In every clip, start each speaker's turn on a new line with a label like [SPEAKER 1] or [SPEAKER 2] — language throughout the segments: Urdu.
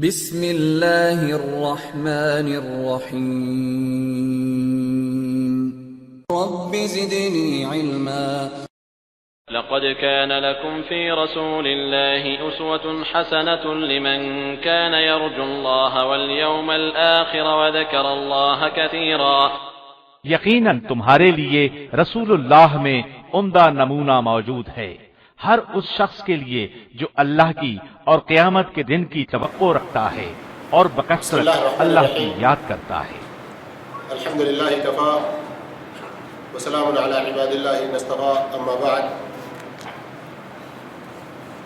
[SPEAKER 1] بسم اللہ الرحمن الرحیم رب زدنی علما
[SPEAKER 2] لقد كان لكم في رسول الله أسوة حسنة لمن كان يرجو الله واليوم الآخر وذكر الله كثيرا
[SPEAKER 3] یقیناً تمہارے لیے رسول اللہ میں عمدہ نمونہ موجود ہے ہر اس شخص کے لیے جو اللہ کی اور قیامت کے دن کی توقع رکھتا ہے اور بکثرت اللہ کی یاد کرتا ہے۔
[SPEAKER 4] الحمدللہ کفا وسلام علی عباد اللہ اصطفیٰ، اما بعد۔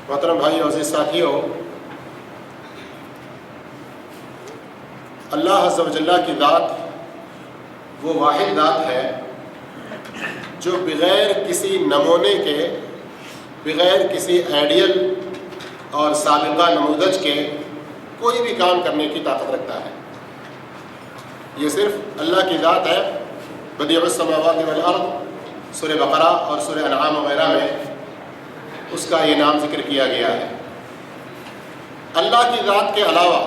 [SPEAKER 4] محترم بھائی اور عزیز ساتھیو، اللہ عز و جل کی ذات وہ واحد ذات ہے جو بغیر کسی نمونے کے، بغیر کسی آئیڈیل اور سابقہ نموذج کے کوئی بھی کام کرنے کی طاقت رکھتا ہے۔ یہ صرف اللہ کی ذات ہے۔ بدیع السماوات والارض سورہ بقرہ اور سورہ انعام وغیرہ میں اس کا یہ نام ذکر کیا گیا ہے۔ اللہ کی ذات کے علاوہ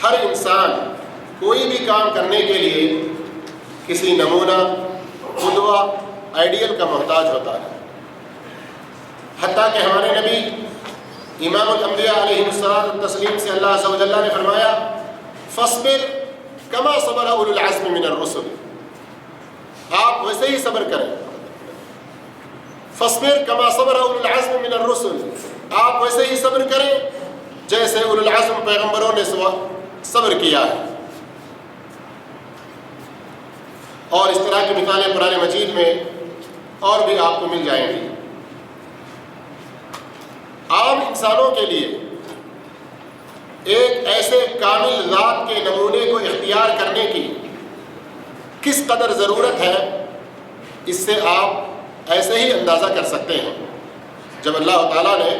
[SPEAKER 4] ہر انسان کوئی بھی کام کرنے کے لیے کسی نمونہ، قدوہ، آئیڈیل کا محتاج ہوتا ہے۔ حتیٰ کہ ہمارے نبی امام الانبیاء علیہ الصلاۃ والتسلیم سے اللہ عز و جل نے فرمایا فاصبر کما صبر اولو العزم من الرسل، آپ ویسے ہی صبر کریں۔ فاصبر کما صبر اولو العزم من الرسل، آپ ویسے ہی صبر کریں جیسے اولو العزم پیغمبروں نے صبر کیا ہے۔ اور اس طرح کی مثالیں قرآن مجید میں اور بھی آپ کو مل جائیں گی۔ عام انسانوں کے لیے ایک ایسے کامل ذات کے نمونے کو اختیار کرنے کی کس قدر ضرورت ہے، اس سے آپ ایسے ہی اندازہ کر سکتے ہیں۔ جب اللہ تعالیٰ نے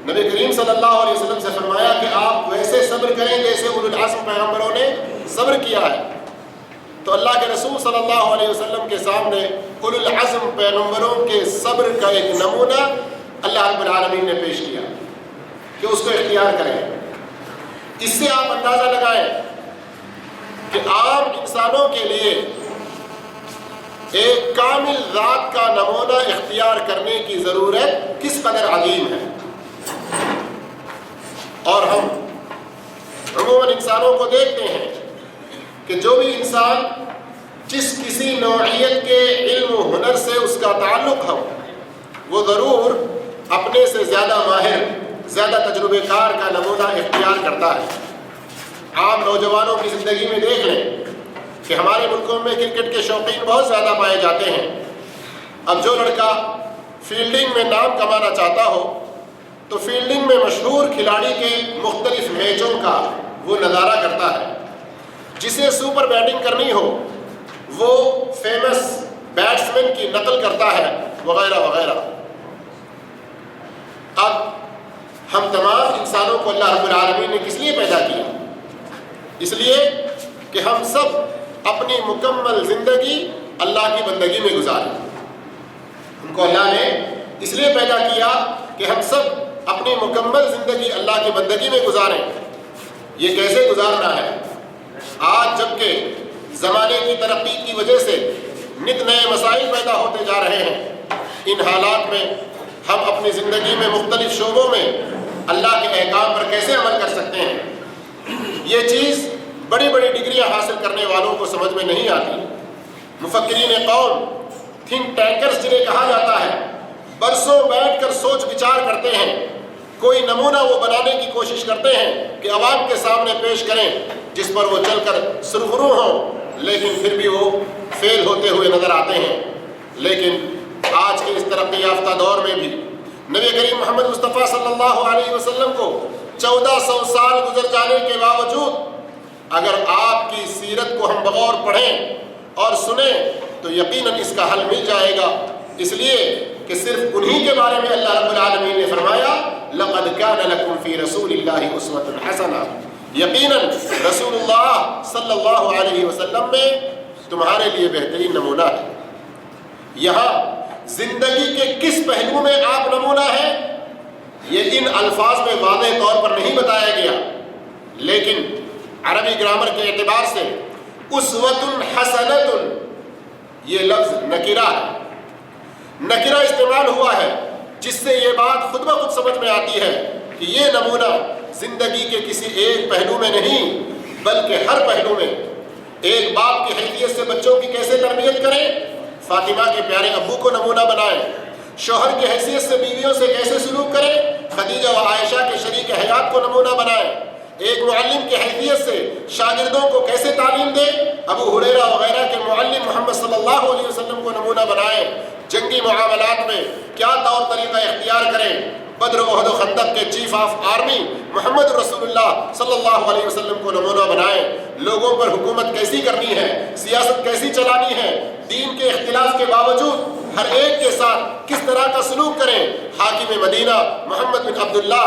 [SPEAKER 4] نبی کریم صلی اللہ علیہ وسلم سے فرمایا کہ آپ ویسے صبر کریں جیسے اولو العزم پیغمبروں نے صبر کیا ہے، تو اللہ کے رسول صلی اللہ علیہ وسلم کے سامنے اولو العزم پیغمبروں کے صبر کا ایک نمونہ اللہ رب العالمین نے پیش کیا کہ اس کو اختیار کریں۔ اس سے آپ اندازہ لگائیں کہ عام انسانوں کے لیے ایک کامل ذات کا نمونہ اختیار کرنے کی ضرورت کس قدر عظیم ہے۔ اور ہم عموماً انسانوں کو دیکھتے ہیں کہ جو بھی انسان جس کسی نوعیت کے علم و ہنر سے اس کا تعلق ہو، وہ ضرور اپنے سے زیادہ ماہر، زیادہ تجربے کار کا نمونہ اختیار کرتا ہے۔ عام نوجوانوں کی زندگی میں دیکھ لیں کہ ہمارے ملکوں میں کرکٹ کے شوقین بہت زیادہ پائے جاتے ہیں۔ اب جو لڑکا فیلڈنگ میں نام کمانا چاہتا ہو تو فیلڈنگ میں مشہور کھلاڑی کے مختلف میچوں کا وہ نظارہ کرتا ہے۔ جسے سپر بیٹنگ کرنی ہو وہ فیمس بیٹسمین کی نقل کرتا ہے، وغیرہ وغیرہ۔ اب ہم تمام انسانوں کو اللہ رب العالمین نے کس لیے پیدا کیا؟ اس لیے کہ ہم سب اپنی مکمل زندگی اللہ کی بندگی میں گزاریں۔ ہم کو اللہ نے اس لیے پیدا کیا کہ ہم سب اپنی مکمل زندگی اللہ کی بندگی میں گزاریں۔ یہ کیسے گزارنا ہے؟ آج جبکہ زمانے کی ترقی کی وجہ سے نت نئے مسائل پیدا ہوتے جا رہے ہیں، ان حالات میں ہم اپنی زندگی میں مختلف شعبوں میں اللہ کے احکام پر کیسے عمل کر سکتے ہیں؟ یہ چیز بڑی بڑی ڈگریاں حاصل کرنے والوں کو سمجھ میں نہیں آتی۔ مفکرین قوم، تھنک ٹینکرز جنہیں کہا جاتا ہے، برسوں بیٹھ کر سوچ بچار کرتے ہیں، کوئی نمونہ وہ بنانے کی کوشش کرتے ہیں کہ عوام کے سامنے پیش کریں جس پر وہ چل کر سرخرو ہوں، لیکن پھر بھی وہ فیل ہوتے ہوئے نظر آتے ہیں۔ لیکن آج کے اس ترقی یافتہ دور میں بھی نبی کریم محمد مصطفیٰ صلی اللہ علیہ وسلم کو 1400 سال گزر جانے کے باوجود اگر آپ کی سیرت کو ہم بغور پڑھیں اور سنیں تو یقیناً اس کا حل مل جائے گا، اس لیے کہ صرف انہی کے بارے میں اللہ رب العالمین نے فرمایا لَقَدْ كَانَ لَكُمْ فِي رَسُولِ اللَّهِ أُسْوَةٌ حَسَنَةٌ، یقیناً رسول اللہ صلی اللہ علیہ وسلم میں تمہارے لیے بہترین نمونہ ہے۔ یہاں زندگی کے کس پہلو میں آپ نمونہ ہیں یہ ان الفاظ میں واضح طور پر نہیں بتایا گیا، لیکن عربی گرامر کے اعتبار سے اسوۃ حسنۃ یہ لفظ نکرہ ہے، نکرہ استعمال ہوا ہے، جس سے یہ بات خود بخود سمجھ میں آتی ہے کہ یہ نمونہ زندگی کے کسی ایک پہلو میں نہیں بلکہ ہر پہلو میں ایک باپ کی حیثیت سے بچوں کی کیسے تربیت کریں، فاطمہ کے پیارے ابو کو نمونہ بنائیں، شوہر کی حیثیت سے بیویوں سے کیسے سلوک کریں، خدیجہ و عائشہ کے شریک حیات کو نمونہ بنائیں، ایک معلم کی حیثیت سے شاگردوں کو کیسے تعلیم دیں، ابو ہریرہ وغیرہ کے معلم محمد صلی اللہ علیہ وسلم کو نمونہ بنائیں، جنگی معاملات میں کیا طور طریقہ اختیار کریں، بدر احد و خندق کے چیف آف آرمی محمد رسول اللہ صلی اللہ علیہ وسلم کو نمونہ بنائیں، لوگوں پر حکومت کیسی کرنی ہے، سیاست کیسی چلانی ہے، دین کے اختلاف کے باوجود ہر ایک کے ساتھ کس طرح کا سلوک کریں، حاکم مدینہ محمد بن عبداللہ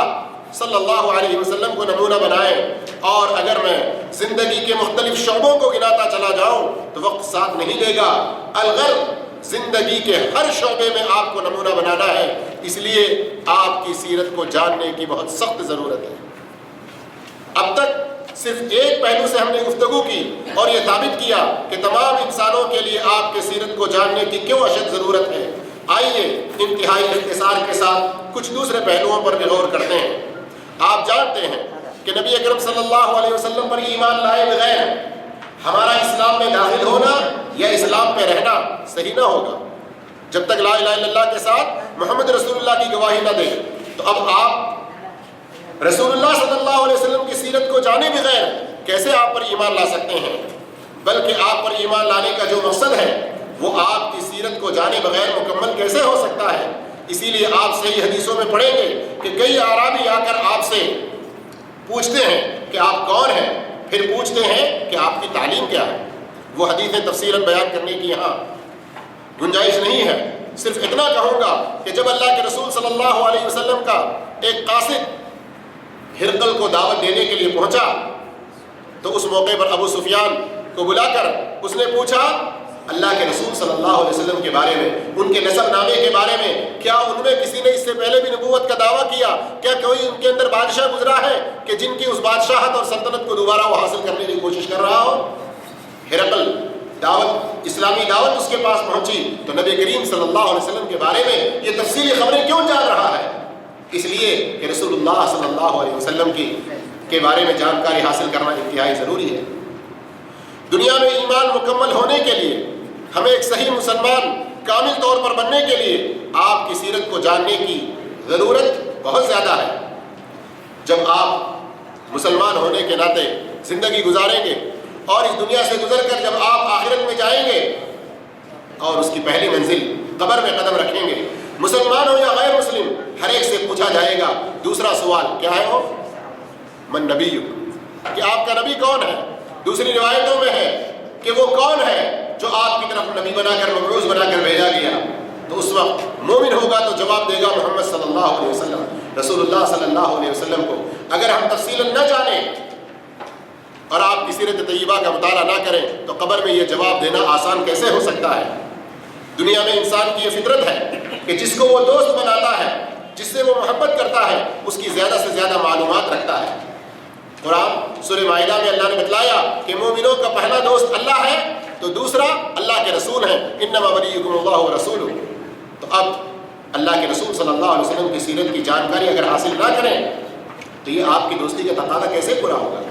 [SPEAKER 4] صلی اللہ علیہ وسلم کو نمونہ بنائیں۔ اور اگر میں زندگی کے مختلف شعبوں کو گناتا چلا جاؤں تو وقت ساتھ نہیں دے گا، الغرض زندگی کے ہر شعبے میں آپ کو نمونہ بنانا ہے، اس لیے آپ کی سیرت کو جاننے کی بہت سخت ضرورت ہے۔ اب تک صرف ایک پہلو سے ہم نے گفتگو کی اور یہ ثابت کیا کہ تمام انسانوں کے لیے آپ کے سیرت کو جاننے کی کیوں اشد ضرورت ہے۔ آئیے انتہائی اختصار کے ساتھ کچھ دوسرے پہلوؤں پر بھی غور کرتے ہیں۔ آپ جانتے ہیں کہ نبی اکرم صلی اللہ علیہ وسلم پر ایمان لائے بغیر ہمارا اسلام میں داخل ہونا یا اسلام میں رہنا صحیح نہ ہوگا جب تک لا الہ الا اللہ کے ساتھ محمد رسول اللہ کی گواہی نہ دیں۔ تو اب آپ رسول اللہ صلی اللہ علیہ وسلم کی سیرت کو جانے بغیر کیسے آپ پر ایمان لا سکتے ہیں؟ بلکہ آپ پر ایمان لانے کا جو مقصد ہے وہ آپ کی سیرت کو جانے بغیر مکمل کیسے ہو سکتا ہے؟ اسی لیے آپ صحیح حدیثوں میں پڑھیں گے کہ کئی اعرابی آ کر آپ سے پوچھتے ہیں کہ آپ کون ہیں، پھر پوچھتے ہیں کہ آپ کی تعلیم کیا ہے۔ وہ حدیثیں تفصیلاً بیان کرنے کی یہاں گنجائش نہیں ہے، صرف اتنا کہوں گا کہ جب اللہ کے رسول صلی اللہ علیہ وسلم کا ایک قاصد ہرقل کو دعوت دینے کے لیے پہنچا تو اس موقع پر ابو سفیان کو بلا کر اس نے پوچھا اللہ کے رسول صلی اللہ علیہ وسلم کے بارے میں، ان کے نسب نامے کے بارے میں، کیا ان میں کسی نے اس سے پہلے بھی نبوت کا دعویٰ کیا؟ کیا کوئی ان کے اندر بادشاہ گزرا ہے کہ جن کی اس بادشاہت اور سلطنت کو دوبارہ وہ حاصل کرنے کی کوشش کر رہا ہو؟ ہرقل دعوت، اسلامی دعوت اس کے پاس پہنچی تو نبی کریم صلی اللہ علیہ وسلم کے بارے میں یہ تفصیلی خبریں کیوں جان رہا ہے؟ اس لیے کہ رسول اللہ صلی اللہ علیہ وسلم کے بارے میں جانکاری حاصل کرنا انتہائی ضروری ہے۔ دنیا میں ایمان مکمل ہونے کے لیے، ہمیں ایک صحیح مسلمان کامل طور پر بننے کے لیے آپ کی سیرت کو جاننے کی ضرورت بہت زیادہ ہے۔ جب آپ مسلمان ہونے کے ناطے زندگی گزاریں گے اور اس دنیا سے گزر کر جب آپ آخرت میں جائیں گے اور اس کی پہلی منزل قبر میں قدم رکھیں گے، مسلمان ہو یا غیر مسلم، ہر ایک سے پوچھا جائے گا دوسرا سوال کیا ہے؟ وہ من نبی، کہ آپ کا نبی کون ہے؟ دوسری روایتوں میں ہے کہ وہ کون ہے جو آپ کی طرف نبی بنا کر، مبعوث بنا کر بھیجا گیا؟ تو اس وقت مومن ہوگا تو جواب دے گا محمد صلی اللہ علیہ وسلم، رسول اللہ صلی اللہ علیہ وسلم کو۔ اگر ہم تفصیلاً نہ جانیں اور آپ کی سیرت طیبہ کا مطالعہ نہ کریں تو قبر میں یہ جواب دینا آسان کیسے ہو سکتا ہے؟ دنیا میں انسان کی یہ فطرت ہے کہ جس کو وہ دوست بناتا ہے، جس سے وہ محبت کرتا ہے، اس کی زیادہ سے زیادہ معلومات رکھتا ہے۔ قرآن سورہ مائدہ میں اللہ نے بتلایا کہ مومنوں کا پہلا دوست اللہ ہے تو دوسرا اللہ کے رسول ہیں، انما ولیکم اللہ ورسولہ۔ تو اب اللہ کے رسول صلی اللہ علیہ وسلم کی سیرت کی جانکاری اگر حاصل نہ کریں تو یہ آپ کی دوستی کا تقاضا کیسے پورا ہوگا؟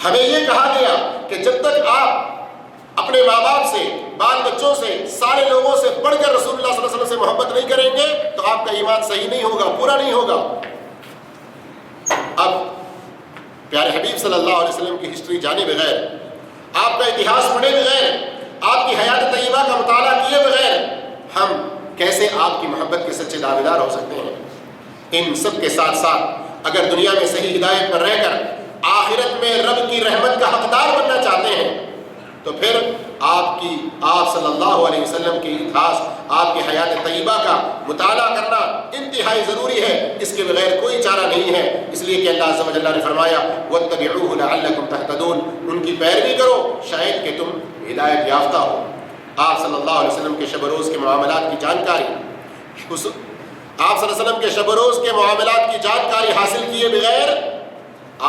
[SPEAKER 4] ہمیں یہ کہا گیا کہ جب تک آپ اپنے ماں باپ سے، بال بچوں سے، سارے لوگوں سے بڑھ کر رسول اللہ صلی اللہ علیہ وسلم سے محبت نہیں کریں گے تو آپ کا ایمان صحیح نہیں ہوگا، پورا نہیں ہوگا۔ اب پیارے حبیب صلی اللہ علیہ وسلم کی ہسٹری جانے بغیر، آپ کا اتہاس پڑھے بغیر، آپ کی حیات طیبہ کا مطالعہ کیے بغیر ہم کیسے آپ کی محبت کے سچے دعویدار ہو سکتے ہیں؟ ان سب کے ساتھ ساتھ اگر دنیا میں صحیح ہدایت پر رہ کر آخرت میں رب کی رحمت کا حقدار بننا چاہتے ہیں تو پھر آپ صلی اللہ علیہ وسلم کی اتہاس، آپ کی حیات طیبہ کا مطالعہ کرنا انتہائی ضروری ہے، اس کے بغیر کوئی چارہ نہیں ہے۔ اس لیے کہ اللہ عز و جل نے فرمایا وَاتَّبِعُوهُ لَعَلَّكُمْ تَهْتَدُونَ، ان کی پیروی کرو شاید کہ تم ہدایت یافتہ ہو۔ آپ صلی اللہ علیہ وسلم کے شب و روز کے معاملات کی جانکاری، آپ صلی اللہ علیہ وسلم کے شب و روز کے معاملات کی جانکاری حاصل کیے بغیر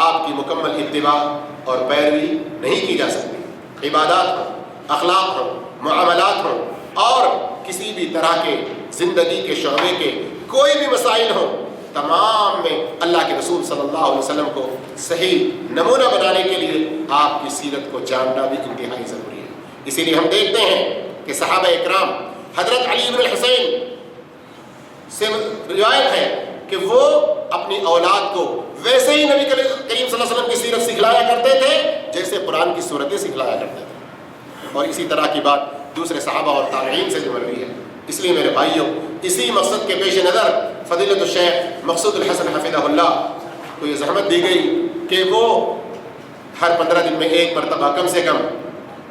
[SPEAKER 4] آپ کی مکمل اتباع اور پیروی نہیں کی جا سکتی۔ عبادات ہوں، اخلاق ہوں، معاملات ہوں اور کسی بھی طرح کے زندگی کے شعبے کے کوئی بھی مسائل ہوں، تمام میں اللہ کے رسول صلی اللہ علیہ وسلم کو صحیح نمونہ بنانے کے لیے آپ کی سیرت کو جاننا بھی انتہائی ضروری ہے۔ اسی لیے ہم دیکھتے ہیں کہ صحابہ اکرام، حضرت علی بن الحسین سے روایت ہے کہ وہ اپنی اولاد کو ویسے ہی نبی کریم صلی اللہ علیہ وسلم کی سیرت سکھلایا کرتے تھے جیسے قرآن کی صورتیں سکھلایا کرتے تھے، اور اسی طرح کی بات دوسرے صحابہ اور تابعین سے جو مروی ہے۔ اس لیے میرے بھائیوں، اسی مقصد کے پیش نظر فضیلت الشیخ مقصود الحسن حفظہ اللہ کو یہ زحمت دی گئی کہ وہ ہر 15 دن میں ایک مرتبہ کم سے کم،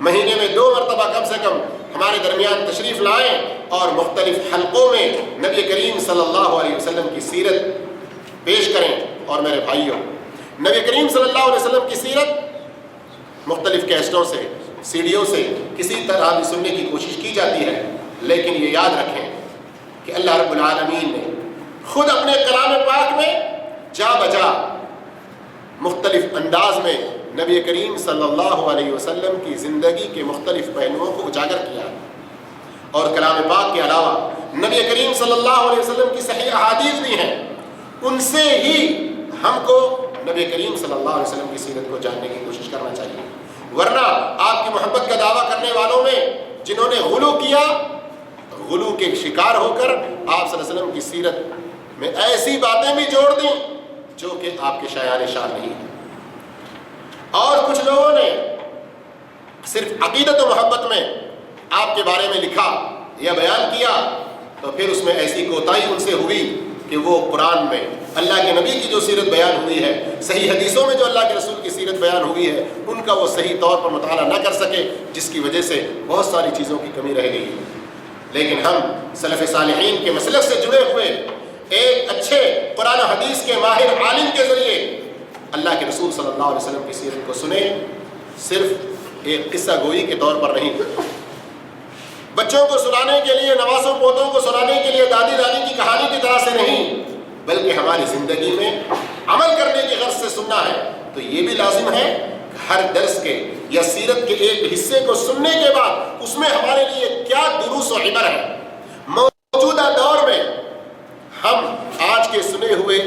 [SPEAKER 4] مہینے میں 2 مرتبہ کم سے کم ہمارے درمیان تشریف لائیں اور مختلف حلقوں میں نبی کریم صلی اللہ علیہ وسلم کی سیرت پیش کریں۔ اور میرے بھائیوں، نبی کریم صلی اللہ علیہ وسلم کی سیرت مختلف کیسٹوں سے، سیڈیوں سے کسی طرح بھی سننے کی کوشش کی جاتی ہے، لیکن یہ یاد رکھیں کہ اللہ رب العالمین نے خود اپنے کلام پاک میں جا بجا مختلف انداز میں نبی کریم صلی اللہ علیہ وسلم کی زندگی کے مختلف پہلوؤں کو اجاگر کیا، اور کلام پاک کے علاوہ نبی کریم صلی اللہ علیہ وسلم کی صحیح احادیث بھی ہیں، ان سے ہی ہم کو نبی کریم صلی اللہ علیہ وسلم کی سیرت کو جاننے کی کوشش کرنا چاہیے۔ ورنہ آپ کی محبت کا دعویٰ کرنے والوں میں جنہوں نے غلو کیا، غلو کے شکار ہو کر آپ صلی اللہ علیہ وسلم کی سیرت میں ایسی باتیں بھی جوڑ دیں جو کہ آپ کے شایان شان نہیں ہیں، اور کچھ لوگوں نے صرف عقیدت و محبت میں آپ کے بارے میں لکھا یا بیان کیا، تو پھر اس میں ایسی کوتاہی ان سے ہوئی کہ وہ قرآن میں اللہ کے نبی کی جو سیرت بیان ہوئی ہے، صحیح حدیثوں میں جو اللہ کے رسول کی سیرت بیان ہوئی ہے، ان کا وہ صحیح طور پر مطالعہ نہ کر سکے، جس کی وجہ سے بہت ساری چیزوں کی کمی رہ گئی ہے۔ لیکن ہم سلف صالحین کے مسلک سے جڑے ہوئے ایک اچھے قرآن و حدیث کے ماہر عالم کے ذریعے اللہ کے رسول صلی اللہ علیہ وسلم کی سیرت کو سنیں، صرف ایک قصہ گوئی کے طور پر نہیں، بچوں کو سنانے کے لیے، نوازوں پوتوں کو سنانے کے لیے دادی دادی کی کہانی کی طرح سے نہیں، بلکہ ہماری زندگی میں عمل کرنے کی غرض سے سننا ہے۔ تو یہ بھی لازم ہے کہ ہر درس کے یا سیرت کے ایک حصے کو سننے کے بعد اس میں ہمارے لیے کیا دروس و عبر ہے، موجودہ دور میں ہم آج کے سنے ہوئے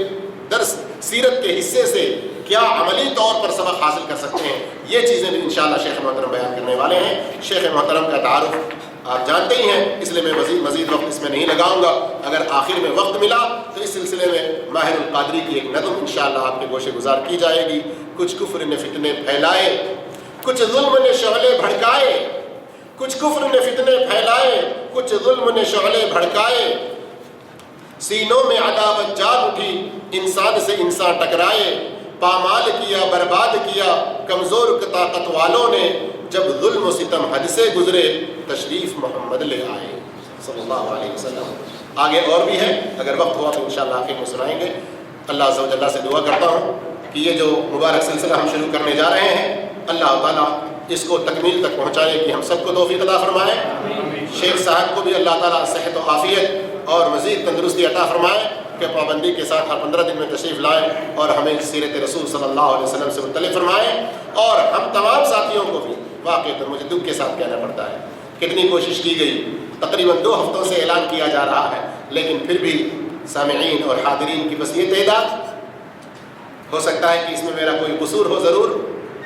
[SPEAKER 4] درس سیرت کے حصے سے کیا عملی طور پر سبق حاصل کر سکتے ہیں، یہ چیزیں بھی انشاءاللہ شیخ محترم بیان کرنے والے ہیں۔ شیخ محترم کا تعارف آپ جانتے ہی ہیں، اس لیے میں مزید وقت اس میں نہیں لگاؤں گا۔ اگر آخر میں وقت ملا تو اس سلسلے میں ماہر القادری کی ایک نظم انشاءاللہ آپ کے گوشے گزار کی جائے گی۔ کچھ کفر نے فتنے پھیلائے، کچھ ظلم نے شعلے بھڑکائے، کچھ کفر نے فتنے پھیلائے، کچھ ظلم نے شعلے بھڑکائے، سینوں میں عداوت جاگ اٹھی، انسان سے انسان ٹکرائے، پامال کیا برباد کیا کمزور طاقت والوں نے، جب ظلم و ستم حد سے گزرے تشریف محمد لے آئے صلی اللہ علیہ وسلم۔ آگے اور بھی ہے، اگر وقت ہوا تو انشاءاللہ آخر میں سنائیں گے۔ اللہ عز و جل سے دعا کرتا ہوں کہ یہ جو مبارک سلسلہ ہم شروع کرنے جا رہے ہیں، اللہ تعالیٰ اس کو تکمیل تک پہنچائے کہ ہم سب کو توفیق عطا فرمائے۔ شیخ صاحب کو بھی اللہ تعالیٰ صحت و عافیت اور مزید تندرستی عطا فرمائے کہ پابندی کے ساتھ ہر 15 دن میں تشریف لائیں اور ہمیں سیرت رسول صلی اللہ علیہ وسلم سے مطلع فرمائیں۔ اور ہم تمام ساتھیوں کو بھی واقعی مجھے دکھ کے ساتھ کہنا پڑتا ہے، کتنی کوشش کی گئی، تقریباً 2 ہفتوں سے اعلان کیا جا رہا ہے، لیکن پھر بھی سامعین اور حاضرین کی بس یہ تعداد، ہو سکتا ہے کہ اس میں میرا کوئی قصور ہو ضرور،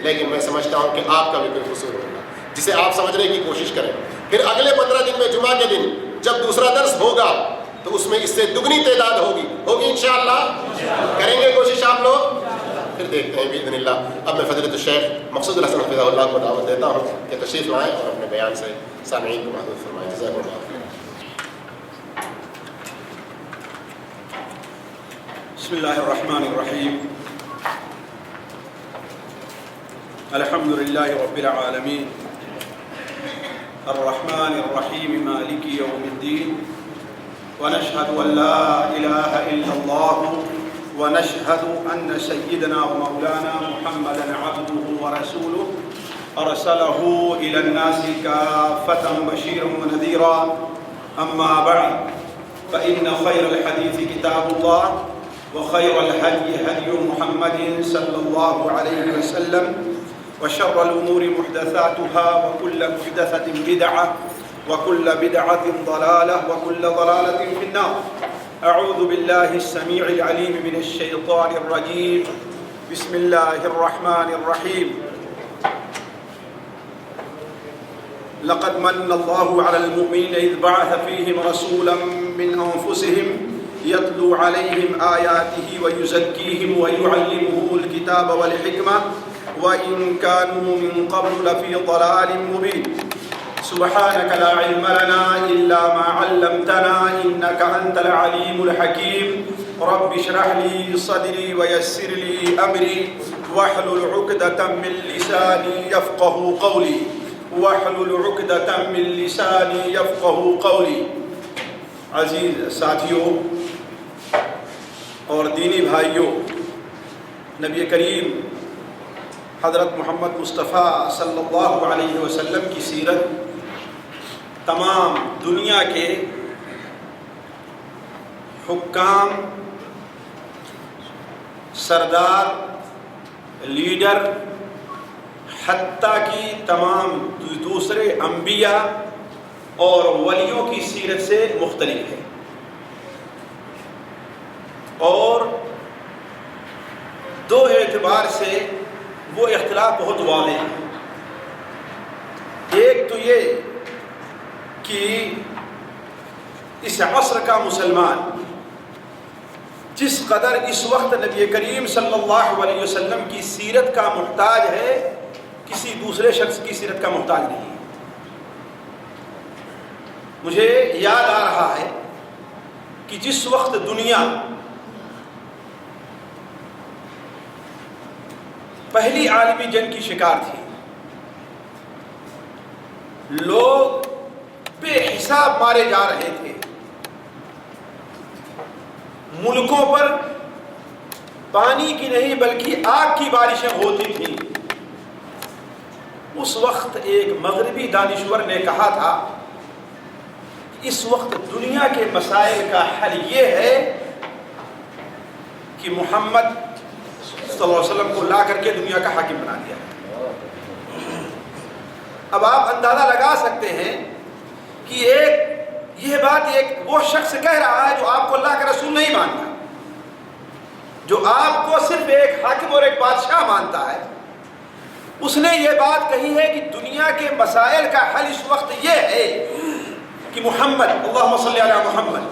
[SPEAKER 4] لیکن میں سمجھتا ہوں کہ آپ کا بھی کوئی قصور ہوگا جسے آپ سمجھنے کی کوشش کریں۔ پھر اگلے 15 دن میں جمعہ کے دن جب دوسرا درس ہوگا تو اس میں اس سے دگنی تعداد ہوگی انشاءاللہ۔ کریں گے کوشش آپ لوگ، پھر دیکھتے ہیں باذن اللہ۔ اب میں فضیلت الشیخ مقصود الحسن حفظہ اللہ کو دعوت دیتا ہوں کہ تشریف لائیں اور اپنے بیان سے سامعین کو محدود فرمائیں۔ جزاکم اللہ خیر۔
[SPEAKER 5] بسم اللہ الرحمن الرحیم، الحمد للہ رب العالمین، الرحمن الرحیم، مالک یوم الدین، ونشهد ان لا الہ الا اللہ، ونشهد ان سیدنا ومولانا محمدا عبده ورسوله ارسله الى الناس کافة بشیرا ونذیرا، اما بعد فإن خیر الحدیث کتاب اللہ، وخير الهدي هدي محمد صلى الله عليه وسلم وشر الأمور محدثاتها وكل محدثة بدعة وكل بدعة ضلالة وكل ضلالة في النار. أعوذ بالله السميع العليم من الشيطان الرجيم. بسم الله الرحمن الرحيم. لقد من الله على المؤمنين إذ بعث فيهم رسولا من أنفسهم يتلو عليهم آياته ويزكيهم ويعلمهم الكتاب والحكمة وإن كانوا من قبل لفي ضلال مبين. سبحانك لا علم لنا إلا ما علمتنا إنك أنت العليم الحكيم. رب اشرح لي صدري ويسر لي أمري واحلل عقدة من لساني يفقه قولي واحلل عقدة من لساني يفقه قولي. عزیز ساتھیوں اور دینی بھائیوں، نبی کریم حضرت محمد مصطفیٰ صلی اللہ علیہ وسلم کی سیرت تمام دنیا کے حکام، سردار، لیڈر، حتیٰ کہ تمام دوسرے انبیاء اور ولیوں کی سیرت سے مختلف ہے، اور دو اعتبار سے وہ اختلاف بہت واضح ہے. ایک تو یہ کہ اس عصر کا مسلمان جس قدر اس وقت نبی کریم صلی اللہ علیہ وسلم کی سیرت کا محتاج ہے، کسی دوسرے شخص کی سیرت کا محتاج نہیں ہے. مجھے یاد آ رہا ہے کہ جس وقت دنیا پہلی عالمی جنگ کی شکار تھی، لوگ بے حساب مارے جا رہے تھے، ملکوں پر پانی کی نہیں بلکہ آگ کی بارشیں ہوتی تھیں، اس وقت ایک مغربی دانشور نے کہا تھا اس وقت دنیا کے مسائل کا حل یہ ہے کہ محمد صلی اللہ علیہ وسلم کو لا کر کے دنیا کا حاکم بنا دیا. اب آپ اندازہ لگا سکتے ہیں کہ یہ بات وہ شخص کہہ رہا ہے جو آپ کو اللہ کا رسول نہیں مانتا، جو آپ کو صرف ایک حاکم اور ایک بادشاہ مانتا ہے. اس نے یہ بات کہی ہے کہ دنیا کے مسائل کا حل اس وقت یہ ہے کہ محمد اللہم صلی علی محمد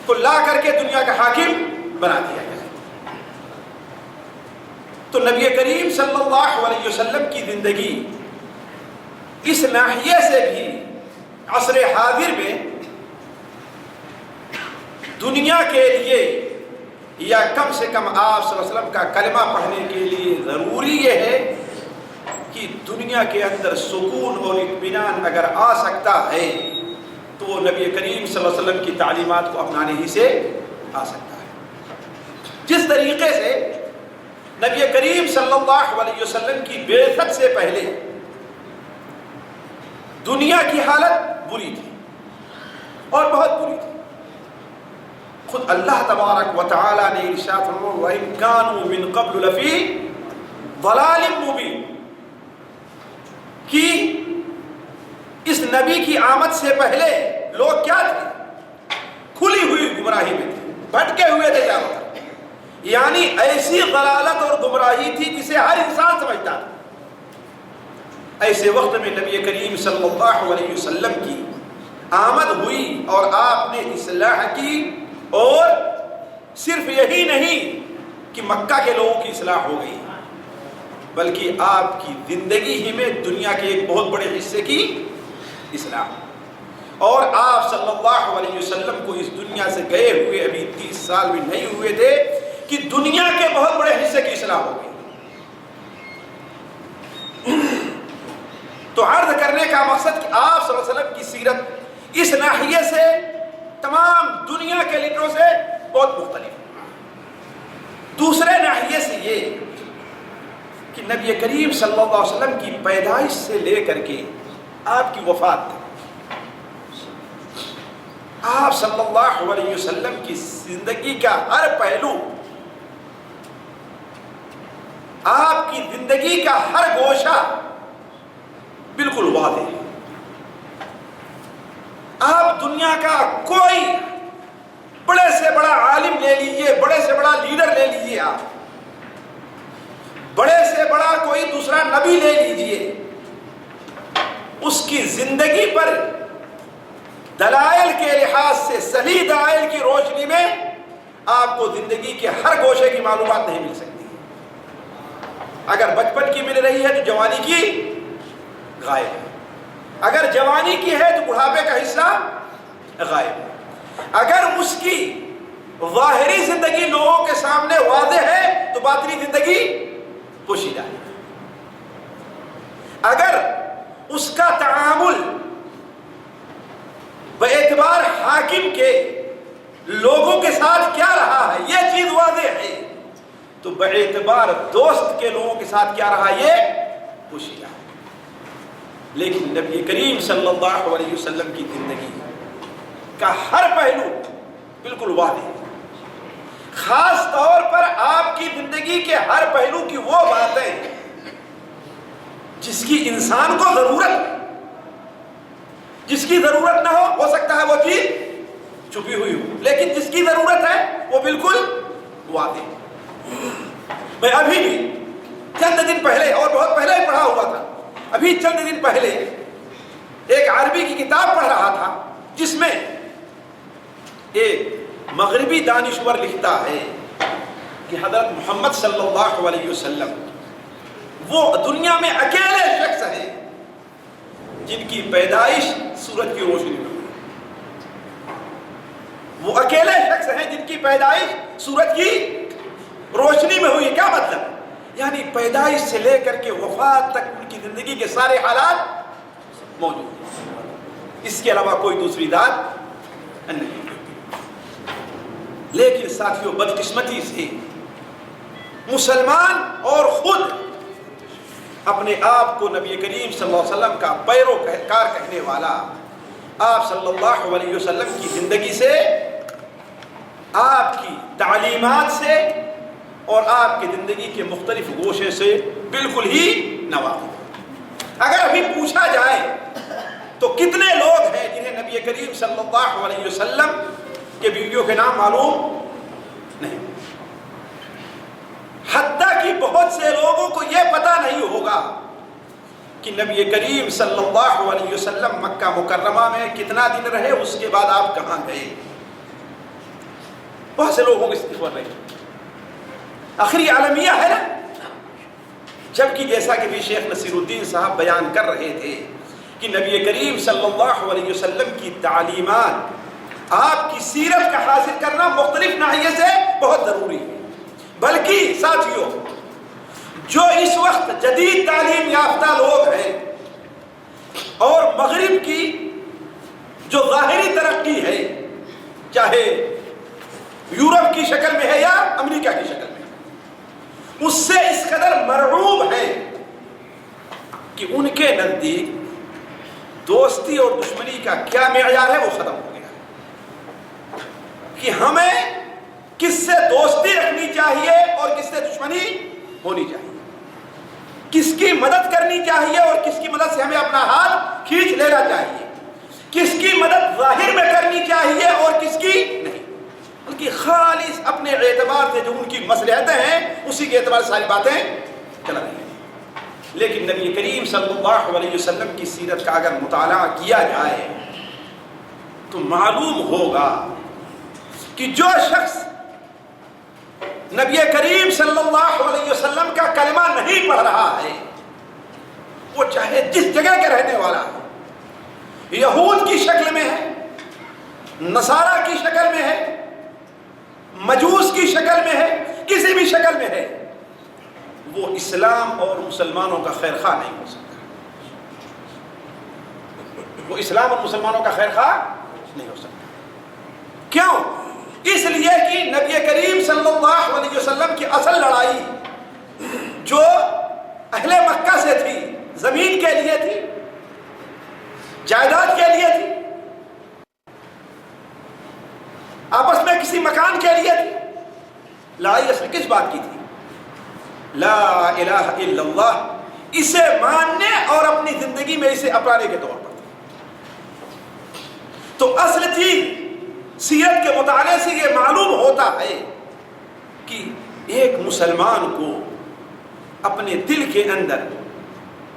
[SPEAKER 5] کو لا کر کے دنیا کا حاکم بنا دیا گیا. تو نبی کریم صلی اللہ علیہ وسلم کی زندگی اس ناحیے سے بھی عصر حاضر میں دنیا کے لیے یا کم سے کم آپ صلی اللہ علیہ وسلم کا کلمہ پڑھنے کے لیے ضروری یہ ہے کہ دنیا کے اندر سکون اور اطمینان اگر آ سکتا ہے تو وہ نبی کریم صلی اللہ علیہ وسلم کی تعلیمات کو اپنانے ہی سے آ سکتا ہے. جس طریقے سے نبی کریم صلی اللہ علیہ وسلم کی بعثت سے پہلے دنیا کی حالت بری تھی اور بہت بری تھی. خود اللہ تبارک و تعالی نے ارشاد فرمایا وَإِن كَانُوا مِن قَبْلُ لَفِي ضَلَالٍ مُبِينٍ کہ اس نبی کی آمد سے پہلے لوگ کیا تھے؟ کھلی ہوئی گمراہی میں تھے، بھٹکے ہوئے تھے چاروں طرف. یعنی ایسی ضلالت اور گمراہی تھی جسے ہر انسان سمجھتا تھا. ایسے وقت میں نبی کریم صلی اللہ علیہ وسلم کی آمد ہوئی اور آپ نے اصلاح کی، اور صرف یہی نہیں کہ مکہ کے لوگوں کی اصلاح ہو گئی بلکہ آپ کی زندگی ہی میں دنیا کے ایک بہت بڑے حصے کی اصلاح. اور آپ صلی اللہ علیہ وسلم کو اس دنیا سے گئے ہوئے ابھی 30 سال بھی نہیں ہوئے تھے کہ دنیا کے بہت بڑے حصے کی اصلاح ہو گئی. تو عرض کرنے کا مقصد کہ آپ صلی اللہ علیہ وسلم کی سیرت اس ناحیے سے تمام دنیا کے لیڈروں سے بہت مختلف ہے. دوسرے ناحیے سے یہ کہ نبی کریم صلی اللہ علیہ وسلم کی پیدائش سے لے کر کے آپ کی وفات تک آپ صلی اللہ علیہ وسلم کی زندگی کا ہر پہلو، آپ کی زندگی کا ہر گوشہ بالکل واضح ہے۔ آپ دنیا کا کوئی بڑے سے بڑا عالم لے لیجئے، بڑے سے بڑا لیڈر لے لیجئے، آپ بڑے سے بڑا کوئی دوسرا نبی لے لیجئے، اس کی زندگی پر دلائل کے لحاظ سے، صحیح دلائل کی روشنی میں آپ کو زندگی کے ہر گوشے کی معلومات نہیں مل سکتی۔ اگر بچپن کی مل رہی ہے تو جوانی کی غائب ہے، اگر جوانی کی ہے تو بڑھاپے کا حصہ غائب ہے، اگر اس کی ظاہری زندگی لوگوں کے سامنے واضح ہے تو باطنی زندگی پوشیدہ ہے۔ اگر اس کا تعامل باعتبار حاکم کے لوگوں کے ساتھ کیا رہا ہے یہ چیز واضح ہے، تو باعتبار دوست کے لوگوں کے ساتھ کیا رہا یہ پوشیدہ ہے۔ لیکن نبی کریم صلی اللہ علیہ وسلم کی زندگی کا ہر پہلو بالکل واضح ہے۔ خاص طور پر آپ کی زندگی کے ہر پہلو کی وہ باتیں جس کی انسان کو ضرورت ہے، جس کی ضرورت نہ ہو سکتا ہے وہ چیز چھپی ہوئی ہو، لیکن جس کی ضرورت ہے وہ بالکل واضح۔ میں ابھی بھی چند دن پہلے، اور بہت پہلے ہی پڑھا ہوا تھا، ابھی چند دن پہلے ایک عربی کی کتاب پڑھ رہا تھا جس میں ایک مغربی دانشور لکھتا ہے کہ حضرت محمد صلی اللہ علیہ وسلم وہ دنیا میں اکیلے شخص ہیں جن کی پیدائش سورج کی روشنی میں ہوئی۔ وہ اکیلے شخص ہیں جن کی پیدائش سورج کی روشنی میں ہوئی۔ کیا مطلب؟ یعنی پیدائش سے لے کر کے وفات تک ان کی زندگی کے سارے حالات موجود ہیں، اس کے علاوہ کوئی دوسری ذات نہیں۔ لیکن ساتھیوں، بدقسمتی سے مسلمان اور خود اپنے آپ کو نبی کریم صلی اللہ علیہ وسلم کا پیروکار کہنے والا، آپ صلی اللہ علیہ وسلم کی زندگی سے، آپ کی تعلیمات سے اور آپ کی زندگی کے مختلف گوشے سے بالکل ہی ناواقف۔ اگر ابھی پوچھا جائے تو کتنے لوگ ہیں جنہیں نبی کریم صلی اللہ علیہ وسلم کے بیویوں کے نام معلوم نہیں؟ حتیٰ کہ بہت سے لوگوں کو یہ پتہ نہیں ہوگا کہ نبی کریم صلی اللہ علیہ وسلم مکہ مکرمہ میں کتنا دن رہے، اس کے بعد آپ کہاں گئے۔ بہت سے لوگوں کو اس کی خبر نہیں۔ آخری عالمیہ ہے نا، جبکہ جیسا کہ بھی شیخ نصیر الدین صاحب بیان کر رہے تھے کہ نبی کریم صلی اللہ علیہ وسلم کی تعلیمات، آپ کی سیرت کا حاصل کرنا مختلف ناحیے سے بہت ضروری ہے۔ بلکہ ساتھیوں، جو اس وقت جدید تعلیم یافتہ لوگ ہیں اور مغرب کی جو ظاہری ترقی ہے، چاہے یورپ کی شکل میں ہے یا امریکہ کی شکل میں، اس سے اس قدر مرعوب ہے کہ ان کے نزدیک دوستی اور دشمنی کا کیا معیار ہے وہ ختم ہو گیا کہ ہمیں کس سے دوستی رکھنی چاہیے اور کس سے دشمنی ہونی چاہیے، کس کی مدد کرنی چاہیے اور کس کی مدد سے ہمیں اپنا ہاتھ کھینچ لینا چاہیے، کس کی مدد ظاہر میں کرنی چاہیے اور کس کی نہیں، بلکہ خالص اپنے اعتبار سے جو ان کی مصلحتیں ہیں اسی کے اعتبار سے ساری باتیں چل رہی ہیں۔ لیکن نبی کریم صلی اللہ علیہ وسلم کی سیرت کا اگر مطالعہ کیا جائے تو معلوم ہوگا کہ جو شخص نبی کریم صلی اللہ علیہ وسلم کا کلمہ نہیں پڑھ رہا ہے، وہ چاہے جس جگہ کے رہنے والا ہے، یہود کی شکل میں ہے، نصارہ کی شکل میں ہے، مجوس کی شکل میں ہے، کسی بھی شکل میں ہے، وہ اسلام اور مسلمانوں کا خیر خواہ نہیں ہو سکتا۔ وہ اسلام اور مسلمانوں کا خیر خواہ نہیں ہو سکتا۔ کیوں؟ اس لیے کہ نبی کریم صلی اللہ علیہ وسلم کی اصل لڑائی جو اہل مکہ سے تھی، زمین کے لیے تھی، جائیداد کے لیے تھی، آپس میں کسی مکان کے لیے تھی، لڑائی اصل کس بات کی تھی؟ لا الہ الا اللہ، اسے ماننے اور اپنی زندگی میں اسے اپنانے کے طور پر تھی۔ تو اصل چیز سیرت کے مطالعے سے یہ معلوم ہوتا ہے کہ ایک مسلمان کو اپنے دل کے اندر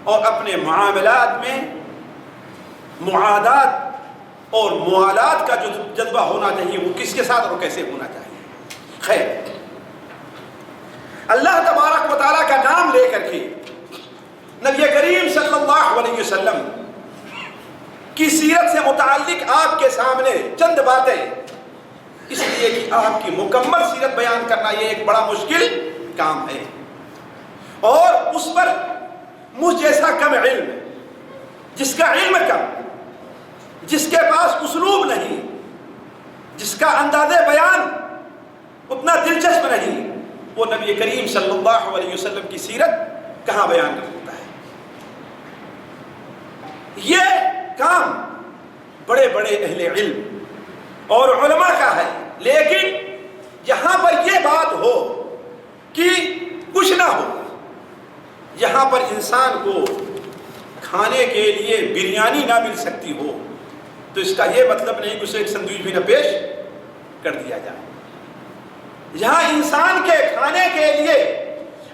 [SPEAKER 5] اور اپنے معاملات میں معادات اور موالات کا جو جذبہ ہونا چاہیے وہ کس کے ساتھ اور کیسے ہونا چاہیے۔ خیر، اللہ تبارک و تعالیٰ کا نام لے کر کے نبی کریم صلی اللہ علیہ وسلم کی سیرت سے متعلق آپ کے سامنے چند باتیں، اس لیے کہ آپ کی مکمل سیرت بیان کرنا یہ ایک بڑا مشکل کام ہے، اور اس پر مجھ جیسا کم علم، جس کا علم کم، جس کے پاس اسلوب نہیں، جس کا انداز بیان اتنا دلچسپ نہیں، وہ نبی کریم صلی اللہ علیہ وسلم کی سیرت کہاں بیان کر سکتا ہے؟ یہ کام بڑے بڑے اہل علم اور علماء کا ہے، لیکن یہاں پر یہ بات ہو کہ کچھ نہ ہو، یہاں پر انسان کو کھانے کے لیے بریانی نہ مل سکتی ہو تو اس کا یہ مطلب نہیں کہ اسے ایک سینڈوچ بھی نہ پیش کر دیا جائے۔ یہاں انسان کے کھانے کے لیے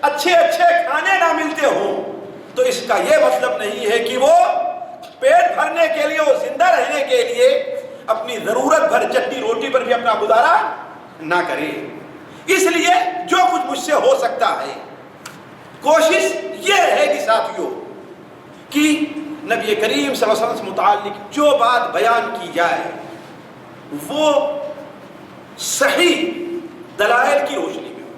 [SPEAKER 5] اچھے اچھے کھانے نہ ملتے ہوں تو اس کا یہ مطلب نہیں ہے کہ وہ پیٹ بھرنے کے لیے اور زندہ رہنے کے لیے اپنی ضرورت بھر چٹنی روٹی پر بھی اپنا گزارا نہ کرے۔ اس لیے جو کچھ مجھ سے ہو سکتا ہے، کوشش یہ رہے گی ساتھیوں کہ نبی کریم صلی اللہ علیہ وسلم سے متعلق جو بات بیان کی جائے وہ صحیح دلائل کی روشنی میں ہو،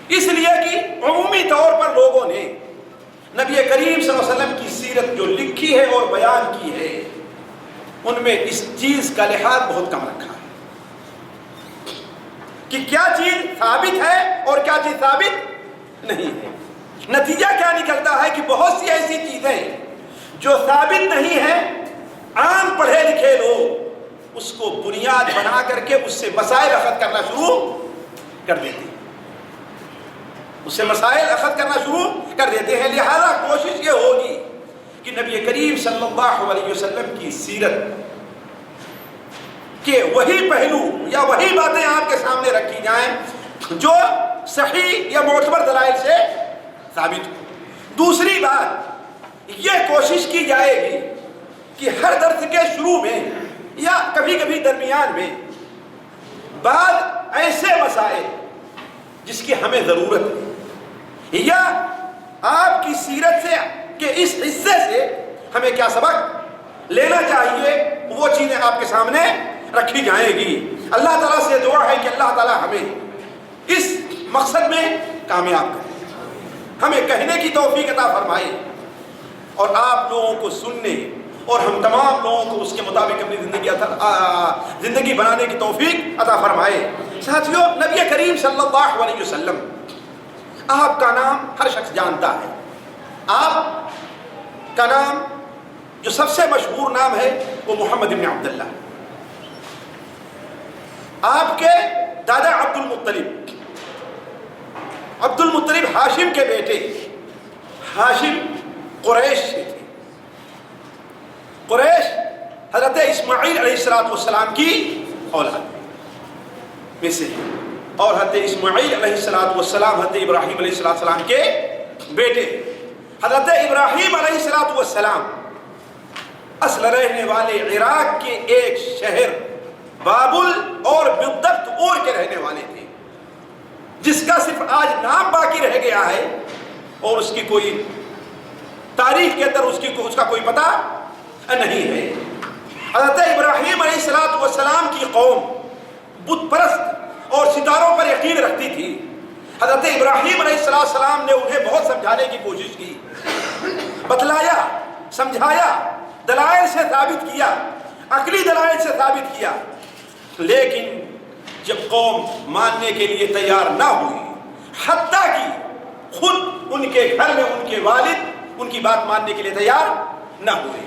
[SPEAKER 5] اس لیے کہ عمومی طور پر لوگوں نے نبی کریم صلی اللہ علیہ وسلم کی سیرت جو لکھی ہے اور بیان کی ہے ان میں اس چیز کا لحاظ بہت کم رکھا ہے کہ کیا چیز ثابت ہے اور کیا چیز ثابت نہیں ہے۔ نتیجہ کیا نکلتا ہے کہ بہت سی ایسی چیزیں جو ثابت نہیں ہیں، عام پڑھے لکھے لوگ اس کو بنیاد بنا کر کے اس سے مسائل اخذ کرنا شروع کر دیتے ہیں، اس سے مسائل اخذ کرنا شروع کر دیتے ہیں۔ لہذا کوشش یہ ہوگی کہ نبی کریم صلی اللہ علیہ وسلم کی سیرت کے وہی پہلو یا وہی باتیں آپ کے سامنے رکھی جائیں جو صحیح یا معتبر دلائل سے ثابت ہو۔ دوسری بات یہ کوشش کی جائے گی کہ ہر درس کے شروع میں یا کبھی کبھی درمیان میں بعض ایسے مسائل جس کی ہمیں ضرورت ہے یا آپ کی سیرت سے کہ اس حصے سے ہمیں کیا سبق لینا چاہیے وہ چیزیں آپ کے سامنے رکھی جائیں گی۔ اللہ تعالیٰ سے دعا ہے کہ اللہ تعالیٰ ہمیں اس مقصد میں کامیاب کرے، ہمیں کہنے کی توفیق عطا فرمائے اور آپ لوگوں کو سننے اور ہم تمام لوگوں کو اس کے مطابق اپنی زندگی بنانے کی توفیق عطا فرمائے۔ ساتھیوں، نبی کریم صلی اللہ علیہ وسلم آپ کا نام ہر شخص جانتا ہے۔ آپ کا نام جو سب سے مشہور نام ہے وہ محمد بن عبداللہ، آپ کے دادا عبد المطلب ہاشم کے بیٹے، ہاشم قریش سے تھے۔ قریش حضرت اسماعیل علیہ السلام کی اولاد میں سے، اور حضرت اسماعیل علیہ السلام حضرت ابراہیم علیہ السلام کے بیٹے۔ حضرت ابراہیم علیہ السلام اصل رہنے والے عراق کے ایک شہر بابل اور بالضبط اور کے رہنے والے تھے، جس کا صرف آج نام باقی رہ گیا ہے اور اس کی کوئی تاریخ کے اندر اس کا کوئی پتہ نہیں ہے۔ حضرت ابراہیم علیہ السلام کی قوم بت پرست اور ستاروں پر یقین رکھتی تھی۔ حضرت ابراہیم علیہ السلام نے انہیں بہت سمجھانے کی کوشش کی، بتلایا، سمجھایا، دلائل سے ثابت کیا، عقلی دلائل سے ثابت کیا، لیکن جب قوم ماننے کے لیے تیار نہ ہوئی، حتیٰ کہ خود ان کے گھر میں ان کے والد ان کی بات ماننے کے لیے تیار نہ ہوئے۔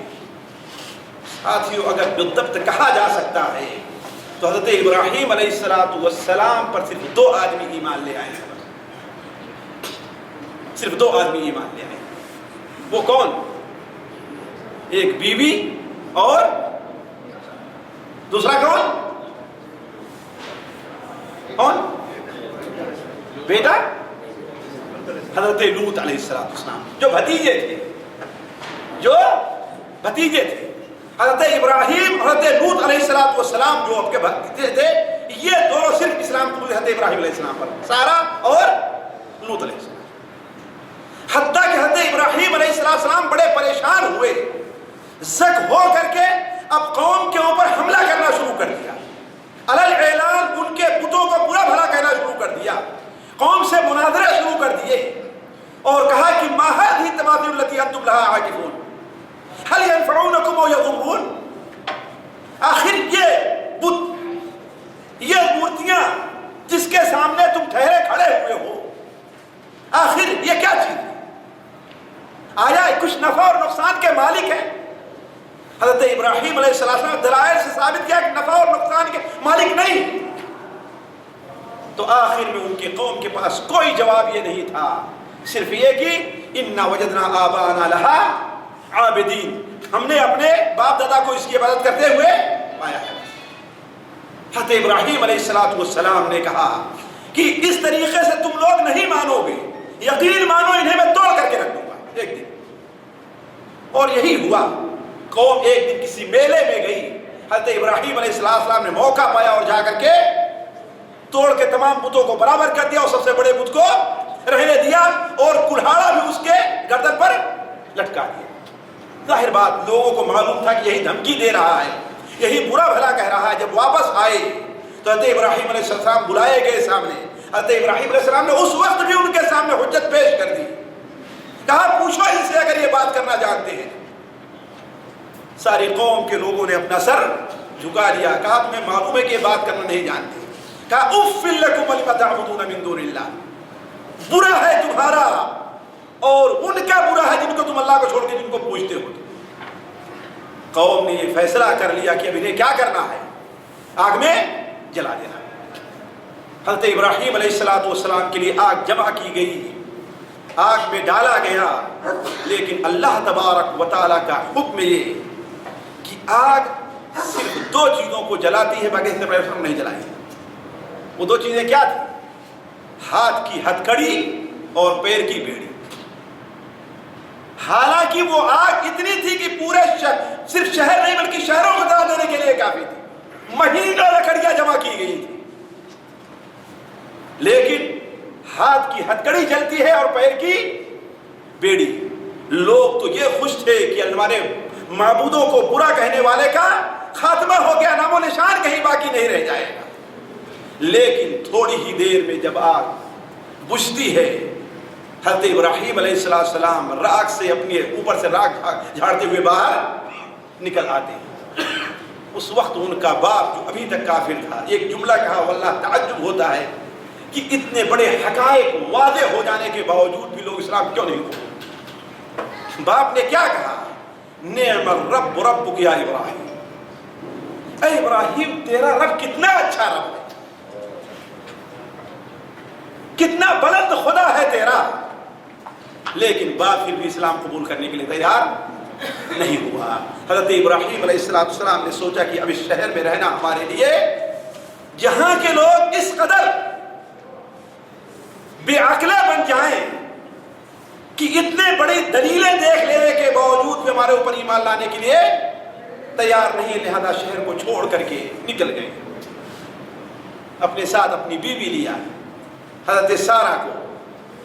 [SPEAKER 5] ساتھیوں، اگر بالضبط کہا جا سکتا ہے تو حضرت ابراہیم علیہ السلام پر صرف 2 آدمی ایمان لے آئے ہیں، صرف 2 آدمی ایمان لے آئے. وہ کون؟ ایک بیوی اور دوسرا کون؟ بیٹا حضرت لوط علیہ السلام، جو بھتیجے تھے. حضرت ابراہیم حضرت لوط علیہ السلام جو آپ کے بھتیجے تھے، یہ دونوں صرف اسلام قبول حضرت ابراہیم علیہ السلام پر، سارا اور لوط علیہ السلام. حتیٰ کہ حضرت ابراہیم علیہ السلام بڑے پریشان ہوئے، زک ہو کر کے اب قوم کے اوپر حملہ کرنا شروع کر دیا. علل اعلان ان کے بتوں کو برا بھلا کہنا شروع کر دیا، قوم سے مناظرے شروع کر دیے اور کہا کہ ما هذه التماثيل التي انتم لها عاكفون هل ينفعونكم او يضرون. آخر یہ بت، یہ مورتیاں جس کے سامنے تم ٹھہرے کھڑے ہوئے ہو، آخر یہ کیا چیز ہے؟ آیا کچھ نفع اور نقصان کے مالک ہیں؟ حضرت ابراہیم علیہ السلام دلائل سے ثابت کیا کہ نفع اور نقصان کے مالک نہیں. تو آخر میں ان کی قوم کے پاس کوئی جواب یہ نہیں تھا، صرف یہ کہ انا وجدنا آباءنا لها عابدین، ہم نے اپنے باپ دادا کو اس کی عبادت کرتے ہوئے پایا ہے. حضرت ابراہیم علیہ السلام نے کہا کہ اس طریقے سے تم لوگ نہیں مانو گے، یقین مانو انہیں میں توڑ کر کے رکھ دوں گا ایک دن. اور یہی ہوا. قوم ایک دن کسی میلے میں گئی، حضرت ابراہیم علیہ السلام نے موقع پایا اور جا کر کے توڑ کے تمام بتوں کو برابر کر دیا اور سب سے بڑے بت کو رہنے دیا اور کلہاڑا بھی اس کے گردن پر لٹکا دیا. ظاہر بات لوگوں کو معلوم تھا کہ یہی دھمکی دے رہا ہے، یہی برا بھلا کہہ رہا ہے. جب واپس آئے تو حضرت ابراہیم علیہ السلام بلائے گئے سامنے. حضرت ابراہیم علیہ السلام نے اس وقت بھی ان کے سامنے حجت پیش کر دی، کہا پوچھو ان سے اگر یہ بات کرنا جانتے ہیں. ساری قوم کے لوگوں نے اپنا سر جھکا لیا، کہا تمہیں معلوم ہے کہ یہ بات کرنا نہیں جانتے. کہا اف لکم لم تعبدون من دون اللہ، برا ہے تمہارا اور ان کا برا ہے جن کو تم اللہ کو چھوڑ کے جن کو پوجتے ہو. قوم نے یہ فیصلہ کر لیا کہ اب انہیں کیا کرنا ہے، آگ میں جلا دینا. حضرت ابراہیم علیہ السلام کے لیے آگ جمع کی گئی، آگ میں ڈالا گیا. لیکن اللہ تبارک و تعالیٰ کا حکم یہ کہ آگ صرف 2 چیزوں کو جلاتی ہے، باقی سے نہیں جلائیں. وہ 2 چیزیں کیا تھیں؟ ہاتھ کی ہتھکڑی اور پیر کی بیڑی. حالانکہ وہ آگ اتنی تھی کہ پورے صرف شہر نہیں بلکہ شہروں کو جلا دینے کے لیے کافی تھی. مہینوں لکڑیاں جمع کی گئی تھی، لیکن ہاتھ کی ہتھکڑی جلتی ہے اور پیر کی بیڑی. لوگ تو یہ خوش تھے کہ ہمارے معبودوں کو برا کہنے والے کا خاتمہ ہو گیا، نام و نشان کہیں باقی نہیں رہ جائے گا. لیکن تھوڑی ہی دیر میں جب آگ بجھتی ہے، حضرت ابراہیم علیہ السلام راکھ سے اپنے اوپر سے راکھ جھاڑتے ہوئے باہر نکل آتے ہیں. اس وقت ان کا باپ جو ابھی تک کافر تھا ایک جملہ کہا، واللہ تعجب ہوتا ہے کہ اتنے بڑے حقائق واضح ہو جانے کے باوجود بھی لوگ اسلام کیوں نہیں ہوتے. باپ نے کیا کہا؟ نعم الرب ربک یا ابراہیم، اے ابراہیم تیرا رب کتنا اچھا رب ہے، کتنا بلند خدا ہے تیرا. لیکن باپ پھر بھی اسلام قبول کرنے کے لیے تیار نہیں ہوا. حضرت ابراہیم علیہ السلام نے سوچا کہ اب اس شہر میں رہنا ہمارے لیے، جہاں کے لوگ اس قدر بے عقلہ بن جائیں کہ اتنے بڑی دلیلیں دیکھ لینے کے باوجود بھی ہمارے اوپر ایمان لانے کے لیے تیار نہیں، لہذا شہر کو چھوڑ کر کے نکل گئے. اپنے ساتھ اپنی بیوی لیا حضرت سارہ کو،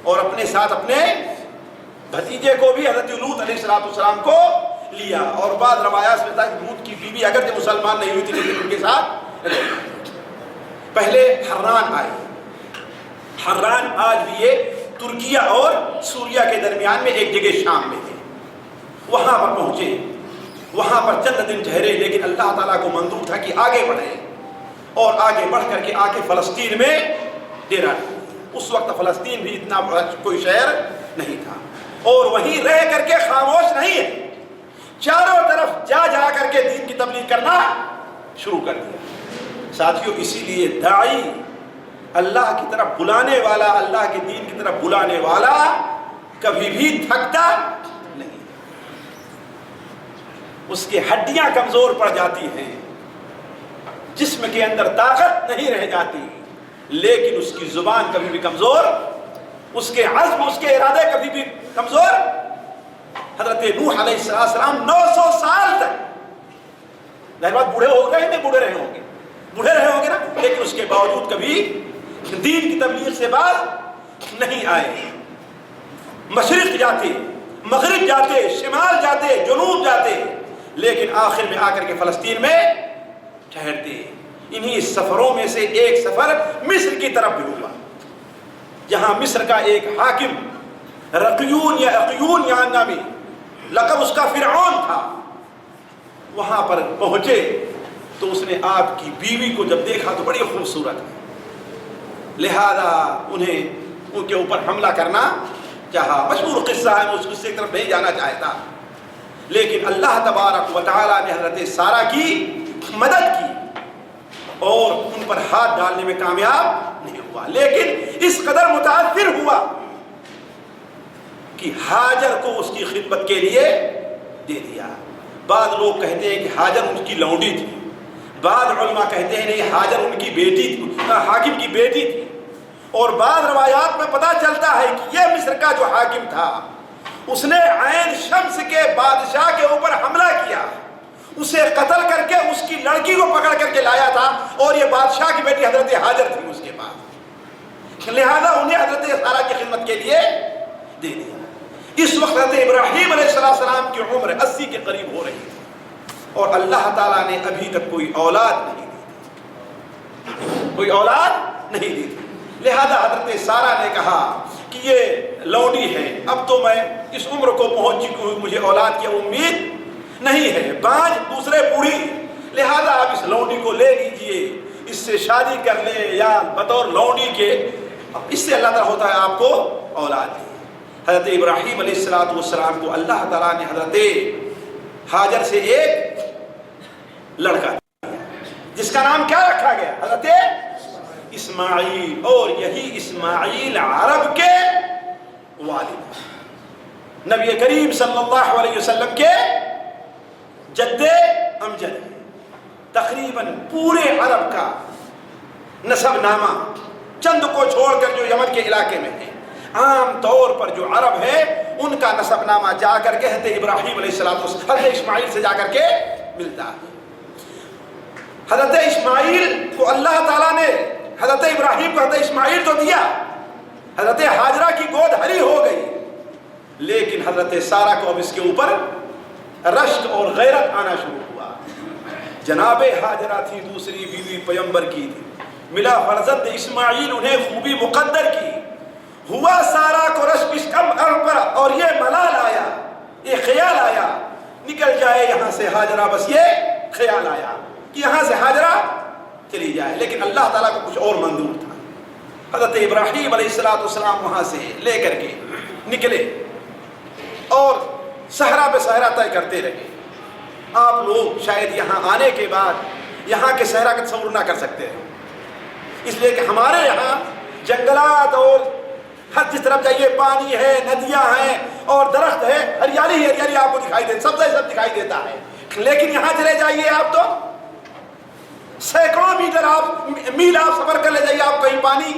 [SPEAKER 5] اور اپنے ساتھ اپنے بھتیجے کو بھی حضرت لوط علیہ السلام کو لیا. اور بعض روایات میں تھا کہ لوط کی بیوی اگرچہ مسلمان نہیں ہوئی تھی لیکن ان کے ساتھ پہلے حران آئے. حران آج بھی یہ ترکیہ اور سوریہ کے درمیان میں ایک جگہ شام میں تھے. وہاں پر پہنچے، وہاں پر چند دن ٹھہرے، لیکن اللہ تعالیٰ کو منظور تھا کہ آگے بڑھے اور آگے بڑھ کر کے آ کے فلسطین میں ڈیرا ڈالے. اس وقت فلسطین بھی اتنا بڑا کوئی شہر نہیں تھا اور وہیں رہ کر کے خاموش نہیں ہے، چاروں طرف جا جا کر کے دین کی تبلیغ کرنا شروع کر دیا. ساتھیوں اسی لیے داعی، اللہ کی طرف بلانے والا، اللہ کے دین کی طرف بلانے والا کبھی بھی تھکتا نہیں، اس کی ہڈیاں کمزور پڑ جاتی ہیں، جسم کے اندر طاقت نہیں رہ جاتی، لیکن اس کی زبان کبھی بھی کمزور، اس کے عزم، اس کے ارادے کبھی بھی کمزور۔ حضرت نوح علیہ السلام 900 سال تک، ظاہر بات بوڑھے ہو گئے، نہیں بوڑھے رہے ہوں گے، بوڑھے رہے ہوں گے نا، لیکن اس کے باوجود کبھی دین کی تبلیغ سے باز نہیں آئے۔ مشرق جاتے، مغرب جاتے، شمال جاتے، جنوب جاتے، لیکن آخر میں آ کر کے فلسطین میں ٹھہرتے۔ انہی سفروں میں سے ایک سفر مصر کی طرف بھی ہوا، جہاں مصر کا ایک حاکم رقیون یا اقیون یا نامی لقب اس کا فرعون تھا، وہاں پر پہنچے تو اس نے آپ کی بیوی کو جب دیکھا تو بڑی خوبصورت ہے، لہذا انہیں ان کے اوپر حملہ کرنا چاہا۔ مشہور قصہ ہے، میں اس قصے کی طرف نہیں جانا چاہتا، لیکن اللہ تبارک و تعالیٰ نے حضرت سارہ کی مدد کی اور ان پر ہاتھ ڈالنے میں کامیاب نہیں ہوا، لیکن اس قدر متاثر ہوا کہ ہاجر کو اس کی خدمت کے لیے دے دیا۔ بعض لوگ کہتے ہیں کہ ہاجر ان کی لونڈی تھی، بعض علماء کہتے ہیں نہیں، ہاجر ان کی بیٹی تھی، حاکم کی بیٹی تھی، اور بعض روایات میں پتہ چلتا ہے کہ یہ مصر کا جو حاکم تھا اس نے عین شمس کے بادشاہ کے اوپر حملہ کیا، اسے قتل کر کے اس کی لڑکی کو پکڑ کر کے لایا تھا، اور یہ بادشاہ کی بیٹی حضرت ہاجر تھی اس کے پاس، لہذا انہیں حضرت سارہ کی خدمت کے لیے دے دیا۔ اس وقت حضرت ابراہیم علیہ السلام کی عمر 80 کے قریب ہو رہی تھی، اور اللہ تعالیٰ نے ابھی تک کوئی اولاد نہیں دی تھی، کوئی اولاد نہیں دی تھی، لہذا حضرت سارہ نے کہا کہ یہ لونڈی ہے، اب تو میں اس عمر کو پہنچ چکی ہوں، مجھے اولاد کی امید نہیں ہے، بانجھ دوسرے بوڑھی، لہذا آپ اس لونڈی کو لے لیجئے، اس سے شادی کر لیں، یا بطور لونڈی کے اس سے اللہ تعالیٰ ہوتا ہے آپ کو اولاد دی۔ حضرت ابراہیم علیہ السلام کو اللہ تعالیٰ نے حضرت ہاجر سے ایک لڑکا دیا، جس کا نام کیا رکھا گیا؟ حضرت اسماعیل، اور یہی اسماعیل عرب کے والد، نبی کریم صلی اللہ علیہ وسلم کے جد امجد، تقریباً پورے عرب کا نسب نامہ، چند کو چھوڑ کر جو یمن کے علاقے میں ہیں، عام طور پر جو عرب ہے ان کا نسب نامہ جا کر کے حضرت ابراہیم علیہ السلام، حضرت اسماعیل سے جا کر کے ملتا ہے۔ حضرت اسماعیل کو اللہ تعالیٰ نے حضرت ابراہیم کو حضرت اسماعیل تو دیا، حضرت ہاجرہ کی گود ہری ہو گئی، لیکن حضرت سارہ کو اب اس کے اوپر رشک اور غیرت آنا شروع ہوا۔ جناب ہاجرہ تھی دوسری بیوی پیغمبر کی تھی، ملا فرزند اسماعیل، انہیں خوبی مقدر کی، ہوا سارہ کو رشک اس کم پر، اور یہ ملال آیا، یہ خیال آیا نکل جائے یہاں سے ہاجرہ، بس یہ خیال آیا کہ یہاں سے ہاجرہ چلی جائے، لیکن اللہ تعالیٰ کو کچھ اور منظور تھا۔ حضرت ابراہیم علیہ السلام وہاں سے لے کر کے نکلے اور صحرا پہ صحرا طے کرتے رہے۔ آپ لوگ شاید یہاں آنے کے بعد یہاں کے صحرا کا تصور نہ کر سکتے ہیں، اس لیے کہ ہمارے یہاں جنگلات اور ہر جس طرف جائیے پانی ہے، ندیاں ہیں اور درخت ہے، ہریالی ہی ہریالی آپ کو دکھائی دے، سب دکھائی دیتا ہے، لیکن یہاں چلے جائیے آپ تو سینکڑوں میل آپ سفر کر لے جائیے، آپ کہیں پانی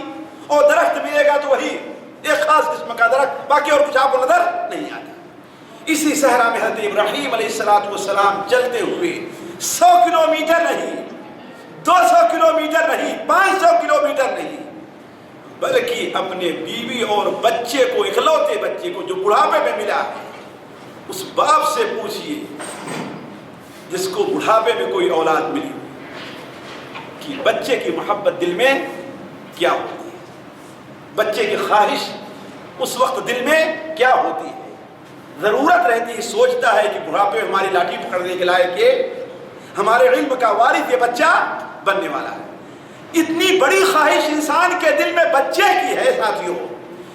[SPEAKER 5] اور درخت ملے گا تو وہی ایک خاص قسم کا درخت، باقی اور کچھ آپ کو نظر نہیں آتا۔ اسی صحرا میں حضرت ابراہیم علیہ السلام چلتے ہوئے 100 کلومیٹر نہیں، 200 کلومیٹر نہیں، 500 کلومیٹر نہیں، بلکہ اپنے بیوی اور بچے کو، اکلوتے بچے کو جو بڑھاپے میں ملا ہے، اس باپ سے پوچھئے جس کو بڑھاپے میں کوئی اولاد ملی کہ بچے کی محبت دل میں کیا ہوتی ہے، بچے کی خواہش اس وقت دل میں کیا ہوتی ہے، ضرورت رہتی ہے، سوچتا ہے کہ بڑھاپے میں ہماری لاٹھی پکڑنے کے لائق کہ ہمارے علم کا وارث یہ بچہ بننے والا ہے۔ اتنی بڑی خواہش انسان کے دل میں بچے کی ہے ساتھیوں،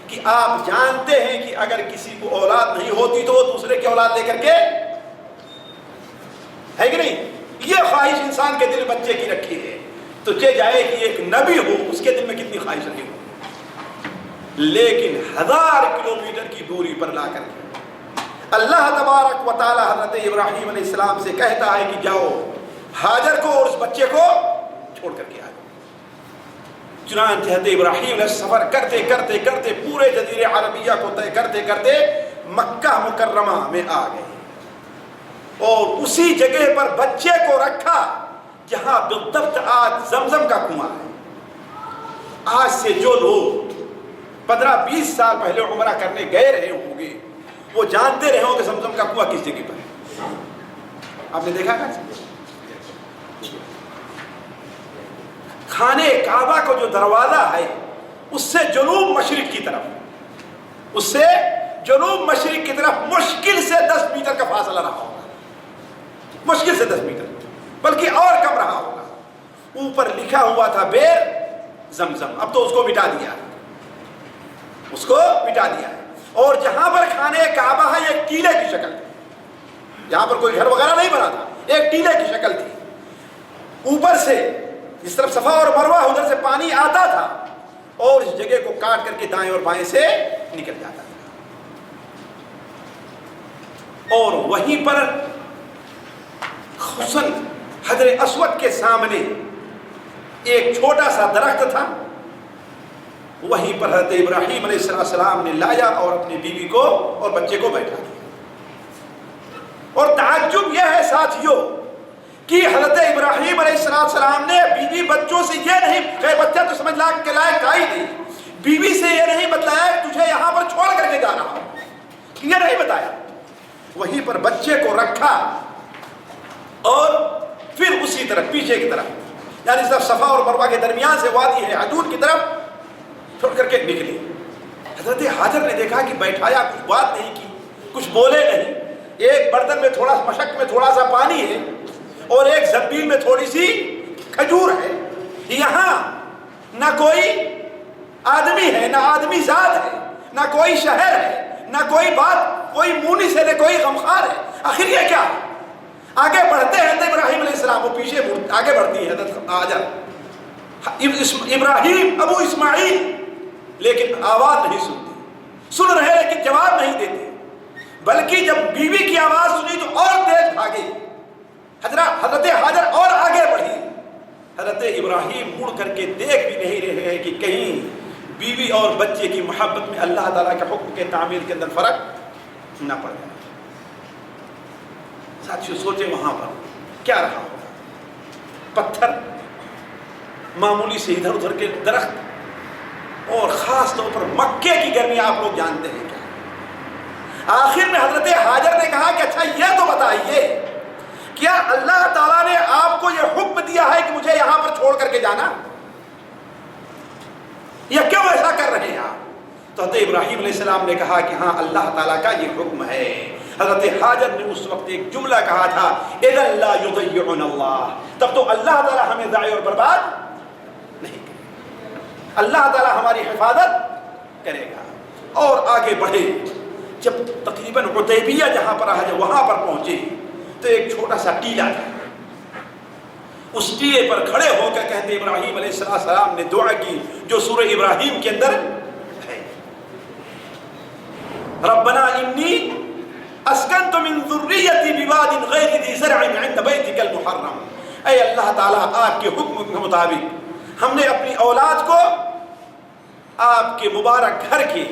[SPEAKER 5] کہ آپ جانتے ہیں کہ اگر کسی کو اولاد نہیں ہوتی تو وہ دوسرے کی اولاد لے کر کے، ہے کہ نہیں، یہ خواہش انسان کے دل بچے کی رکھی ہے، تو چہ جائے کہ ایک نبی ہو اس کے دل میں کتنی خواہش رہی ہو، لیکن 1000 کلومیٹر کی دوری پر لا کر کے اللہ تبارک و تعالی حضرت ابراہیم علیہ السلام سے کہتا ہے کہ جاؤ ہاجر کو اور اس بچے کو چھوڑ کر کے آ جاؤ۔ چنانچہ حضرت ابراہیم علیہ سفر کرتے کرتے کرتے پورے جزیرے عربیہ کو طے کرتے کرتے مکہ مکرمہ میں آ گئے، اور اسی جگہ پر بچے کو رکھا جہاں بالضبط آج زمزم کا کنواں ہے۔ آج سے جو لوگ 15-20 سال پہلے عمرہ کرنے گئے رہے ہوں گے وہ جانتے رہے ہوں کہ زمزم کا کنواں کس جگہ پر ہے۔ آپ نے دیکھا کہاں سے؟ خانہ کعبہ کو جو دروازہ ہے اس سے جنوب مشرق کی طرف، اس سے جنوب مشرق کی طرف مشکل سے 10 میٹر کا فاصلہ رہا ہوگا، مشکل سے 10 میٹر بلکہ اور کم رہا ہوگا۔ اوپر لکھا ہوا تھا بیر زمزم، اب تو اس کو مٹا دیا ہے، اس کو مٹا دیا ہے۔ اور جہاں پر خانہ کعبہ ہے ایک ٹیلے کی شکل تھی، جہاں پر کوئی گھر وغیرہ نہیں بنا تھا، ایک ٹیلے کی شکل تھی۔ اوپر سے جس طرف صفا اور مروہ ادھر سے پانی آتا تھا اور اس جگہ کو کاٹ کر کے دائیں اور بائیں سے نکل جاتا تھا۔ اور وہیں پر خصوصاً حجر اسود کے سامنے ایک چھوٹا سا درخت تھا، وہیں پر حضرت ابراہیم علیہ السلام نے لایا اور اپنی بیوی کو اور بچے کو بیٹھا دیا۔ اور تعجب یہ ہے ساتھیوں کہ حضرت ابراہیم علیہ السلام نے بیوی بچوں سے یہ نہیں، کہ بچہ تو سمجھ کے لائق تھا ہی نہیں، بیوی سے یہ نہیں بتلایا کہ تجھے یہاں پر چھوڑ کر کے جانا ہو، یہ نہیں بتایا۔ وہیں پر بچے کو رکھا اور پھر اسی طرف پیچھے کی طرف، یعنی صرف صفا اور مروہ کے درمیان سے وادی ہے حجون کی طرف چھوڑ کر کے نکلے۔ حضرت حاجر نے دیکھا کہ بیٹھایا، کچھ بات نہیں کی، کچھ بولے نہیں، ایک برتن میں تھوڑا مشک میں تھوڑا سا پانی ہے اور ایک زنبیل میں تھوڑی سی کھجور ہے، یہاں نہ کوئی آدمی ہے، نہ آدمی ذات ہے، نہ کوئی شہر ہے، نہ کوئی بات، کوئی مونس ہے، نہ کوئی غمخوار ہے، آخر یہ کیا ہے؟ آگے بڑھتے ہیں حضرت ابراہیم علیہ السلام، وہ پیچھے آگے بڑھتی ہے حضرت حاجر، ابراہیم ابو اسماعیل، لیکن آواز نہیں سنتے، سن رہے لیکن جواب نہیں دیتے، بلکہ جب بیوی کی آواز سنی تو اور تیز بھاگے، حضرت حاجر اور آگے بڑھی۔ حضرت ابراہیم مڑ کر کے دیکھ بھی نہیں رہے کہ کہیں بیوی اور بچے کی محبت میں اللہ تعالیٰ کے حکم کے تعمیل کے اندر فرق نہ پڑ جائے۔ ساتھیوں سوچیں وہاں پر کیا رہا ہوگا، پتھر، معمولی سے ادھر ادھر کے درخت، اور خاص طور پر مکے کی گرمی آپ لوگ جانتے ہیں کیا۔ آخر میں حضرت حاجر نے کہا کہ اچھا یہ تو بتائیے، کیا اللہ تعالیٰ نے آپ کو یہ حکم دیا ہے کہ مجھے یہاں پر چھوڑ کر کے جانا، یا کیوں ایسا کر رہے ہیں آپ؟ تو حضرت ابراہیم علیہ السلام نے کہا کہ ہاں اللہ تعالیٰ کا یہ حکم ہے۔ حضرت حاجر نے اس وقت ایک جملہ کہا تھا، اذا لا یضیعنا اللہ، تب تو اللہ تعالیٰ ہمیں ضائع اور برباد نہیں کرے گا، اللہ تعالیٰ ہماری حفاظت کرے گا۔ اور آگے بڑھے، جب تقریباً حدیبیہ جہاں پر آج وہاں پر پہنچے تو ایک چھوٹا سا ٹیلا تھا، اس ٹیلے پر کھڑے ہو کر کہتے ابراہیم علیہ السلام نے دعا کی جو سورہ ابراہیم کے اندر ہے، ربنا انی اسکنت من ذریتی بواد غیر ذی زرع عند بیتک المحرم، اے اللہ تعالیٰ آپ کے حکم کے مطابق ہم نے اپنی اولاد کو آپ کے مبارک گھر کے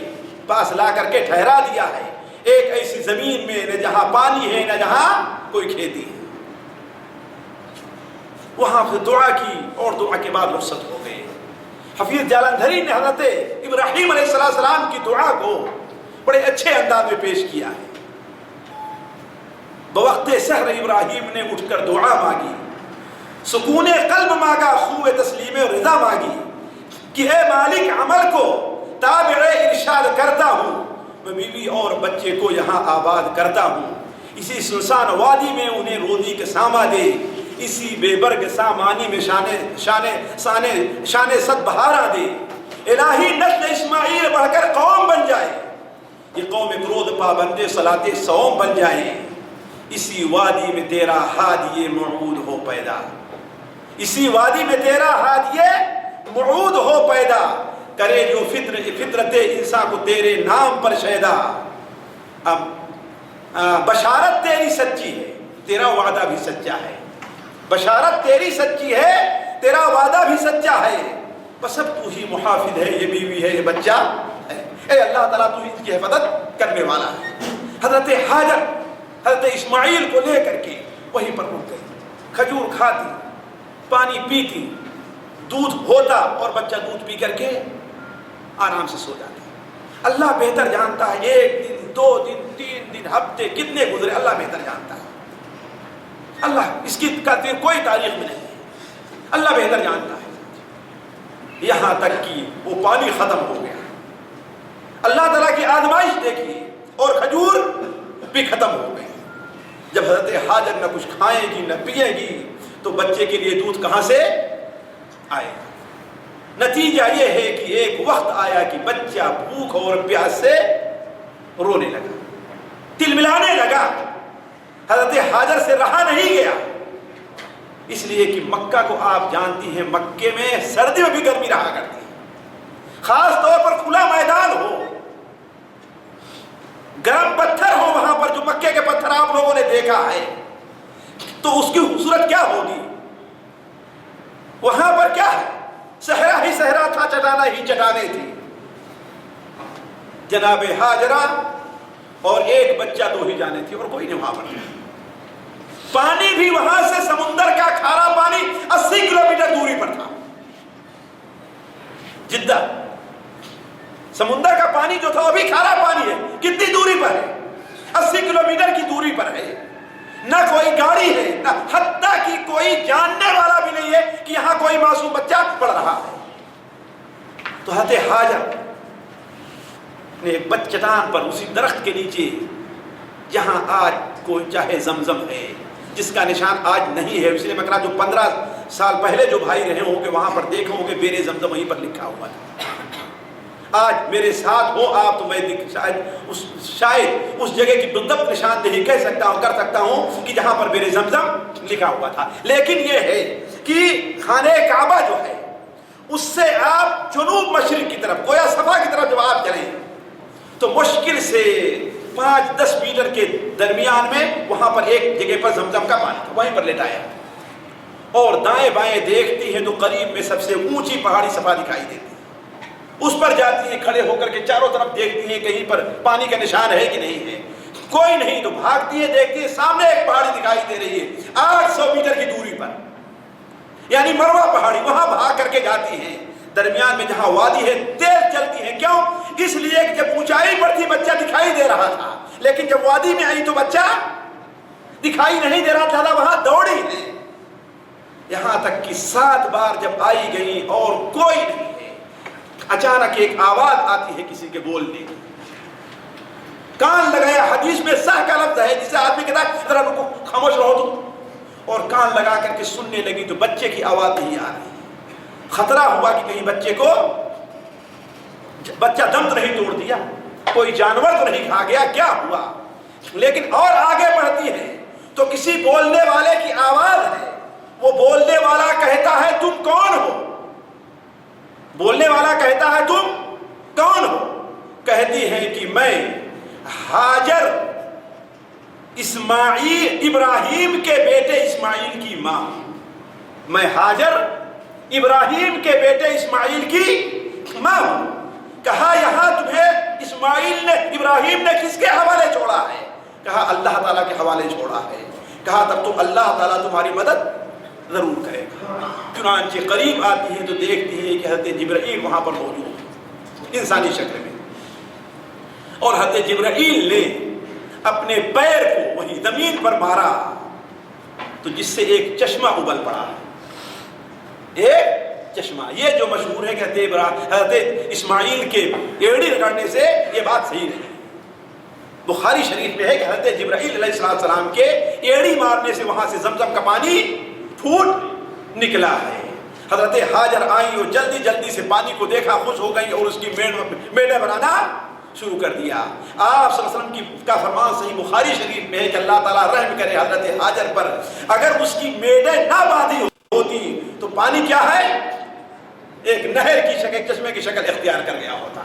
[SPEAKER 5] پاس لا کر کے ٹھہرا دیا ہے، ایک ایسی زمین میں نہ جہاں پانی ہے نہ جہاں کوئی کھیتی ہے۔ وہاں سے دعا کی اور دعا کے بعد رخصت ہو گئے۔ حفیظ جالندھری نے حضرت ابراہیم علیہ السلام کی دعا کو بڑے اچھے انداز میں پیش کیا ہے۔ بوقت سحر ابراہیم نے اٹھ کر دعا مانگی، سکون قلب مانگا، خوب تسلیم رضا مانگی کہ اے مالک عمل کو تابع ارشاد کرتا ہوں، میں بیوی اور بچے کو یہاں آباد کرتا ہوں، اسی سنسان وادی میں انہیں روزی کے ساما دے، اسی بے برگ سامانی میں شان صد بہارا دے، الہی نسل اسماعیل بڑھ کر قوم بن جائے، یہ قوم کرود پابند صلاۃ صوم بن جائے، اسی وادی میں تیرا ہادی موعود ہو پیدا، اسی وادی میں تیرا ہاتھ یہ موعود ہو پیدا کرے جو فطرت انسان کو تیرے نام پر شیدا. اب بشارت تیری سچی ہے، تیرا وعدہ بھی سچا ہے. بشارت تیری سچی ہے، تیرا وعدہ بھی سچا ہے. بس اب تو ہی محافظ ہے، یہ بیوی ہے، یہ بچہ ہے. اے اللہ تعالیٰ تو اس کی حفاظت کرنے والا ہے. حضرت ہاجر حضرت اسماعیل کو لے کر کے وہیں پر رک گئی. کھجور کھاتی، پانی پیتی، دودھ ہوتا اور بچہ دودھ پی کر کے آرام سے سو جاتا. اللہ بہتر جانتا ہے 1 دن 2 دن 3 دن ہفتے کتنے گزرے، اللہ بہتر جانتا ہے. اللہ اس کی کوئی تاریخ میں نہیں ہے، اللہ بہتر جانتا ہے. یہاں تک کہ وہ پانی ختم ہو گیا. اللہ تعالیٰ کی آزمائش دیکھیے، اور کھجور بھی ختم ہو گئی. جب حضرت ہاجر نہ کچھ کھائے گی نہ پیے گی تو بچے کے لیے دودھ کہاں سے آئے گا؟ نتیجہ یہ ہے کہ ایک وقت آیا کہ بچہ بھوک اور پیاس سے رونے لگا، تل ملانے لگا. حضرت ہاجر سے رہا نہیں گیا، اس لیے کہ مکہ کو آپ جانتی ہیں، مکے میں سردی میں بھی گرمی رہا کرتی ہے. خاص طور پر کھلا میدان ہو، گرم پتھر ہو وہاں پر، جو مکے کے پتھر آپ لوگوں نے دیکھا ہے، تو اس کی خوبصورت کیا ہوگی. وہاں پر کیا ہے، صحرا ہی صحرا تھا، چٹانہ ہی چٹانیں تھی. جناب ہاجرہ اور ایک بچہ 2 ہی جانے تھی، اور کوئی نہیں وہاں پر. پانی بھی وہاں سے سمندر کا کھارا پانی 80 کلومیٹر دوری پر تھا. جدہ سمندر کا پانی جو تھا وہ بھی کھارا پانی ہے. کتنی دوری پر ہے؟ 80 کلومیٹر کی دوری پر ہے. نہ کوئی گاڑی ہے، نہ حتیٰ کہ کوئی جاننے والا بھی نہیں ہے کہ یہاں کوئی معصوم بچہ پڑھ رہا ہے. تو حضرت ہاجر نے ایک چٹان پر، اسی درخت کے نیچے جہاں آج کوئی چاہے زمزم ہے، جس کا نشان آج نہیں ہے، اس لیے میں کہا جو 15 سال پہلے جو بھائی رہے ہوں گے وہاں پر دیکھے ہوں گے بیر زمزم وہیں پر لکھا ہوا ہے. آج میرے ساتھ ہو آپ تو میں شاید اس جگہ کی بالضبط نشاندہی کہہ سکتا ہوں، کر سکتا ہوں کہ جہاں پر بیر زمزم لکھا ہوا تھا. لیکن یہ ہے کہ خانہ کعبہ جو ہے اس سے آپ جنوب مشرق کی طرف، گویا صفا کی طرف جب آپ چلیں تو مشکل سے 5-10 میٹر کے درمیان میں وہاں پر ایک جگہ پر زمزم کا پانی تھا، وہیں پر لیٹایا. اور دائیں بائیں دیکھتی ہیں تو قریب میں سب سے اونچی پہاڑی صفا دکھائی دیتی ہے. اس پر جاتی ہیں، کھڑے ہو کر کے چاروں طرف دیکھتی ہیں کہیں پر پانی کا نشان ہے کہ نہیں ہے. کوئی نہیں تو بھاگتی ہے، دیکھتی ہے سامنے ایک پہاڑی دکھائی دے رہی ہے 800 میٹر کی دوری پر، یعنی مروہ پہاڑی. وہاں بھاگ کر کے جاتی ہیں. درمیان میں جہاں وادی ہے تیز چلتی ہیں. کیوں؟ اس لیے کہ جب اونچائی پر تھی بچہ دکھائی دے رہا تھا، لیکن جب وادی میں آئی تو بچہ دکھائی نہیں دے رہا تھا، وہاں دوڑی ہے. یہاں تک کہ 7 بار جب آئی گئی اور کوئی نہیں ہے، اچانک ایک آواز آتی ہے کسی کے بولنے کی. کان لگایا، حدیث میں سہ کا لفظ ہے جسے آدمی کہتا ہے ذرا رکو، خاموش رہو تم. اور کان لگا کر کے سننے لگی تو بچے کی آواز نہیں آ رہی. خطرہ ہوا کہ کہیں بچہ دم تو نہیں توڑ دیا، کوئی جانور تو نہیں کھا گیا، کیا ہوا. لیکن اور آگے بڑھتی ہے تو کسی بولنے والے کی آواز ہے. وہ بولنے والا کہتا ہے تم کون ہو؟ بولنے والا کہتا ہے تم کون ہو؟ کہتی ہے کہ میں ہاجر، ابراہیم کے بیٹے اسماعیل کی ماں. میں ہاجر ابراہیم کے بیٹے اسماعیل کی ماں ہوں. کہا یہاں تمہیں ابراہیم نے کس کے حوالے چھوڑا ہے؟ کہا اللہ تعالیٰ کے حوالے چھوڑا ہے. کہا تب تو اللہ تعالیٰ تمہاری مدد ضرور کرے گا. چنانچہ قریب آتی ہے تو دیکھتی ہے کہ حضرت جبرائیل وہاں پر موجود ہے انسانی شکل میں. اور حضرت جبرائیل نے اپنے پیر کو وہی زمین پر مارا تو جس سے ایک چشمہ ابل پڑا. ایک چشمہ، یہ جو مشہور ہے کہ حضرت اسماعیل کے ایڑی رگڑنے سے یہ بات صحیح نہیں. بخاری شریف میں ہے کہ حضرت جبرائیل علیہ السلام کے ایڑی مارنے سے وہاں سے زمزم کا پانی پھوٹ نکلا ہے. حضرت ہاجر آئی اور جلدی جلدی سے پانی کو دیکھا، خوش ہو گئی اور اس کی میڑے بنانا شروع کر دیا. آپ صلی اللہ علیہ وسلم کا فرمان صحیح بخاری شریف میں ہے کہ اللہ تعالیٰ رحم کرے حضرت ہاجر پر. اگر اس کی میڑے نہ باندھی ہوتی تو پانی کیا ہے؟ ایک نہر کی شکل، ایک چشمے کی شکل اختیار کر گیا ہوتا.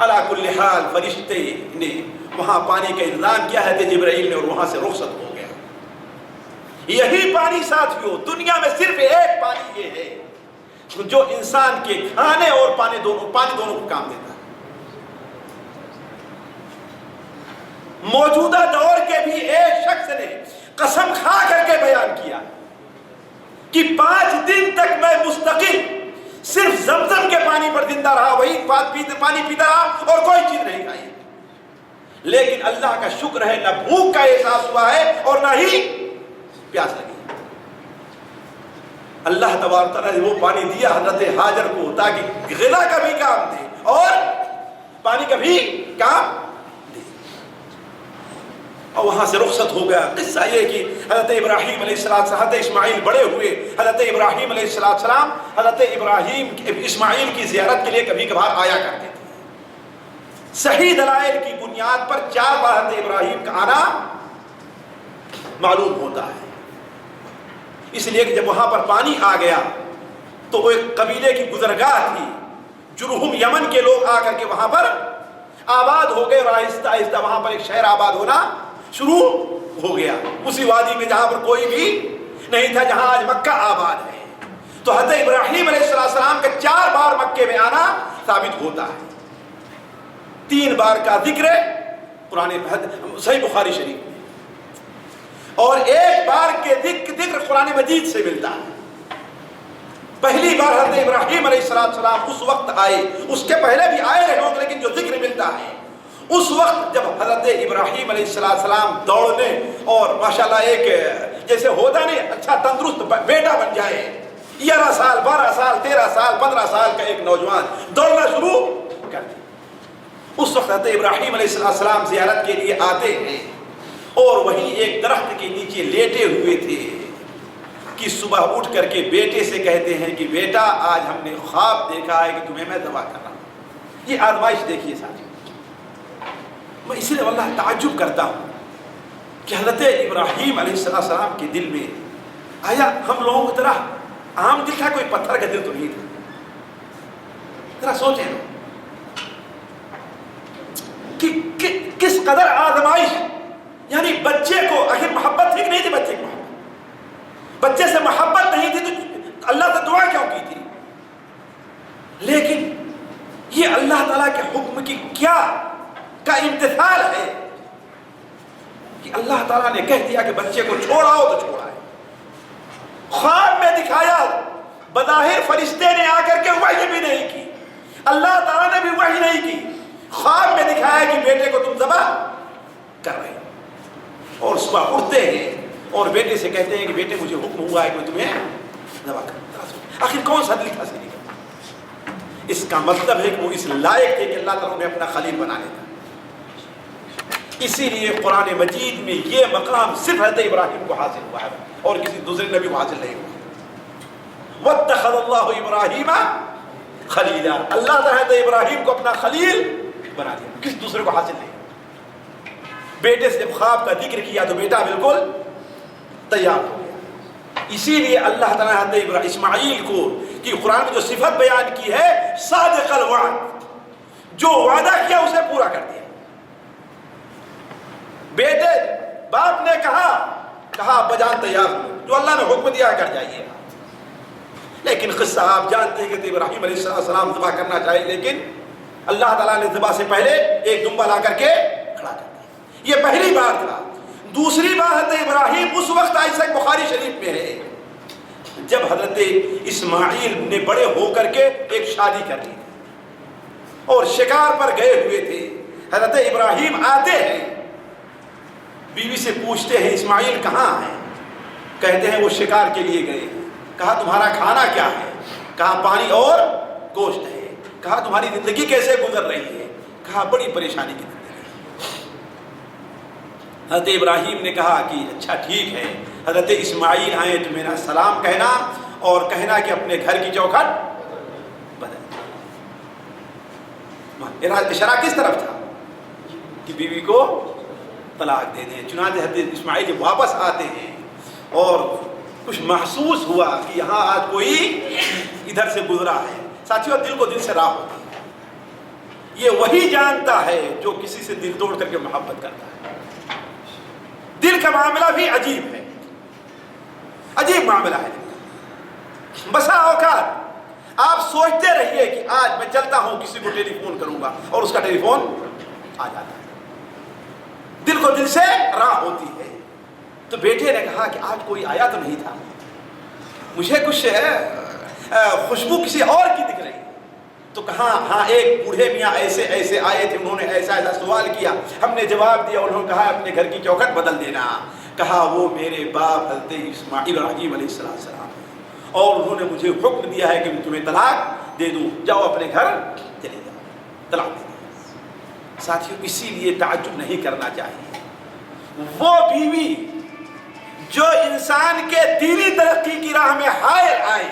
[SPEAKER 5] علی کل حال فرشتے نے وہاں پانی کا انتظام کیا ہے کہ جبرائیل نے، اور وہاں سے رخصت ہو گیا. یہی پانی ساتھیوں، دنیا میں صرف ایک پانی یہ ہے جو انسان کے کھانے اور پانی دونوں کو کام دیتا ہے. موجودہ دور کے بھی ایک شخص نے قسم کھا کر کے بیان کیا کہ 5 دن تک میں مستقل صرف زمزم کے پانی پر زندہ رہا، وہی پانی پیتا رہا اور کوئی چیز نہیں کھائی. لیکن اللہ کا شکر ہے، نہ بھوک کا احساس ہوا ہے اور نہ ہی پیاس لگی. اللہ تبارک تعالیٰ نے وہ پانی دیا حضرت ہاجر کو تاکہ غذا کا بھی کام دے اور پانی کا بھی کام دے. اور وہاں سے رخصت ہو گیا. قصہ یہ کہ حضرت ابراہیم علیہ السلام، حضرت اسماعیل بڑے ہوئے. حضرت ابراہیم علیہ السلام حضرت اسماعیل کی زیارت کے لیے کبھی کبھار آیا کرتے تھے. صحیح دلائل کی بنیاد پر 4 بار حضرت ابراہیم کا آنا معلوم ہوتا ہے. اس لیے کہ جب وہاں پر پانی آ گیا تو وہ ایک قبیلے کی گزرگاہ تھی. جرہم یمن کے لوگ آ کر کے وہاں پر آباد ہو گئے اور آہستہ آہستہ وہاں پر ایک شہر آباد ہونا شروع ہو گیا. اسی وادی میں جہاں پر کوئی بھی نہیں تھا، جہاں آج مکہ آباد ہے. تو حضرت ابراہیم علیہ السلام کا 4 بار مکے میں آنا ثابت ہوتا ہے. 3 بار کا ذکر قرآن صحیح بخاری شریف میں، اور 1 بار کے ذکر قرآن مجید سے ملتا ہے. پہلی بار حضرت ابراہیم علیہ السلام اس وقت آئے، اس کے پہلے بھی آئے رہے ہوں، لیکن جو ذکر ملتا ہے اس وقت جب حضرت ابراہیم علیہ السلام دوڑنے اور ماشاءاللہ ایک جیسے ہوتا نہیں اچھا تندرست بیٹا بن جائے، 11 سال 12 سال 13 سال 15 سال کا ایک نوجوان دوڑنا شروع کر دے. اس وقت حضرت ابراہیم علیہ السلام زیارت کے لیے آتے ہیں اور وہیں ایک درخت کے نیچے لیٹے ہوئے تھے کہ صبح اٹھ کر کے بیٹے سے کہتے ہیں کہ بیٹا آج ہم نے خواب دیکھا ہے کہ تمہیں میں ذبح کر رہا ہوں. یہ آزمائش دیکھیے ساتھ. میں اس لیے واللہ تعجب کرتا ہوں کہ حضرت ابراہیم علیہ السلام کے دل میں آیا ہم لوگوں کی طرح عام دل تھا، کوئی پتھر کا دل تو نہیں تھا. ذرا سوچیں کہ کس قدر آزمائش. یعنی بچے کو آخر محبت تھی کہ نہیں تھی؟ بچے کو بچے سے محبت نہیں تھی تو اللہ سے دعا کیوں کی تھی؟ لیکن یہ اللہ تعالیٰ کے حکم کی کیا کا امتثال ہے کہ اللہ تعالیٰ نے کہہ دیا کہ بچے کو چھوڑاؤ تو چھوڑا ہے. خواب میں دکھایا، بظاہر فرشتے نے آ کر کے وحی بھی نہیں کی، اللہ تعالیٰ نے بھی وحی نہیں کی. خواب میں دکھایا کہ بیٹے کو تم ذبح کر رہے ہو، اور صبح اٹھتے ہیں اور بیٹے سے کہتے ہیں کہ بیٹے مجھے حکم ہوا ہے کہ میں تمہیں ذبح کروں. آخر کون سا دل تھا سے نکلا؟ اس کا مطلب ہے کہ وہ اس لائق تھے کہ اللہ تعالیٰ نے اپنا خلیل بنا لیتا. اسی لیے قرآن مجید میں یہ مقام صرف حضرت ابراہیم کو حاصل ہوا ہے اور کسی دوسرے نبی کو حاصل نہیں ہوا. واتخذ اللہ ابراہیم خلیلا، اللہ تعالیٰ حضرت ابراہیم کو اپنا خلیل بنا دیا، کسی دوسرے کو حاصل نہیں. بیٹے سے جب خواب کا ذکر کیا تو بیٹا بالکل تیار ہو گیا. اسی لیے اللہ تعالیٰ حضرت اسماعیل کو کہ قرآن میں جو صفت بیان کی ہے صادق الوعد، جو وعدہ کیا اسے پورا کر دیا. بیٹے باپ نے کہا بجان تیار ہو، جو اللہ نے حکم دیا کر جائیے. لیکن قصہ آپ جانتے ہیں کہ ابراہیم علیہ السلام ذبح کرنا چاہے، لیکن اللہ تعالیٰ نے ذبح سے پہلے ایک دمبا لا کر کے کھڑا کر دیا. یہ پہلی بار تھا. دوسری بار حضرت ابراہیم اس وقت ایسا بخاری شریف میں ہے جب حضرت اسماعیل نے بڑے ہو کر کے ایک شادی کر لی اور شکار پر گئے ہوئے تھے. حضرت ابراہیم آتے ہیں، بیوی سے پوچھتے ہیں اسماعیل کہاں ہیں؟ کہتے ہیں وہ شکار کے لیے گئے. کہا تمہارا کھانا کیا ہے؟ کہا پانی اور گوشت ہے. کہا تمہاری زندگی کیسے گزر رہی ہے؟ کہا بڑی پریشانی کی زندگی. حضرت ابراہیم نے کہا کہ اچھا ٹھیک ہے، حضرت اسماعیل آئے تو میرا سلام کہنا اور کہنا کہ اپنے گھر کی چوکھٹ بدل. اشارہ کس طرف تھا؟ کہ بیوی کو طلاق دے دیں. چنانچہ حضرت اسماعیل جب واپس آتے ہیں اور کچھ محسوس ہوا کہ یہاں آج کوئی ادھر سے گزرا ہے. ساتھیوں دل کو دل سے راہ ہوتی ہے. یہ وہی جانتا ہے جو کسی سے دل توڑ کر کے محبت کرتا ہے. دل کا معاملہ بھی عجیب ہے, عجیب معاملہ ہے. بسا اوقات آپ سوچتے رہیے کہ آج میں چلتا ہوں کسی کو ٹیلی فون کروں گا اور اس کا ٹیلی فون آ جاتا ہے. دل کو دل سے راہ ہوتی ہے. تو بیٹے نے کہا کہ آج کوئی آیا تو نہیں تھا, مجھے کچھ خوشبو کسی اور کی دکھ رہی. تو کہا ہاں ایک بوڑھے میاں ایسے ایسے آئے تھے, انہوں نے ایسا ایسا سوال کیا, ہم نے جواب دیا, انہوں نے کہا اپنے گھر کی چوکھٹ بدل دینا. کہا وہ میرے باپ حضرت اسماعیل ابراہیم علیہ السلام, اور انہوں نے مجھے حکم دیا ہے کہ میں تمہیں طلاق دے دوں, جاؤ اپنے گھر چلے جاؤ, طلاق دے دیا. ساتھیوں اسی لیے تعجب نہیں کرنا چاہیے. وہ بیوی جو انسان کے دینی ترقی کی راہ میں حائل آئے,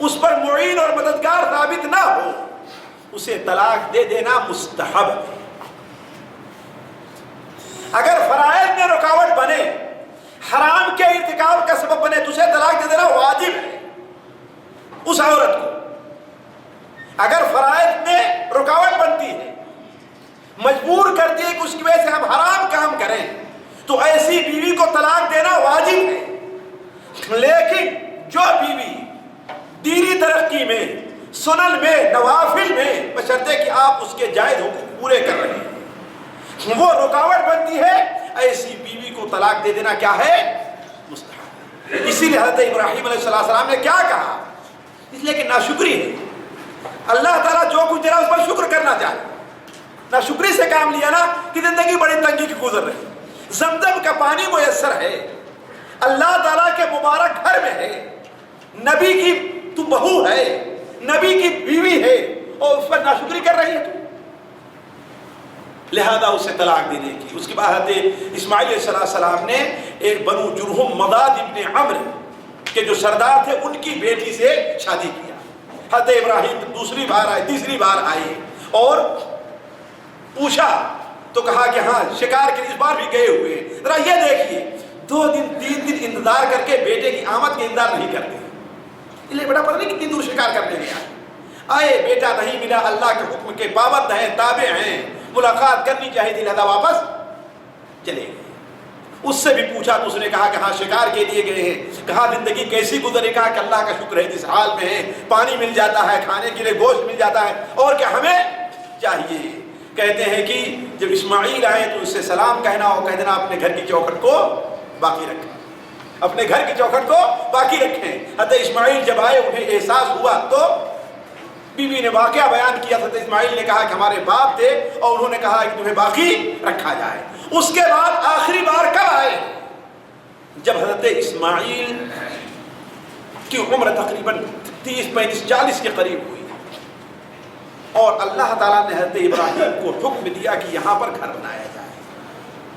[SPEAKER 5] اس پر معین اور مددگار ثابت نہ ہو, اسے طلاق دے دینا مستحب ہے. اگر فرائض میں رکاوٹ بنے, حرام کے ارتکاب کا سبب بنے, تو اسے طلاق دے دینا واجب ہے اس عورت کو. اگر فرائض میں رکاوٹ بنتی ہے, مجبور کرتی ہے کہ اس کی وجہ سے ہم حرام کام کریں, تو ایسی بیوی کو طلاق دینا واجب ہے. لیکن جو بیوی دینی ترقی میں, سنن میں, نوافل میں, بشرطے کہ آپ اس کے جائز حقوق پورے کر رہے ہیں, وہ رکاوٹ بنتی ہے, ایسی بیوی کو طلاق دے دینا کیا ہے؟ مستحب. اسی لیے حضرت ابراہیم علیہ السلام نے کیا کہا؟ اس لیے کہ ناشکری ہے. اللہ تعالیٰ جو کچھ دے رہا اس پر شکر کرنا چاہیے. ناشکری سے کام لیا نا کہ زندگی بڑی تنگی کی گزر رہی. زمزم کا پانی میسر ہے, اللہ تعالیٰ کے مبارک گھر میں ہے, نبی کی تو بہو ہے, نبی کی بیوی ہے, اور اس پر ناشکری کر رہی ہے تو, لہذا اسے طلاق دینے کی. اس کے بعد حضرت اسماعیل علیہ السلام نے ایک بنو جرہم مداد ابن عمرو کے جو سردار تھے ان کی بیٹی سے شادی کیا. حضرت ابراہیم دوسری بار آئے, تیسری بار آئے اور پوچھا تو کہا کہ ہاں شکار کے اس بار بھی گئے ہوئے. ذرا یہ دیکھیے 2 دن 3 دن انتظار کر کے بیٹے کی آمد کے انتظار نہیں کرتے. اس لیے بیٹا پتہ نہیں کتنی دور شکار کرنے گیا, آئے بیٹا نہیں ملا, اللہ کے حکم کے پابند ہیں, تابع ہیں, ملاقات کرنی چاہیے تھی, لہذا واپس چلے گئے. اس سے بھی پوچھا تو اس نے کہا کہ ہاں شکار کے لیے گئے ہیں. کہا زندگی کیسی گزرے؟ کہا کہ اللہ کا شکر ہے جس حال میں ہے, پانی مل جاتا ہے, کھانے کے لیے گوشت مل جاتا ہے, اور کیا ہمیں چاہیے. کہتے ہیں کہ جب اسماعیل آئے تو اس سے سلام کہنا اور کہہ دینا اپنے گھر کی چوکھٹ کو باقی رکھیں, اپنے گھر کی چوکھٹ کو باقی رکھیں. حضرت اسماعیل جب آئے انہیں احساس ہوا تو بیوی نے واقعہ بیان کیا. حضرت اسماعیل نے کہا کہ ہمارے باپ تھے اور انہوں نے کہا کہ تمہیں باقی رکھا جائے. اس کے بعد آخری بار کب آئے؟ جب حضرت اسماعیل کی عمر تقریباً 30 35 40 کے قریب ہوئی, اور اللہ تعالیٰ نے حضرت ابراہیم کو حکم دیا کہ یہاں پر گھر بنایا جائے,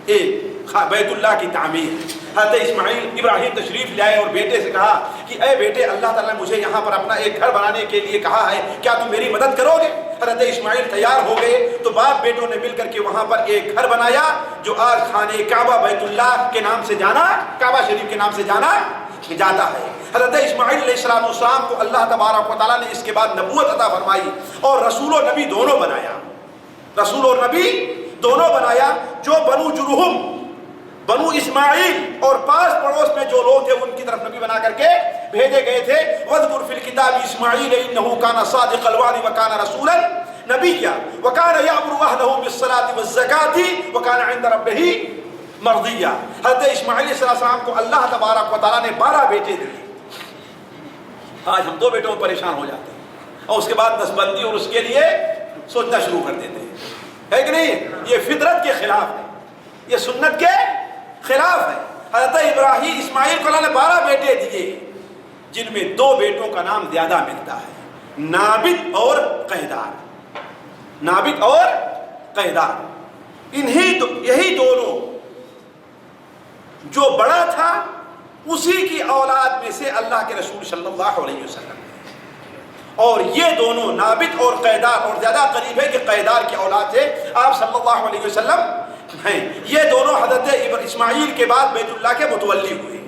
[SPEAKER 5] ایک بیت اللہ کی تعمیر. حضرت اسماعیل ابراہیم تشریف لے آئے اور بیٹے سے کہا کہ اے بیٹے, اللہ تعالیٰ نے مجھے یہاں پر اپنا ایک گھر بنانے کے لیے کہا ہے, کیا تم میری مدد کرو گے؟ حضرت اسماعیل تیار ہو گئے تو باپ بیٹوں نے مل کر کے وہاں پر ایک گھر بنایا جو آج خانے کعبہ بیت اللہ کے نام سے جانا, کعبہ شریف کے نام سے جانا جاتا ہے. حضرت اسماعیل علیہ السلام کو اللہ تبارک و تعالیٰ نے اس کے بعد نبوت عطا فرمائی اور رسول و نبی دونوں بنایا, رسول اور نبی دونوں بنایا. جو بنو جرہم, بنو اسماعیل اور پاس پڑوس میں جو لوگ تھے ان کی طرف نبی بنا کر کے بھیجے گئے تھے. وَاذْكُرْ فِي الْكِتَابِ إِسْمَاعِيلَ إِنَّهُ كَانَ صَادِقَ الْوَعْدِ وَكَانَ رَسُولًا نَبِيًّا وَكَانَ يَأْمُرُ أَهْلَهُ بِالصَّلَاةِ وَالزَّكَاةِ وَكَانَ عِندَ رَبِّهِ مَرْضِيًّا. حضرت اسماعیل علیہ السلام کو اللہ تبارک و تعالیٰ نے 12 بیٹے دیے. آج ہم 2 بیٹوں میں پریشان ہو جاتے ہیں اور اس کے بعد نسبندی اور اس کے لیے سوچنا شروع کر دیتے ہیں, ہے کہ نہیں؟ یہ فطرت کے خلاف ہے, یہ سنت کے خلاف ہے. حضرت ابراہیم اسماعیل کو اللہ نے 12 بیٹے دیے جن میں 2 بیٹوں کا نام زیادہ ملتا ہے, نابت اور قیدار. نابت اور قیدار, یہی دونوں, جو بڑا تھا اسی کی اولاد میں سے اللہ کے رسول صلی اللہ علیہ وسلم, اور یہ دونوں نابت اور قیدار, اور زیادہ قریب ہے کہ قیدار کی اولاد سے آپ صلی اللہ علیہ وسلم ہیں. یہ دونوں حضرت اسماعیل کے بعد بیت اللہ کے متولی ہوئے.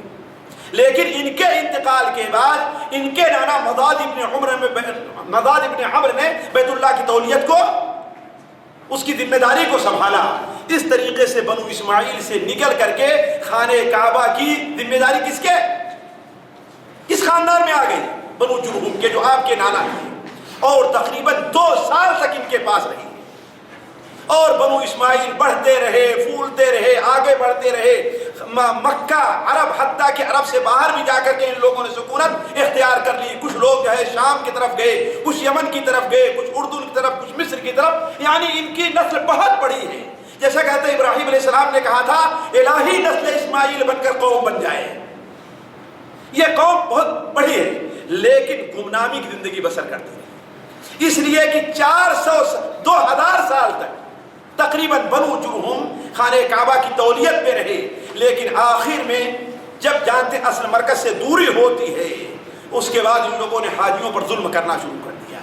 [SPEAKER 5] لیکن ان کے انتقال کے بعد ان کے نانا مداد ابن عمر نے بیت اللہ کی تولیت کو، اس کی ذمہ داری کو سنبھالا۔ اس طریقے سے بنو اسماعیل سے نکل کر کے خانہ کعبہ کی ذمہ داری کس خاندان میں آ گئی؟ بنو جرہم کے، جو آپ کے نانا ہیں، اور تقریباً 2 سال تک ان کے پاس رہی اور بنو اسماعیل بڑھتے رہے، پھولتے رہے، آگے بڑھتے رہے۔ مکہ، عرب، حتیٰ کہ عرب سے باہر بھی جا کر کے ان لوگوں نے سکونت اختیار کر لی۔ کچھ لوگ جو ہے شام کی طرف گئے، کچھ یمن کی طرف گئے، کچھ اردن کی طرف، کچھ مصر کی طرف، یعنی ان کی نسل بہت بڑی ہے۔ جیسا کہتے ہیں ابراہیم علیہ السلام نے کہا تھا الہی نسل اسماعیل بن کر قوم بن جائے۔ یہ قوم بہت بڑی ہے لیکن گمنامی کی زندگی بسر کرتی ہے، اس لیے کہ 2000 سال تک تقریباً بنو جرہم خانہ کعبہ کی تولیت میں رہے، لیکن آخر میں جب جانتے اصل مرکز سے دوری ہوتی ہے، اس کے بعد ان لوگوں نے حاجیوں پر ظلم کرنا شروع کر دیا۔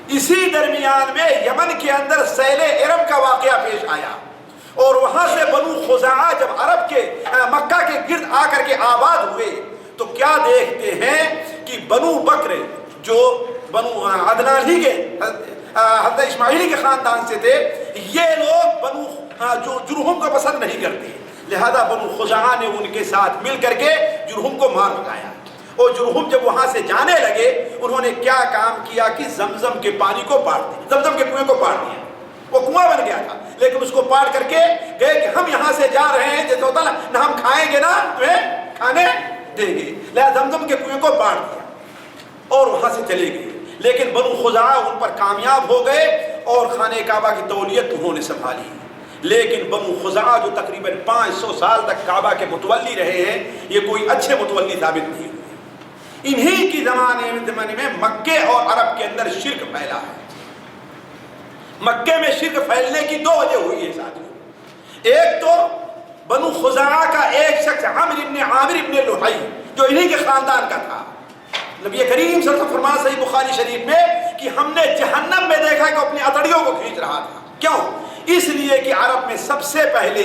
[SPEAKER 5] اسی درمیان میں یمن کے اندر سیل ارم کا واقعہ پیش آیا اور وہاں سے بنو خزاعہ جب عرب کے مکہ کے گرد آ کر کے آباد ہوئے تو کیا دیکھتے ہیں کہ بنو بکر جو بنو عدنان ہی کے حضرت اسماعیلی کے خاندان سے تھے، یہ لوگ بنو جو جرہم کو پسند نہیں کرتے، لہذا بنو خزاعہ نے ان کے ساتھ مل کر کے جرہم کو مار بھگایا۔ اور جرہم جب وہاں سے جانے لگے انہوں نے کیا کام کیا کہ زمزم کے پانی کو پاٹ دیا، زمزم کے کنویں کو پاٹ دیا۔ وہ کنواں بن گیا تھا لیکن اس کو پاٹ کر کے گئے کہ ہم یہاں سے جا رہے ہیں، جیسے ہوتا نہ ہم کھائیں گے نہ تمہیں کھانے دیں گے، لہذا زمزم کے کنویں کو پاٹ دیا اور وہاں سے چلے گئے۔ لیکن بنو خزاعہ ان پر کامیاب ہو گئے اور خانہ کعبہ کی تولیت انہوں نے سنبھالی۔ لیکن بنو خزاعہ جو تقریباً 500 سال تک کعبہ کے متولی رہے ہیں، یہ کوئی اچھے متولی ثابت نہیں ہوئے۔ انہی کی زمانے میں مکے اور عرب کے اندر شرک پھیلا ہے۔ مکے میں شرک پھیلنے کی 2 وجہ ہوئی ہے ساتھیوں۔ ایک تو بنو خزاعہ کا ایک شخص عامر ابن لحی جو انہی کے خاندان کا تھا، نبی کریم صلی اللہ علیہ وسلم فرمایا صحیح بخاری شریف میں کہ ہم نے جہنم میں دیکھا کہ اپنی اتڑیوں کو کھینچ رہا تھا۔ کیوں؟ اس لیے کہ عرب میں سب سے پہلے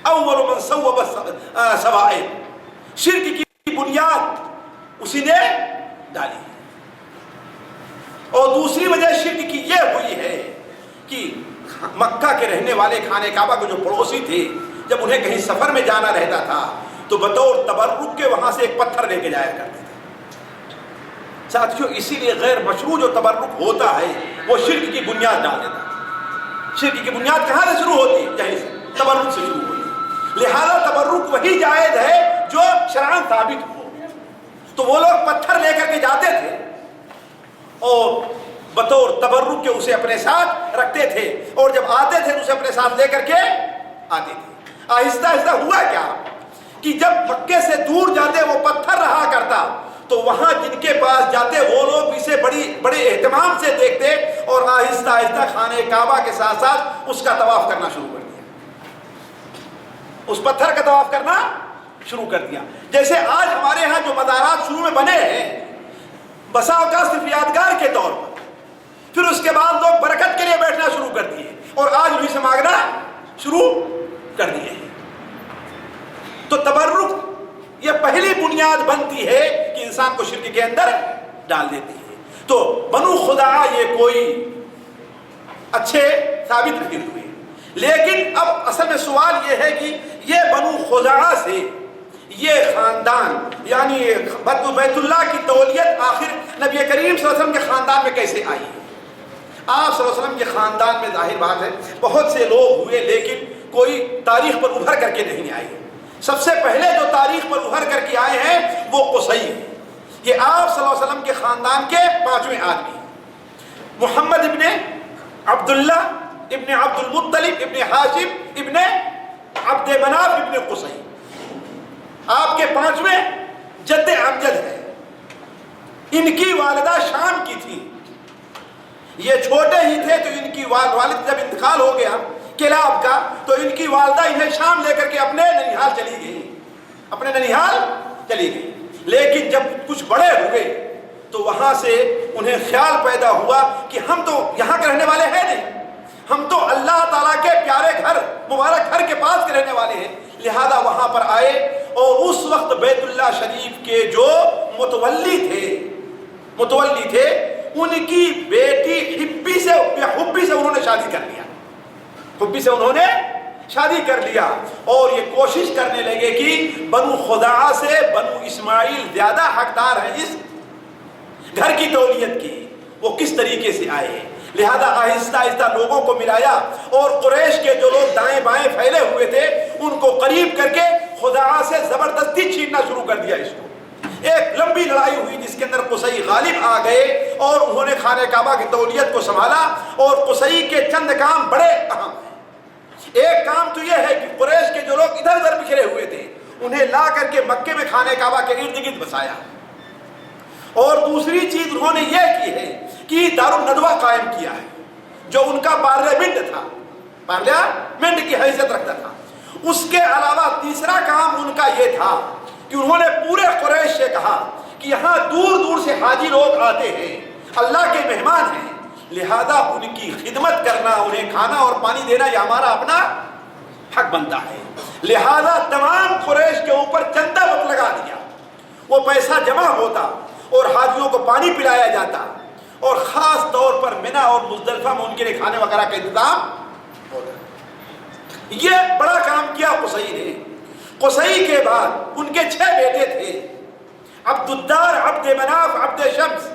[SPEAKER 5] اول من صوب السوائب، شرک کی بنیاد اسی نے ڈالی۔ اور دوسری وجہ شرک کی یہ ہوئی ہے کہ مکہ کے رہنے والے خانہ کعبہ کے جو پڑوسی تھے، جب انہیں کہیں سفر میں جانا رہتا تھا تو بطور تبرک کے وہاں سے ایک پتھر لے کے جایا کرتے تھے۔ ساتھیوں اسی لیے غیر مشروع جو تبرک ہوتا ہے وہ شرک کی بنیاد ڈال دیتا ہے۔ شرک کی بنیاد کہاں سے شروع ہوتی ہے؟ یہیں سے، تبرک سے شروع ہوتی ہے۔ لہذا تبرک وہی جائز ہے جو شرعاً ثابت ہو۔ تو وہ لوگ پتھر لے کر کے جاتے تھے اور بطور تبرک کے اسے اپنے ساتھ رکھتے تھے، اور جب آتے تھے اسے اپنے ساتھ لے کر کے آتے تھے۔ آہستہ آہستہ ہوا کیا کہ جب مکے سے دور جاتے وہ پتھر رہا کرتا تو وہاں جن کے پاس جاتے وہ لوگ اسے بڑے اہتمام سے دیکھتے اور آہستہ آہستہ خانہ کعبہ کے ساتھ ساتھ اس کا طواف کرنا شروع کر دیا، اس پتھر کا طواف کرنا شروع کر دیا۔ جیسے آج ہمارے ہاں جو مزارات شروع میں بنے ہیں بسا اوقات صرف یادگار کے طور پر، پھر اس کے بعد لوگ برکت کے لیے بیٹھنا شروع کر دیے اور آج انہیں سے مانگنا شروع کر دیے۔ تو تبرک یہ پہلی بنیاد بنتی ہے کہ انسان کو شرک کے اندر ڈال دیتی ہے۔ تو بنو خزاعہ یہ کوئی اچھے ثابت نہیں ہوئے، لیکن اب اصل میں سوال یہ ہے کہ یہ بنو خزاعہ سے یہ خاندان یعنی بیت اللہ کی تولیت آخر نبی کریم صلی اللہ علیہ وسلم کے خاندان میں کیسے آئی ہے؟ آپ صلی اللہ علیہ وسلم کے خاندان میں ظاہر بات ہے بہت سے لوگ ہوئے لیکن کوئی تاریخ پر ابھر کر کے نہیں آئے۔ سب سے پہلے جو تاریخ پر ابھر کر کے آئے ہیں وہ قصی ہیں۔ یہ آپ صلی اللہ علیہ وسلم کے خاندان کے 5ویں آدمی ہیں۔ محمد ابن عبداللہ ابن عبد المطلب ابن ہاشم ابن عبد مناف ابن قصی آپ کے 5ویں جد امجد ہے۔ ان کی والدہ شام کی تھی، یہ چھوٹے ہی تھے تو ان کی والد جب انتقال ہو گیا کلاب کا تو ان کی والدہ انہیں شام لے کر کے اپنے ننیحال چلی گئی، لیکن جب کچھ بڑے ہوئے تو وہاں سے انہیں خیال پیدا ہوا کہ ہم تو یہاں کے رہنے والے ہیں نہیں، ہم تو اللہ تعالیٰ کے پیارے گھر مبارک گھر کے پاس کے رہنے والے ہیں، لہذا وہاں پر آئے اور اس وقت بیت اللہ شریف کے جو متولی تھے ان کی بیٹی حبی سے انہوں نے شادی کر لیا، حبی سے انہوں نے شادی کر لیا، اور یہ کوشش کرنے لگے کہ بنو خزاعہ سے بنو اسماعیل زیادہ حقدار ہیں اس گھر کی تولیت کی، وہ کس طریقے سے آئے، لہذا آہستہ آہستہ لوگوں کو ملایا، اور قریش کے جو لوگ دائیں بائیں پھیلے ہوئے تھے ان کو قریب کر کے خزاعہ سے زبردستی چھیننا شروع کر دیا اس کو۔ ایک لمبی لڑائی ہوئی جس کے اندر قصی غالب آ گئے اور انہوں نے خانہ کعبہ کی تولیت کو سنبھالا، اور قصی کے چند کام بڑے اہم ہیں۔ ایک کام تو یہ ہے کہ قریش کے جو لوگ ادھر ادھر بکھرے ہوئے تھے انہیں لا کر کے مکے میں خانہ کعبہ کے ارد گرد بسایا، اور دوسری چیز انہوں نے یہ کی ہے کہ دارالندوہ قائم کیا ہے جو ان کا پارلیمنٹ تھا، پارلیمنٹ کی حیثیت رکھتا تھا۔ اس کے علاوہ تیسرا کام ان کا یہ تھا کہ انہوں نے پورے قریش سے کہا کہ یہاں دور دور سے حاجی لوگ آتے ہیں، اللہ کے مہمان ہیں، لہذا ان کی خدمت کرنا، انہیں کھانا اور پانی دینا یہ ہمارا اپنا حق بنتا ہے۔ لہذا تمام قریش کے اوپر چندہ وقت لگا دیا، وہ پیسہ جمع ہوتا اور حاجیوں کو پانی پلایا جاتا، اور خاص طور پر منی اور مزدلفہ میں ان کے لیے کھانے وغیرہ کا انتظام ہوتا۔ یہ بڑا کام کیا قصی نے۔ قصی کے بعد ان کے 6 بیٹے تھے، عبد الدار، عبد مناف، عبد شمس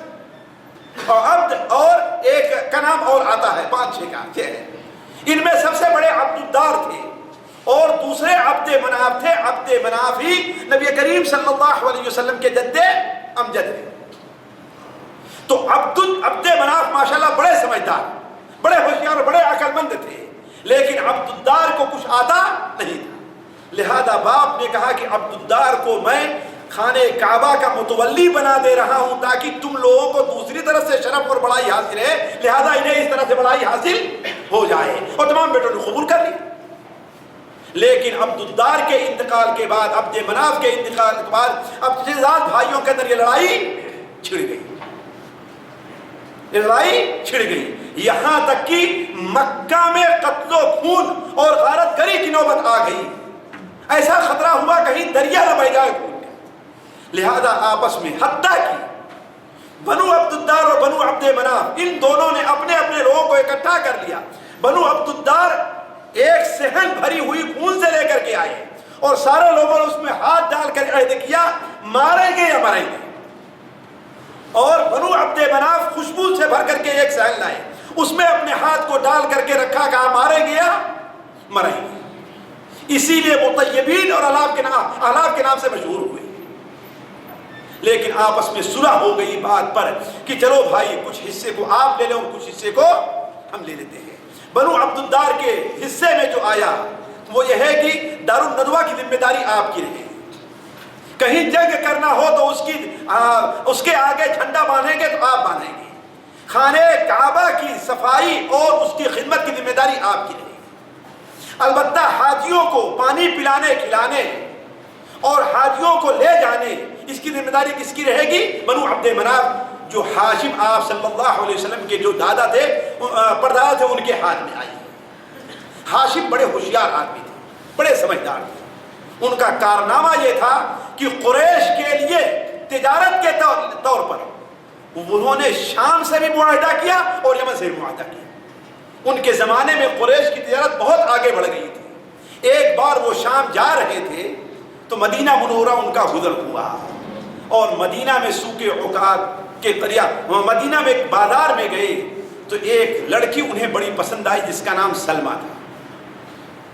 [SPEAKER 5] اور ایک کا نام اور آتا ہے، 5-6 ہے۔ ان میں سب سے بڑے عبد الدار تھے، اور دوسرے عبد مناف تھے۔ عبد مناف ہی نبی کریم صلی اللہ علیہ وسلم کے جد امجد ہیں۔ تو عبد مناف ماشاءاللہ بڑے سمجھدار، بڑے ہوشیار، بڑے عقل مند تھے، لیکن عبد الدار کو کچھ آتا نہیں تھا، لہذا باپ نے کہا کہ عبد الدار کو میں خانہ کعبہ کا متولی بنا دے رہا ہوں تاکہ تم لوگوں کو دوسری طرف سے شرف اور بڑائی حاصل ہے، لہذا انہیں اس طرح سے بڑائی حاصل ہو جائے، اور تمام بیٹوں نے قبول کر لیا۔ لیکن عبد الدار کے انتقال کے بعد، عبد مناف کے انتقال کے بعد، اب شہزاد بھائیوں کے اندر یہ لڑائی چھڑ گئی، یہاں تک کہ مکہ میں قتل و خون اور غارت گری کی نوبت آ گئی۔ ایسا خطرہ ہوا کہیں دریا نہ بہ جائے خون کا، لہذا آپس میں حتیٰ کہ بنو عبد الدار اور بنو عبد مناف ان دونوں نے اپنے اپنے لوگوں کو اکٹھا کر لیا۔ بنو عبد الدار ایک صحن بھری ہوئی خون سے لے کر کے آئے، اور سارے لوگوں نے اس میں ہاتھ ڈال کر عہد کیا ماریں گے یا مریں گے، اور بنو عبد مناف خوشبو سے بھر کر کے ایک صحن لائے، اس میں اپنے ہاتھ کو ڈال کر کے رکھا، کہا ماریں گے یا مریں گے۔ اسی لیے مطیبین اور احلاف کے نام سے مشہور ہوئے۔ لیکن آپس میں صلح ہو گئی بات پر کہ چلو بھائی کچھ حصے کو آپ لے لیں اور کچھ حصے کو ہم لے لیتے ہیں۔ بنو عبد الدار کے حصے میں جو آیا وہ یہ ہے کہ دارالندوہ کی ذمہ داری آپ کی رہے، کہیں جنگ کرنا ہو تو اس کے آگے جھنڈا باندھیں گے تو آپ باندھیں گے، خانہ کعبہ کی صفائی اور اس کی خدمت کی ذمہ داری آپ کی رہے، البتہ حاجیوں کو پانی پلانے کھلانے اور حاجیوں کو لے جانے اس کی ذمہ داری کس کی رہے گی؟ بنو عبد مناف، جو ہاشم آپ صلی اللہ علیہ وسلم کے جو دادا تھے، پردادا تھے، ان کے ہاتھ میں آئی۔ ہاشم بڑے ہوشیار آدمی تھے، بڑے سمجھدار تھے۔ ان کا کارنامہ یہ تھا کہ قریش کے لیے تجارت کے طور پر انہوں نے شام سے بھی معاہدہ کیا اور یمن سے بھی معاہدہ کیا۔ ان کے زمانے میں قریش کی تجارت بہت آگے بڑھ گئی تھی۔ ایک بار وہ شام جا رہے تھے تو مدینہ منورہ ان کا گزر ہوا، اور مدینہ میں سوکے عکاظ کے مدینہ میں ایک بازار میں گئے تو ایک لڑکی انہیں بڑی پسند آئی جس کا نام سلمہ تھا۔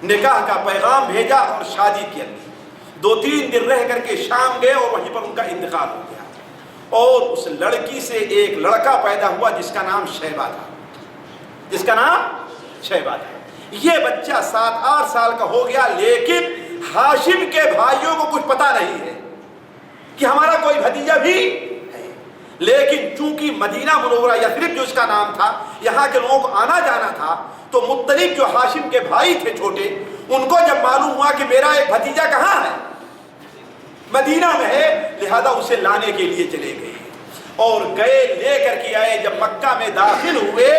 [SPEAKER 5] نکاح کا پیغام بھیجا اور شادی کی لی۔ 2-3 دن رہ کر کے شام گئے اور وہیں پر ان کا انتقال ہو گیا، اور اس لڑکی سے ایک لڑکا پیدا ہوا جس کا نام شیبہ تھا، یہ بچہ 7-8 سال کا ہو گیا، لیکن ہاشم کے بھائیوں کو کچھ پتا نہیں ہے کہ ہمارا کوئی بھتیجا بھی ہے، لیکن چونکہ مدینہ منورہ یثرب جو اس کا نام تھا، یہاں کے لوگوں کو آنا جانا تھا، تو مطلب جو ہاشم کے بھائی تھے چھوٹے، ان کو جب معلوم ہوا کہ میرا ایک بھتیجا کہاں ہے، مدینہ میں ہے، لہذا اسے لانے کے لیے چلے گئے اور گئے، لے کر کے آئے۔ جب مکہ میں داخل ہوئے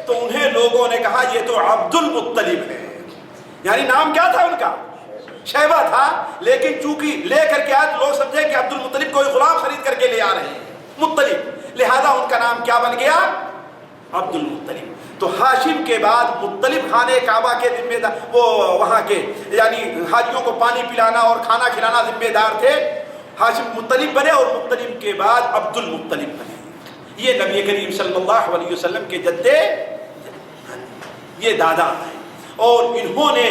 [SPEAKER 5] تو انہیں لوگوں نے کہا یہ تو عبد المطلب ہے، یعنی نام کیا تھا ان کا؟ شیبہ تھا، لیکن چونکہ لے کر کے آئے تو لوگ سمجھے کہ عبد المطلب کوئی غلام خرید کر کے لے آ رہے ہیں، مطلب، لہذا ان کا نام کیا بن گیا؟ عبد المطلب۔ تو ہاشم کے بعد مطلب خانے کعبہ کے ذمہ دار، وہ وہاں کے یعنی حاجیوں کو پانی پلانا اور کھانا کھلانا ذمہ دار تھے، ہاشم مطلب بنے، اور مطلب کے بعد عبد المطلب بنے۔ یہ نبی کریم صلی اللہ علیہ وسلم کے جدے، یہ دادا ہیں، اور انہوں نے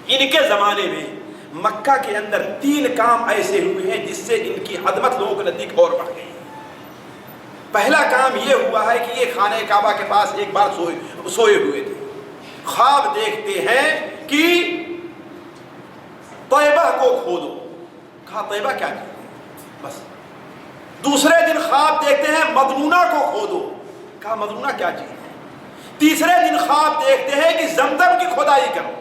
[SPEAKER 5] ان کے زمانے میں مکہ کے اندر 3 کام ایسے ہوئے ہیں جس سے ان کی عظمت لوگوں کے نزدیک اور بڑھ گئی۔ پہلا کام یہ ہوا ہے کہ یہ خانہ کعبہ کے پاس ایک بار سوئے ہوئے تھے، خواب دیکھتے ہیں کہ طیبہ کو کھودو، کہا طیبہ کیا چیز؟ بس دوسرے دن خواب دیکھتے ہیں مدنونہ کو کھودو، کہا مدنونہ کیا چیز ہے؟ تیسرے دن خواب دیکھتے ہیں کہ زمزم کی کھدائی کرو،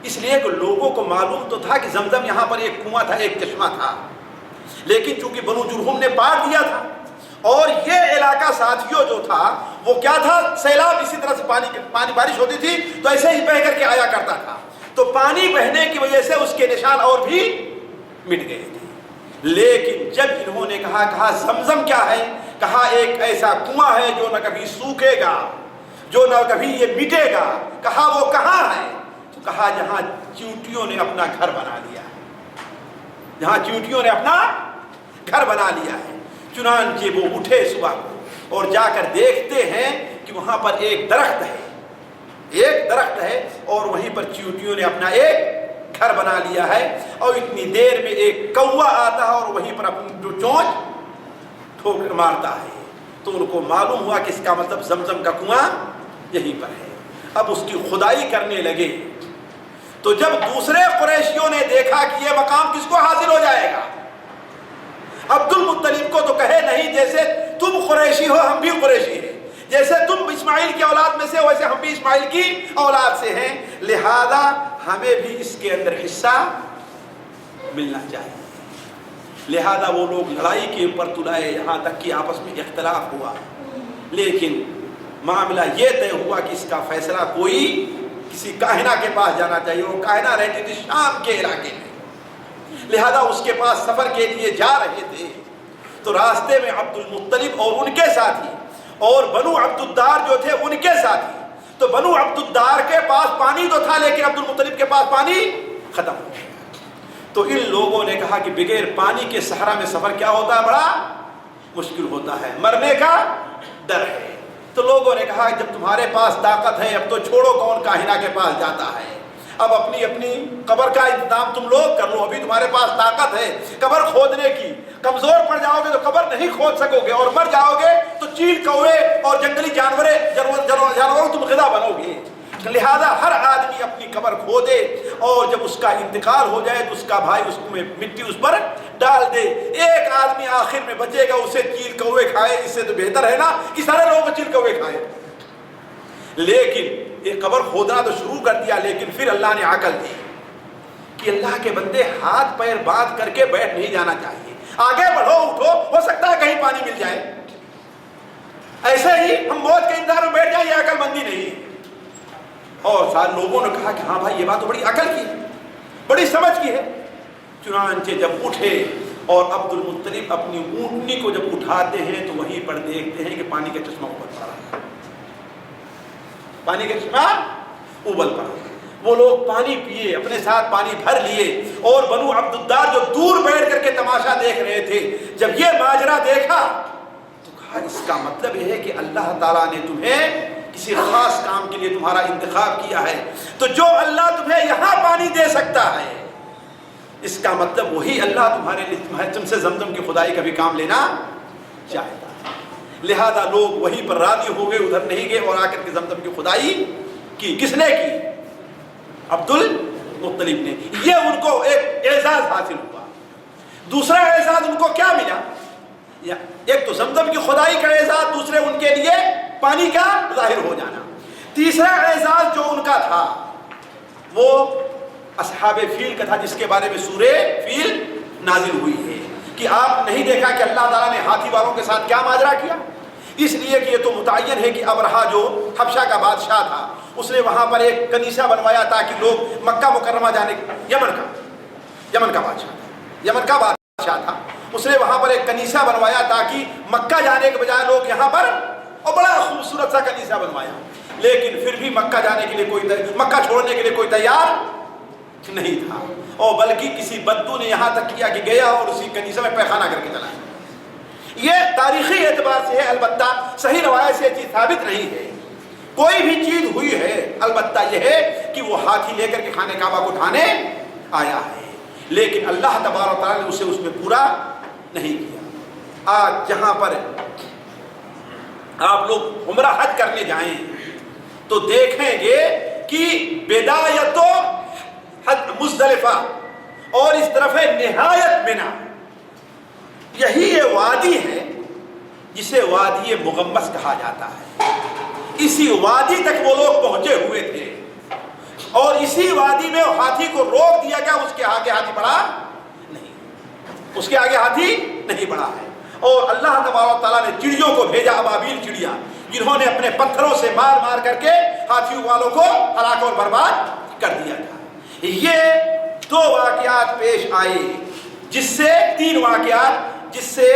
[SPEAKER 5] اس لیے کہ لوگوں کو معلوم تو تھا کہ زمزم یہاں پر ایک کنواں تھا، ایک چشمہ تھا، لیکن چونکہ بنو جرہم نے پاٹ دیا تھا، اور یہ علاقہ ساتھیوں جو تھا وہ کیا تھا، سیلاب اسی طرح سے پانی بارش ہوتی تھی تو ایسے ہی بہہ کر کے آیا کرتا تھا، تو پانی بہنے کی وجہ سے اس کے نشان اور بھی مٹ گئے تھے۔ لیکن جب انہوں نے کہا زمزم کیا ہے؟ کہا ایک ایسا کنواں ہے جو نہ کبھی سوکھے گا، جو نہ کبھی یہ مٹے گا۔ کہا وہ کہاں ہے؟ تو کہا جہاں چیونٹیوں نے اپنا گھر بنا لیا ہے، جہاں چیونٹیوں نے اپنا گھر بنا لیا ہے۔ چنانچہ وہ اٹھے صبح کو اور جا کر دیکھتے ہیں کہ وہاں پر ایک درخت ہے اور وہیں پر چیونٹیوں نے اپنا ایک گھر بنا لیا ہے، اور اتنی دیر میں ایک کوا آتا ہے اور وہیں پر اپنی جو چونچ ٹھوکر مارتا ہے، تو ان کو معلوم ہوا کہ اس کا مطلب زمزم کا کنواں یہیں پر ہے۔ اب اس کی کھدائی کرنے لگے، تو جب دوسرے قریشیوں نے دیکھا کہ یہ مقام کس کو حاصل ہو جائے گا، عبد المطلب کو تو کہے نہیں، جیسے تم قریشی ہو ہم بھی قریشی ہیں، جیسے تم اسماعیل کی اولاد میں سے ہو ویسے ہم بھی اسماعیل کی اولاد سے ہیں، لہذا ہمیں بھی اس کے اندر حصہ ملنا چاہیے۔ لہذا وہ لوگ لڑائی کے اوپر تلائے، یہاں تک کہ آپس میں اختلاف ہوا، لیکن معاملہ یہ طے ہوا کہ اس کا فیصلہ کوئی کسی کاہنہ کے پاس جانا چاہیے۔ وہ کاہنہ رہتی تھی شام کے علاقے میں، لہذا اس کے پاس سفر کے لیے جا رہے تھے، تو راستے میں عبد المطلب اور ان کے ساتھی اور بنو عبد الدار جو تھے ان کے ساتھی، تو بنو عبد الدار کے پاس پانی تو تھا لیکن عبد المطلب کے پاس پانی ختم ہو گیا۔ تو ان لوگوں نے کہا کہ بغیر پانی کے صحرا میں سفر کیا ہوتا ہے، بڑا مشکل ہوتا ہے، مرنے کا ڈر ہے۔ تو لوگوں نے کہا جب تمہارے پاس طاقت ہے اب تو چھوڑو، کون کاہنہ کے پاس جاتا ہے، اب اپنی اپنی قبر کا انتظام تم لوگ کر لو، ابھی تمہارے پاس طاقت ہے قبر کھودنے کی، کمزور پڑ جاؤ گے تو قبر نہیں کھود سکو گے، اور مر جاؤ گے تو چیل کوے اور جنگلی جانوروں تم غذا بنو گے، لہذا ہر آدمی اپنی قبر کھودے، اور جب اس کا انتقال ہو جائے تو اس کا بھائی اس میں مٹی اس پر ڈال دے، ایک آدمی آخر میں بچے گا، اسے چیل کوے کھائے، اس سے تو بہتر ہے نا کہ سارے لوگ چیل کوے کھائے۔ لیکن یہ قبر کھودنا تو شروع کر دیا، لیکن پھر اللہ نے عقل دی کہ اللہ کے بندے ہاتھ پیر باندھ کر کے بیٹھ نہیں جانا چاہیے، آگے بڑھو، اٹھو، ہو سکتا ہے کہیں پانی مل جائے، ایسے ہی ہم موت کے انتظار میں بیٹھ جائیں، یہ عقل مندی نہیں ہے۔ اور سارے لوگوں نے کہا کہ ہاں بھائی یہ بات تو بڑی عقل کی ہے، بڑی سمجھ کی ہے۔ چنانچہ جب اٹھے اور عبد المطلب اپنی اونٹنی کو جب اٹھاتے ہیں تو وہیں پر دیکھتے ہیں کہ پانی کا چشمہ اوپر پڑا ہے، پانی کا چشمہ اوبل پڑا۔ وہ لوگ پانی پیے، اپنے ساتھ پانی بھر لیے، اور بنو عبد الدار جو دور بیٹھ کر کے تماشا دیکھ رہے تھے جب یہ ماجرا دیکھا تو کہا اس کا مطلب یہ ہے کہ اللہ تعالیٰ نے تمہیں کسی خاص کام کے لیے تمہارا انتخاب کیا ہے، تو جو اللہ تمہیں یہاں پانی دے سکتا ہے اس کا مطلب وہی اللہ تمہارے لیے تم سے زمزم کی کھدائی کا بھی کام لینا چاہتا ہے۔ لہذا لوگ وہیں پر راضی ہو گئے، ادھر نہیں گئے، اور آ کر کے زمزم کی کھدائی کی۔ کس نے کی؟ عبد المطلب نے۔ یہ ان کو ایک اعزاز حاصل ہوا۔ دوسرا اعزاز ان کو کیا ملا؟ ایک تو زمزم کی کھدائی کا اعزاز، دوسرے ان کے لیے پانی کا ظاہر ہو جانا۔ تیسرا اعزاز جو ان کا تھا وہ اصحاب فیل کا تھا، جس کے بارے میں سورہ فیل نازل ہوئی ہے کہ آپ نہیں دیکھا کہ اللہ تعالیٰ نے ہاتھی والوں کے ساتھ کیا ماجرا کیا؟ اس لیے کہ یہ تو متعین ہے کہ ابرہا جو حبشہ کا بادشاہ تھا اس نے وہاں پر ایک کنیسہ بنوایا تاکہ لوگ مکہ مکرمہ جانے، یمن کا بادشاہ تھا، اس نے وہاں پر ایک کنیسہ بنوایا تاکہ مکہ جانے کے بجائے لوگ یہاں پر، اور بڑا خوبصورت سا کنیسہ بنوایا، لیکن پھر بھی مکہ جانے کے لیے مکہ چھوڑنے کے لیے کوئی تیار نہیں تھا، اور بلکہ کسی بدو نے یہاں تک کیا کہ گیا اور اسی کنیسے میں پیخانہ کر کے چلا۔ یہ تاریخی اعتبار سے ہے، البتہ صحیح روایت سے یہ چیز ثابت نہیں ہے، کوئی بھی چیز ہوئی ہے، البتہ یہ ہے کہ وہ ہاتھی لے کر کے خانہ کعبہ کو اٹھانے آیا ہے، لیکن اللہ تبارک و تعالیٰ نے اسے اس میں پورا نہیں کیا۔ آج جہاں پر آپ لوگ عمرہ حج کرنے جائیں تو دیکھیں گے کہ بدایت حج مزدلفہ اور اس طرف ہے نہایت منی، یہی یہ وادی ہے جسے وادی مغمس کہا جاتا ہے، اسی وادی تک وہ لوگ پہنچے ہوئے تھے، اور اسی وادی میں ہاتھی کو روک دیا گیا، اس کے آگے ہاتھی بڑھا نہیں، اس کے آگے ہاتھی نہیں بڑھا ہے، اور اللہ تبارک و تعالیٰ نے چڑیوں کو بھیجا، ابابیل چڑیا، جنہوں نے اپنے پتھروں سے مار مار کر کے ہاتھیوں والوں کو ہلاک اور برباد کر دیا تھا۔ یہ دو واقعات پیش آئے، جس سے تین واقعات، جس سے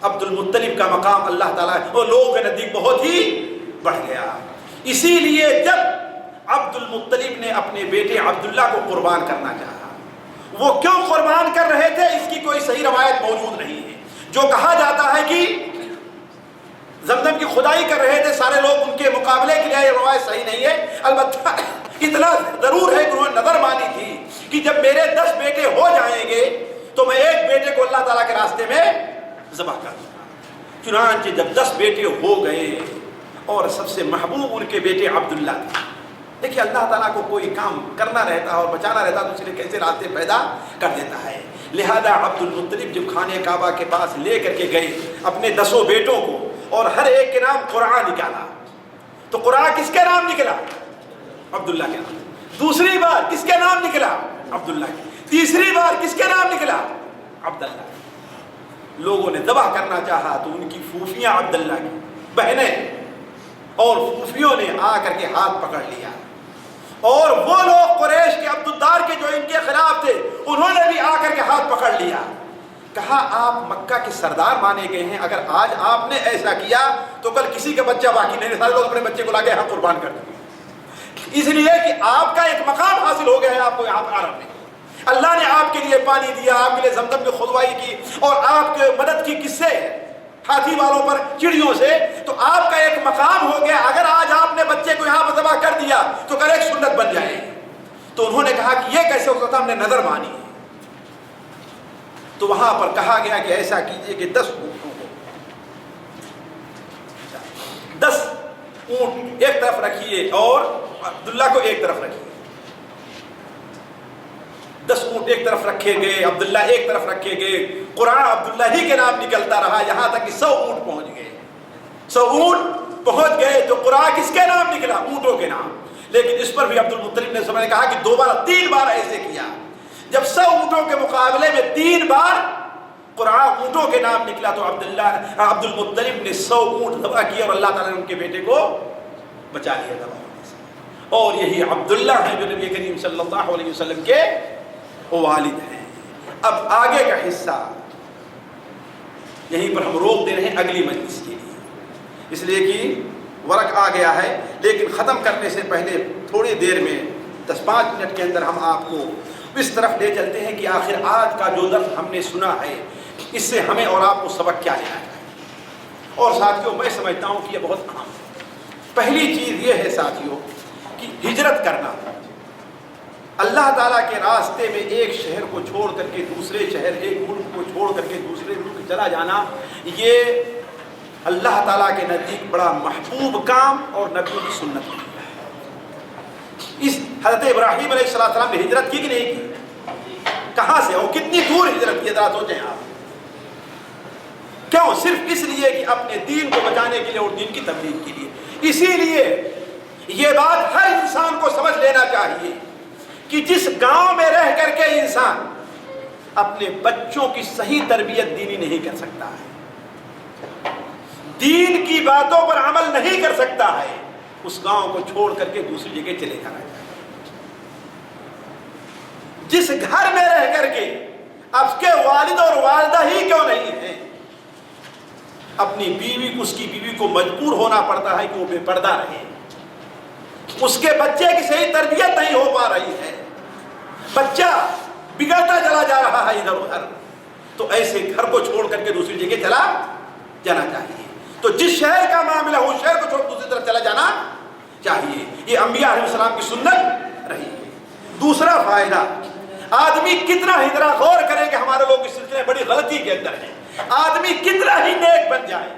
[SPEAKER 5] عبد المطلب کا مقام اللہ تعالیٰ اور لوگوں کے نزدیک بہت ہی بڑھ گیا۔ اسی لیے جب عبد المطلب نے اپنے بیٹے عبداللہ کو قربان کرنا چاہا، وہ کیوں قربان کر رہے تھے اس کی کوئی صحیح روایت موجود نہیں ہے۔ جو کہا جاتا ہے کہ زمزم کی کھدائی کر رہے تھے سارے لوگ، ان کے مقابلے کے لیے یہ روایت صحیح نہیں ہے، البتہ اتنا ضرور ہے کہ انہوں نے نظر مانی تھی کہ جب میرے 10 بیٹے ہو جائیں گے تو میں ایک بیٹے کو اللہ تعالیٰ کے راستے میں ذبح کر دوں گا۔ چنانچہ جب 10 بیٹے ہو گئے اور سب سے محبوب ان کے بیٹے عبداللہ تھے، دیکھیے اللہ تعالیٰ کو کوئی کام کرنا رہتا اور بچانا رہتا تو اس لیے کیسے راستے پیدا کر دیتا ہے۔ لہذا عبد المطلب جب خانہ کعبہ کے پاس لے کر کے گئے اپنے 10 بیٹوں کو، اور ہر ایک کے نام قرآن نکالا، تو قرآن کس کے نام نکلا؟ عبداللہ کے نام۔ دوسری بار کس کے نام نکلا؟ عبداللہ کے۔ تیسری بار کس کے نام نکلا؟ عبداللہ۔ لوگوں نے ذبح کرنا چاہا تو ان کی پھوپھیاں عبداللہ کی بہنیں اور پھوپھیوں نے آ کر کے ہاتھ پکڑ لیا، اور وہ لوگ قریش کے عبدالدار کے جو ان کے خلاف تھے انہوں نے بھی آ کر کے ہاتھ پکڑ لیا، کہا آپ مکہ کے سردار مانے گئے ہیں، اگر آج آپ نے ایسا کیا تو کل کسی کا بچہ باقی نہیں، سارے لوگ اپنے بچے کو لا کے یہاں قربان کر دیں، اس لیے کہ آپ کا ایک مقام حاصل ہو گیا ہے آپ کو یہاں پر عرب میں، اللہ نے آپ کے لیے پانی دیا، آپ کے لیے زمزم کی کھدوائی کی، اور آپ کے مدد کی کس سے؟ ہاتھی والوں پر، چڑیوں سے، تو آپ کا ایک مقام ہو گیا، اگر آج آپ نے بچے کو یہاں پر ذبح کر دیا تو کل ایک سنت بن جائے۔ تو انہوں نے کہا کہ یہ کیسے ہو سکتا، ہم نے نظر مانی ہے۔ تو وہاں پر کہا گیا کہ ایسا کیجئے کہ 10 اونٹوں کو، 10 اونٹ ایک طرف رکھیے اور عبداللہ کو ایک طرف رکھیے۔ 10 اونٹ ایک طرف رکھے گئے، عبداللہ ایک طرف رکھے گئے، قرآن عبداللہ ہی کے نام نکلتا رہا، یہاں تک کہ 100 اونٹ پہنچ گئے۔ 100 اونٹ پہنچ گئے تو قرآن کس کے نام نکلا؟ اونٹوں کے نام۔ لیکن اس پر بھی عبد المطلب نے سمجھ کہا کہ 3 بار ایسے کیا، جب 100 اونٹوں کے مقابلے میں 3 بار قرآن اونٹوں کے نام نکلا تو عبد المطلب نے 100 اونٹ ذبح کیے، اور اللہ تعالیٰ نے ان کے بیٹے کو بچا لیا ذبح ہونے سے۔ اور یہی عبداللہ ہیں جو نبی کریم صلی اللہ علیہ وسلم کے والد ہیں۔ اب آگے کا حصہ یہیں پر ہم روک دے رہے ہیں اگلی مجلس کے لیے، اس لیے کہ ورق آ گیا ہے، لیکن ختم کرنے سے پہلے تھوڑی دیر میں 10-5 منٹ کے اندر ہم آپ کو اس طرف لے چلتے ہیں کہ آخر آج کا جو درس ہم نے سنا ہے اس سے ہمیں اور آپ کو سبق کیا لینا چاہیے۔ اور ساتھیوں میں سمجھتا ہوں کہ یہ بہت اہم ہے۔ پہلی چیز یہ ہے ساتھیوں کہ ہجرت کرنا، اللہ تعالیٰ کے راستے میں ایک شہر کو چھوڑ کر کے دوسرے شہر، ایک ملک کو چھوڑ کر کے دوسرے ملک چلا جانا، یہ اللہ تعالیٰ کے نزدیک بڑا محبوب کام اور نبیوں کی سنت ہے۔ اس حضرت ابراہیم علیہ السلام نے ہجرت کی کہ نہیں کی؟ کہاں سے اور کتنی دور ہجرت کی؟ ذرا سوچیں آپ۔ کیوں؟ صرف اس لیے کہ اپنے دین کو بچانے کے لیے اور دین کی تبلیغ کے لیے۔ اسی لیے یہ بات ہر انسان کو سمجھ لینا چاہیے کہ جس گاؤں میں رہ کر کے انسان اپنے بچوں کی صحیح تربیت دینی نہیں کر سکتا ہے، دین کی باتوں پر عمل نہیں کر سکتا ہے، اس گاؤں کو چھوڑ کر کے دوسری جگہ چلے جانا چاہیے. جس گھر میں رہ کر کے اب کے والد اور والدہ ہی کیوں نہیں ہیں، اپنی بیوی کو، اس کی بیوی کو مجبور ہونا پڑتا ہے کہ وہ بے پردہ رہے. اس کے بچے کی صحیح تربیت نہیں ہو پا رہی ہے، بچہ بگڑتا چلا جا رہا ہے ادھر ادھر، تو ایسے گھر کو چھوڑ کر کے دوسری جگہ چلا جانا چاہیے. تو جس شہر کا معاملہ ہو، شہر کو چھوڑ دوسری طرف چلا جانا چاہیے. یہ انبیاء علیہ السلام کی سنت رہی ہے. دوسرا فائدہ، آدمی کتنا ہی ذرا غور کرے کہ ہمارے لوگ اس سلسلے میں بڑی غلطی کے اندر ہیں. آدمی کتنا ہی نیک بن جائے،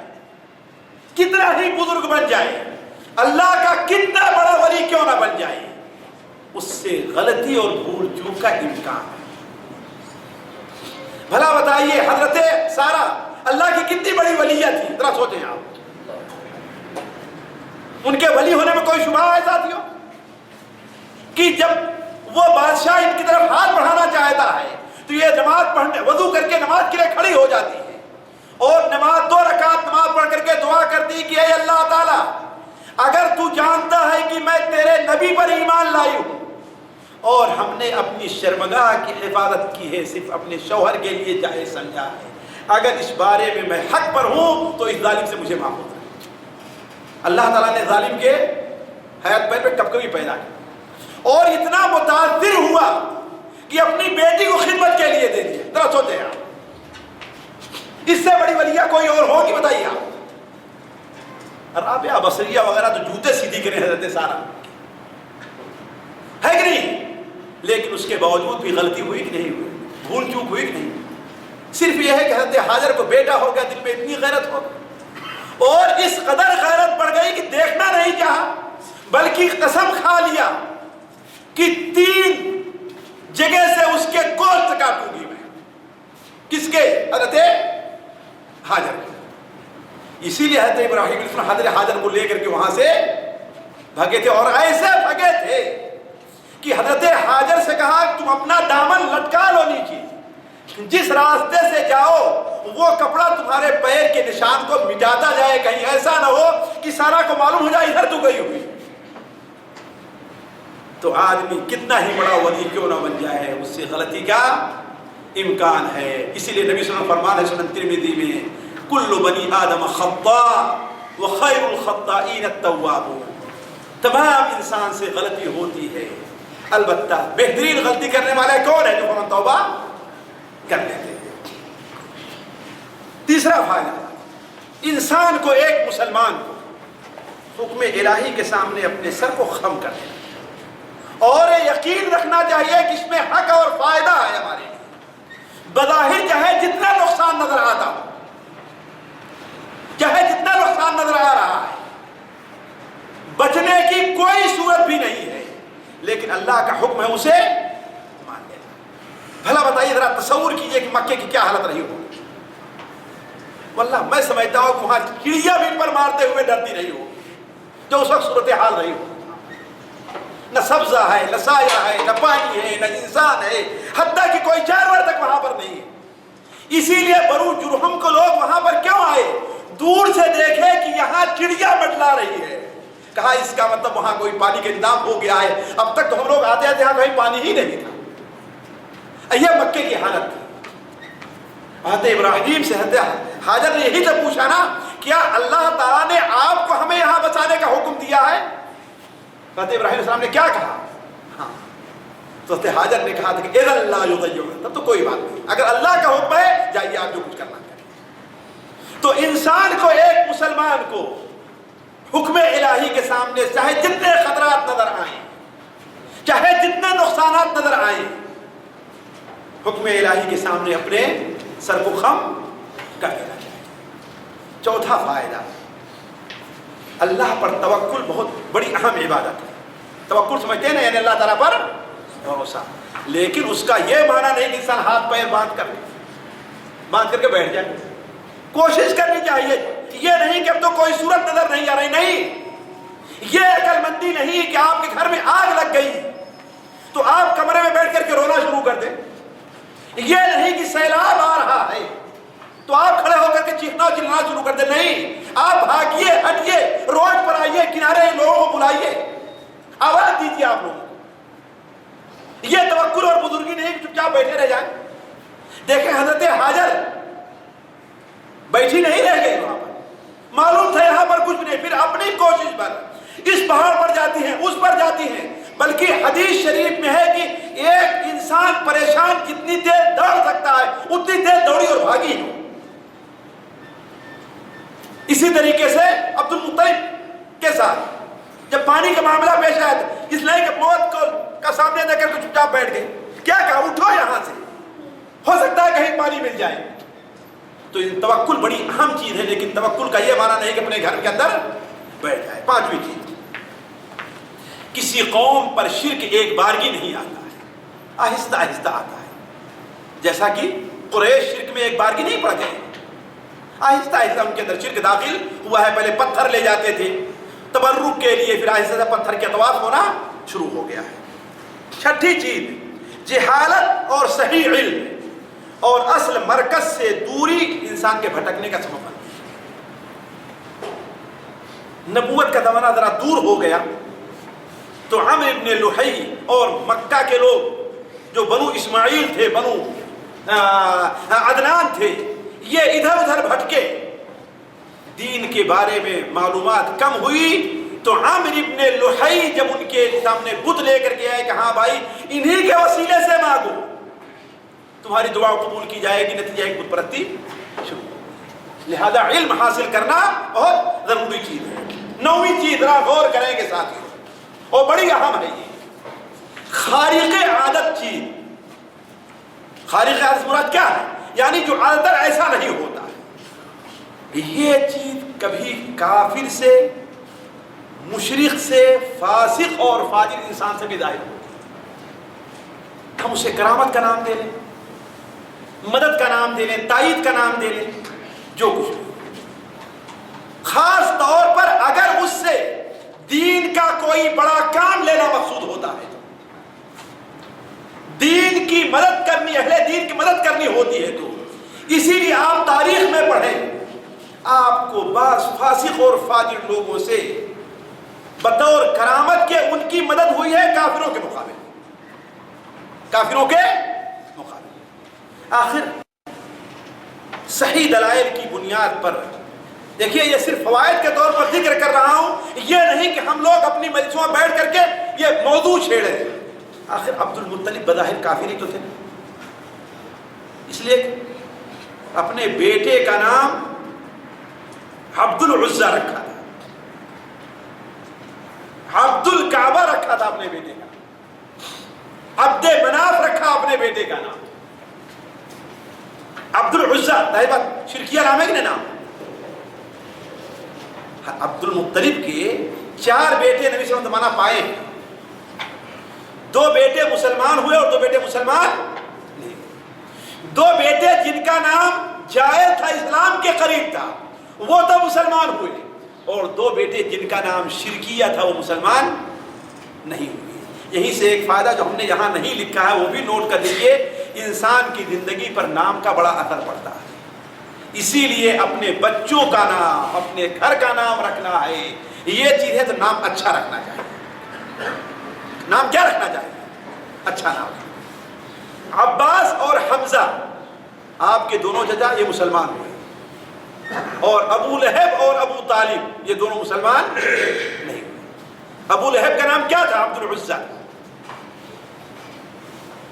[SPEAKER 5] کتنا ہی بزرگ بن جائے، اللہ کا کتنا بڑا ولی کیوں نہ بن جائے، اس سے غلطی اور بھول چوک کا امکان ہے. بھلا بتائیے حضرت سارہ اللہ کی کتنی بڑی ولیہ تھی، ذرا سوچیں آپ. ان کے ولی ہونے میں کوئی شبہ ہے ساتھیوں کہ جب وہ بادشاہ ان کی طرف ہاتھ بڑھانا چاہتا ہے تو یہ نماز پڑھنے، وضو کر کے نماز کے لیے کھڑی ہو جاتی ہے اور نماز 2 رکعت نماز پڑھ کر کے دعا کرتی کہ اے اللہ تعالیٰ، اگر تو جانتا ہے کہ میں تیرے نبی پر ایمان لائی ہوں اور ہم نے اپنی شرمگاہ کی حفاظت کی ہے، صرف اپنے شوہر کے لیے جائز سمجھا ہے، اگر اس بارے میں میں حق پر ہوں تو اس ظالم سے مجھے معاف ہوتا ہے. اللہ تعالیٰ نے ظالم کے حیات پیر پہ کبھی پیدا کیا اور اتنا متاثر ہوا کہ اپنی بیٹی کو خدمت کے لیے دے دیا. ذرا سوچیں آپ، اس سے بڑی ولیہ کوئی اور ہوگی بتائیے آپ؟ رابعہ بصریہ وغیرہ تو جوتے سیدھی کرے حضرت سارہ ہے کہ نہیں، لیکن اس کے باوجود بھی غلطی ہوئی کہ نہیں ہوئی، بھول چوک ہوئی کہ نہیں. صرف یہ ہے کہ حضرت حاجر کو بیٹا ہو گیا، دل میں اتنی غیرت ہو گئی اور اس قدر غیرت بڑھ گئی کہ دیکھنا نہیں چاہا، بلکہ قسم کھا لیا کہ 3 جگہ سے اس کے گوشت کاٹوں گی میں. کس کے؟ حضرت حاجر کے. اسی لیے حضرت ابراہیم علیہ السلام حضرت حاجر کو لے کر کے وہاں سے بھگے تھے اور ایسے بھگے تھے کہ حضرت حاجر سے کہا تم اپنا دامن لٹکا لو نیچے، جس راستے سے جاؤ وہ کپڑا تمہارے پیر کے نشان کو مٹاتا جائے، کہیں ایسا نہ ہو کہ سارا کو معلوم ہو جائے ادھر تو گئی ہوئی. تو آدمی کتنا ہی بڑا ولی کیوں نہ بن جائے، اس سے غلطی کا امکان ہے. اسی لیے نبی صلی اللہ علیہ وسلم فرمان ہے سنن ترمذی میں، کل بنی آدم خطاء وخیر الخطائین التوابون. تمام انسان سے غلطی ہوتی ہے، البتہ بہترین غلطی کرنے والے کون ہے؟ جو فوراً توبہ کر لیتے ہیں. تیسرا فائدہ، انسان کو، ایک مسلمان کو حکم الہی کے سامنے اپنے سر کو خم کر دینا اور یقین رکھنا چاہیے کہ اس میں حق اور فائدہ ہے ہمارے لیے. بظاہر چاہے جتنا نقصان نظر آتا ہو، چاہے جتنا نقصان نظر آ رہا ہے، بچنے کی کوئی صورت بھی نہیں ہے، لیکن اللہ کا حکم ہے اسے مان لینا. بھلا بتائیے ذرا تصور کیجئے کہ مکے کی کیا حالت رہی ہو. واللہ میں سمجھتا ہوں کہ وہاں چڑیا بھی پر مارتے ہوئے ڈرتی رہی ہو جو اس وقت صورتحال رہی ہو. نہ سبزہ ہے، نہ سایہ ہے، نہ پانی ہے، نہ انسان ہے، حتیٰ کہ کوئی جانور تک وہاں پر نہیں ہے. اسی لیے بنو جرہم کو لوگ وہاں پر کیوں آئے؟ دور سے دیکھے کہ یہاں چڑیا بٹلا رہی ہے. کہا اس کا مطلب وہاں کوئی پانی کا انتظام ہو گیا ہے. اب تک تو ہم لوگ آتے تھے یہاں کہیں پانی ہی نہیں تھا. یہ مکے کی حالت تھی. حضرت ابراہیم سے حضرت حاجر نے یہی تو پوچھا نا، کیا اللہ تعالیٰ نے آپ کو ہمیں یہاں بچانے کا حکم دیا ہے؟ حضرت ابراہیم علیہ السلام نے کیا کہا؟ ہاں. تو حضرت حاجر نے کہا تھا کہ اذا اللہ یضیعنا، تب تو کوئی بات نہیں، اگر اللہ کا حکم ہے جائیے آپ جو کچھ کرنا کریں. تو انسان کو، ایک مسلمان کو حکم الہی کے سامنے چاہے جتنے خطرات نظر آئیں، چاہے جتنے نقصانات نظر آئیں، حکم الہی کے سامنے اپنے سر کو خم کر دینا چاہیے. چوتھا فائدہ، اللہ پر توکل بہت بڑی اہم عبادت ہے. توکل سمجھتے ہیں نا، یعنی اللہ تعالیٰ پر بھروسہ. لیکن اس کا یہ معنی نہیں کہ انسان ہاتھ پیر باندھ کر کے بیٹھ جائے. کوشش کرنی چاہیے. یہ نہیں کہ اب تو کوئی صورت نظر نہیں آ رہی، نہیں، یہ عقل مندی نہیں کہ آپ کے گھر میں آگ لگ گئی تو آپ کمرے میں بیٹھ کر کے رونا شروع کر دیں. یہ نہیں کہ سیلاب آ رہا ہے تو آپ کھڑے ہو کر کے چیخنا چلانا شروع کر دیں. نہیں، آپ بھاگیے، ہٹیے، روڈ پر آئیے، کنارے لوگوں کو بلائیے، آواز دیجیے آپ لوگوں کو۔ یہ توکل اور بزرگی نہیں کہ چپ چاپ بیٹھے رہ جائیں۔ دیکھیں حضرت ہاجر بیٹھی نہیں رہ گئی وہاں پر، معلوم تھا یہاں پر کچھ نہیں، پھر اپنی کوشش پر اس پہاڑ پر جاتی ہیں، اس پر جاتی ہیں، بلکہ حدیث شریف میں ہے کہ ایک انسان پریشان جتنی دیر دوڑ سکتا ہے اتنی دیر دوڑی اور بھاگی ہو۔ اسی طریقے سے عبد المطلب کے ساتھ جب پانی کا معاملہ پیش آیا تو اس لیے کہ موت کا سامنے دیکھ کر چپ چاپ بیٹھ گئے، کیا کہا اٹھو یہاں سے، ہو سکتا ہے کہیں پانی مل جائے۔ تو توکل بڑی اہم چیز ہے، لیکن توکل کا یہ معنی نہیں کہ اپنے گھر کے اندر بیٹھ جائے۔ پانچویں چیز، کسی قوم پر شرک ایک بارگی نہیں آتا ہے، آہستہ آہستہ آتا ہے۔ جیسا کہ قریش شرک میں ایک بارگی نہیں پڑ گئے، آہستہ آہستہ ان کے اندر شرک داخل ہوا ہے۔ پہلے پتھر لے جاتے تھے تبرک کے لیے، پھر آہستہ آہستہ پتھر کے طواف ہونا شروع ہو گیا ہے۔ چھٹی چیز، جہالت اور صحیح علم اور اصل مرکز سے دوری انسان کے بھٹکنے کا سبب بنتی ہے۔ نبوت کا زمانہ ذرا دور ہو گیا تو عمرو ابن لحی اور مکہ کے لوگ جو بنو اسماعیل تھے، بنو عدنان تھے، یہ ادھر ادھر بھٹکے، دین کے بارے میں معلومات کم ہوئی تو عمرو ابن لحی جب ان کے سامنے بت لے کر کے آئے کہ ہاں بھائی انہی کے وسیلے سے مانگو، تمہاری دعا قبول کی جائے گی، نتیجہ ایک بت پرستی شروع۔ لہذا علم حاصل کرنا بہت ضروری چیز ہے۔ نویں چیز ذرا غور کریں گے ساتھیوں، اور بڑی اہم ہے، یہ خارق عادت چیز۔ خارق عادت مراد کیا ہے؟ یعنی جو عادت ایسا نہیں ہوتا ہے، یہ چیز کبھی کافر سے، مشرک سے، فاسق اور فاجر انسان سے بھی ظاہر ہوتی ہے۔ ہم اسے کرامت کا نام دے لیں، مدد کا نام دے لیں، تائید کا نام دے لیں، جو کچھ بھی، خاص طور پر اگر اس سے دین کا کوئی بڑا کام لینا مقصود ہوتا ہے، دین کی مدد کرنی، اہل دین کی مدد کرنی ہوتی ہے، تو اسی لیے آپ تاریخ میں پڑھیں، آپ کو بعض فاسق اور فاجر لوگوں سے بطور کرامت کے ان کی مدد ہوئی ہے کافروں کے مقابلے، کافروں کے مقابلے۔ آخر صحیح دلائل کی بنیاد پر دیکھیے، یہ صرف فوائد کے طور پر ذکر کر رہا ہوں، یہ نہیں کہ ہم لوگ اپنی مجلسوں میں بیٹھ کر کے یہ موضوع چھیڑے۔ آخر عبد المطلب بظاہر کافر ہی تو تھے، اس لیے اپنے بیٹے کا نام عبد العزہ رکھا تھا، عبد الکعبہ رکھا تھا اپنے بیٹے کا، عبد مناف رکھا اپنے بیٹے کا نام، عبد العزہ بات شرکیہ نام ہے کہ نہیں نام؟ عبد المطلب کے 4 بیٹے نبی صلی اللہ علیہ وسلم پائے ہیں، 2 بیٹے مسلمان ہوئے اور 2 بیٹے مسلمان نہیں، 2 بیٹے جن کا نام جائز تھا، اسلام کے قریب تھا، وہ تو مسلمان ہوئے، اور 2 بیٹے جن کا نام شرکیہ تھا وہ مسلمان نہیں ہوئے۔ یہی سے ایک فائدہ جو ہم نے یہاں نہیں لکھا ہے وہ بھی نوٹ کر لیجیے، انسان کی زندگی پر نام کا بڑا اثر پڑتا ہے، اسی لیے اپنے بچوں کا نام، اپنے گھر کا نام رکھنا ہے، یہ چیز ہے تو نام اچھا رکھنا چاہیے۔ نام کیا رکھنا چاہیے؟ اچھا نام۔ عباس اور حمزہ آپ کے دونوں چچا یہ مسلمان ہوئے، اور ابو لہب اور ابو طالب یہ دونوں مسلمان نہیں ہوئے۔ ابو لہب کا نام کیا تھا؟ عبد العزہ،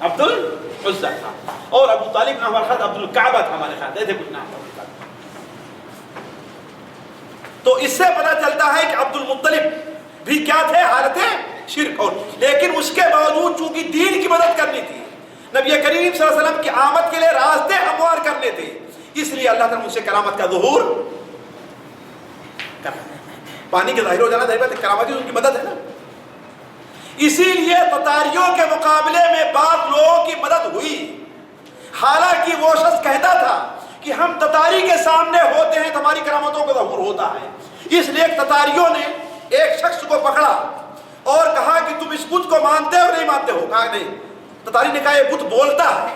[SPEAKER 5] عبد العزہ تھا، اور ابو طالب نام ہمارے خیال عبد الکعبہ تھا، ہمارے خیال ایسے کچھ نام تھا۔ تو اس سے پتہ چلتا ہے کہ عبد المطلب بھی کیا تھے؟ حالت شرک، اور لیکن اس کے باوجود چونکہ دین کی مدد کرنی تھی، نبی کریم صلی اللہ علیہ وسلم کی آمد کے لیے راستے ہموار کرنے تھے، اس لیے اللہ تعالیٰ نے اسے کرامت کا ظہور کرنا۔ پانی کے ظاہر ہو جانا ظاہر بات کرامت ان کی مدد ہے نا، اسی لیے تتاریوں کے مقابلے میں بعض لوگوں کی مدد ہوئی، حالانکہ وہ شخص کہتا تھا کہ ہم تتاری کے سامنے ہوتے ہیں تو ہماری کرامتوں کا ظہور ہوتا ہے، اس لیے تتاریوں نے ایک شخص کو پکڑا اور کہا کہ تم اس بت کو مانتے ہو نہیں مانتے ہو؟ کہا نہیں۔ تتاری نے کہا یہ بت بولتا ہے،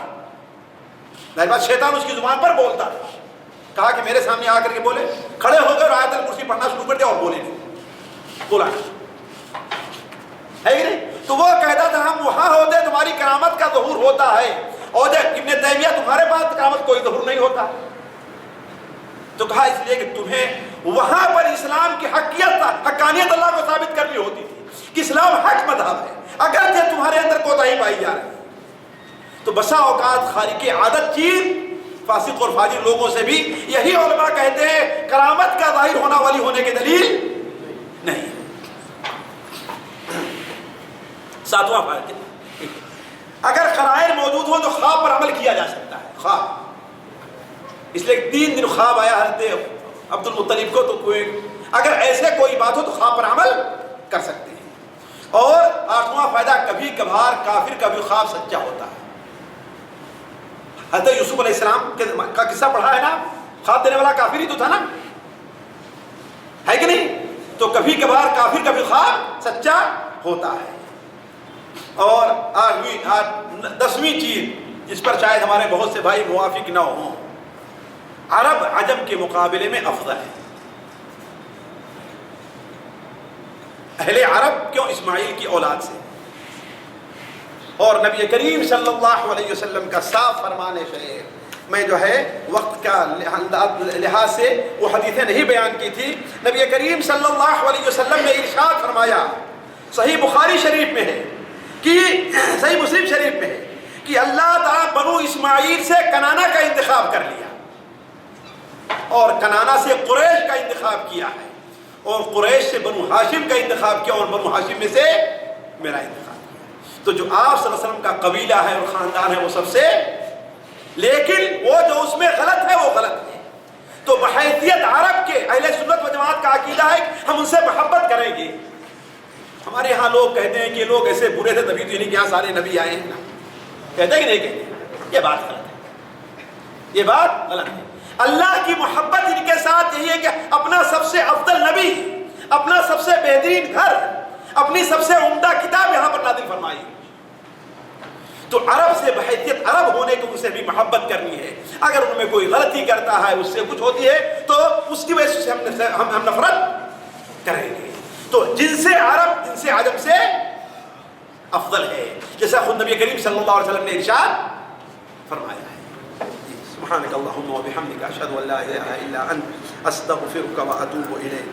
[SPEAKER 5] ظاہر بات شیطان اس کی زبان پر بولتا ہے، کہا کہ میرے سامنے آ کر کے بولے، کھڑے ہو گئے اور آیت الکرسی پڑھنا شروع کر دیا اور بولے نہیں، بولا ہے کہ نہیں؟ تو وہ کہتا تھا ہم وہاں ہوتے تمہاری کرامت کا ظہور ہوتا ہے، اور جب ابن تیمیہ تمہارے پاس کرامت کوئی ظہور نہیں ہوتا. تو کہا اس لیے کہ تمہیں وہاں پر اسلام کی حقانیت اللہ کو ثابت کرنی ہوتی تھی کہ اسلام حق مذہب ہے، اگرچہ تمہارے اندر کوتاہی پائی جا رہی ہے. تو بسا اوقات خارق عادت چیز فاسق اور فاجر لوگوں سے بھی یہی علماء کہتے ہیں کرامت کا ظاہر ہونا والی ہونے کی دلیل نہیں. ساتواں فائدہ، اگر قرائن موجود ہو تو خواب پر عمل کیا جا سکتا ہے. خواب، اس لیے 3 دن خواب آیا حضرت عبد المطلب کو، تو اگر ایسے کوئی بات ہو تو خواب پر عمل کر سکتے ہیں. اور 8واں فائدہ، کبھی کبھار کافر کا بھی خواب سچا ہوتا ہے. حضرت یوسف علیہ السلام کا قصہ پڑھا ہے نا، خواب دینے والا کافر ہی تو تھا نا، ہے کہ نہیں؟ تو کبھی کبھار کافر کا بھی خواب سچا ہوتا ہے. اور 10ویں چیز جس پر شاید ہمارے بہت سے بھائی موافق نہ ہوں، عرب عجم کے مقابلے میں افضل ہے. اہل عرب کیوں؟ اسماعیل کی اولاد سے. اور نبی کریم صلی اللہ علیہ وسلم کا صاف فرمان شعر، میں جو ہے وقت کا لحاظ سے وہ حدیثیں نہیں بیان کی تھی. نبی کریم صلی اللہ علیہ وسلم نے ارشاد فرمایا، صحیح بخاری شریف میں ہے کہ صحیح مسلم شریف میں ہے کہ اللہ تعالیٰ بنو اسماعیل سے کنانہ کا انتخاب کر لیا اور کنانہ سے قریش کا انتخاب کیا ہے، اور قریش سے بنو ہاشم کا انتخاب کیا، اور بنو ہاشم میں سے میرا انتخاب کیا. تو جو آپ صلی اللہ علیہ وسلم کا قبیلہ ہے اور خاندان ہے وہ سب سے، لیکن وہ جو اس میں غلط ہے وہ غلط ہے. تو بحیثیت عرب کے اہل سنت و جماعت کا عقیدہ ہے کہ ہم ان سے محبت کریں گے. ہمارے یہاں لوگ کہتے ہیں کہ لوگ ایسے برے تھے تبھی تو انہیں کے یہاں سارے نبی آئے ہیں نا، کہتے ہیں کہ نہیں کہتے؟ یہ بات غلط ہے، یہ بات غلط ہے. اللہ کی محبت ان کے ساتھ یہی ہے کہ اپنا سب سے افضل نبی، اپنا سب سے بہترین گھر، اپنی سب سے عمدہ کتاب یہاں پر نازل فرمائی. تو عرب سے بحیثیت عرب ہونے کو اسے بھی محبت کرنی ہے. اگر ان میں کوئی غلطی کرتا ہے، اس سے کچھ ہوتی ہے، تو اس کی وجہ سے ہم نفرت کریں گے. تو جن سے عرب جن سے عجم سے افضل ہے، جیسا خود نبی کریم صلی اللہ علیہ وسلم نے ارشاد فرمایا ہے. سبحانک اللہم و بحمدک، اشہد ان لا الہ الا انت، استغفرک و اتوب الیک.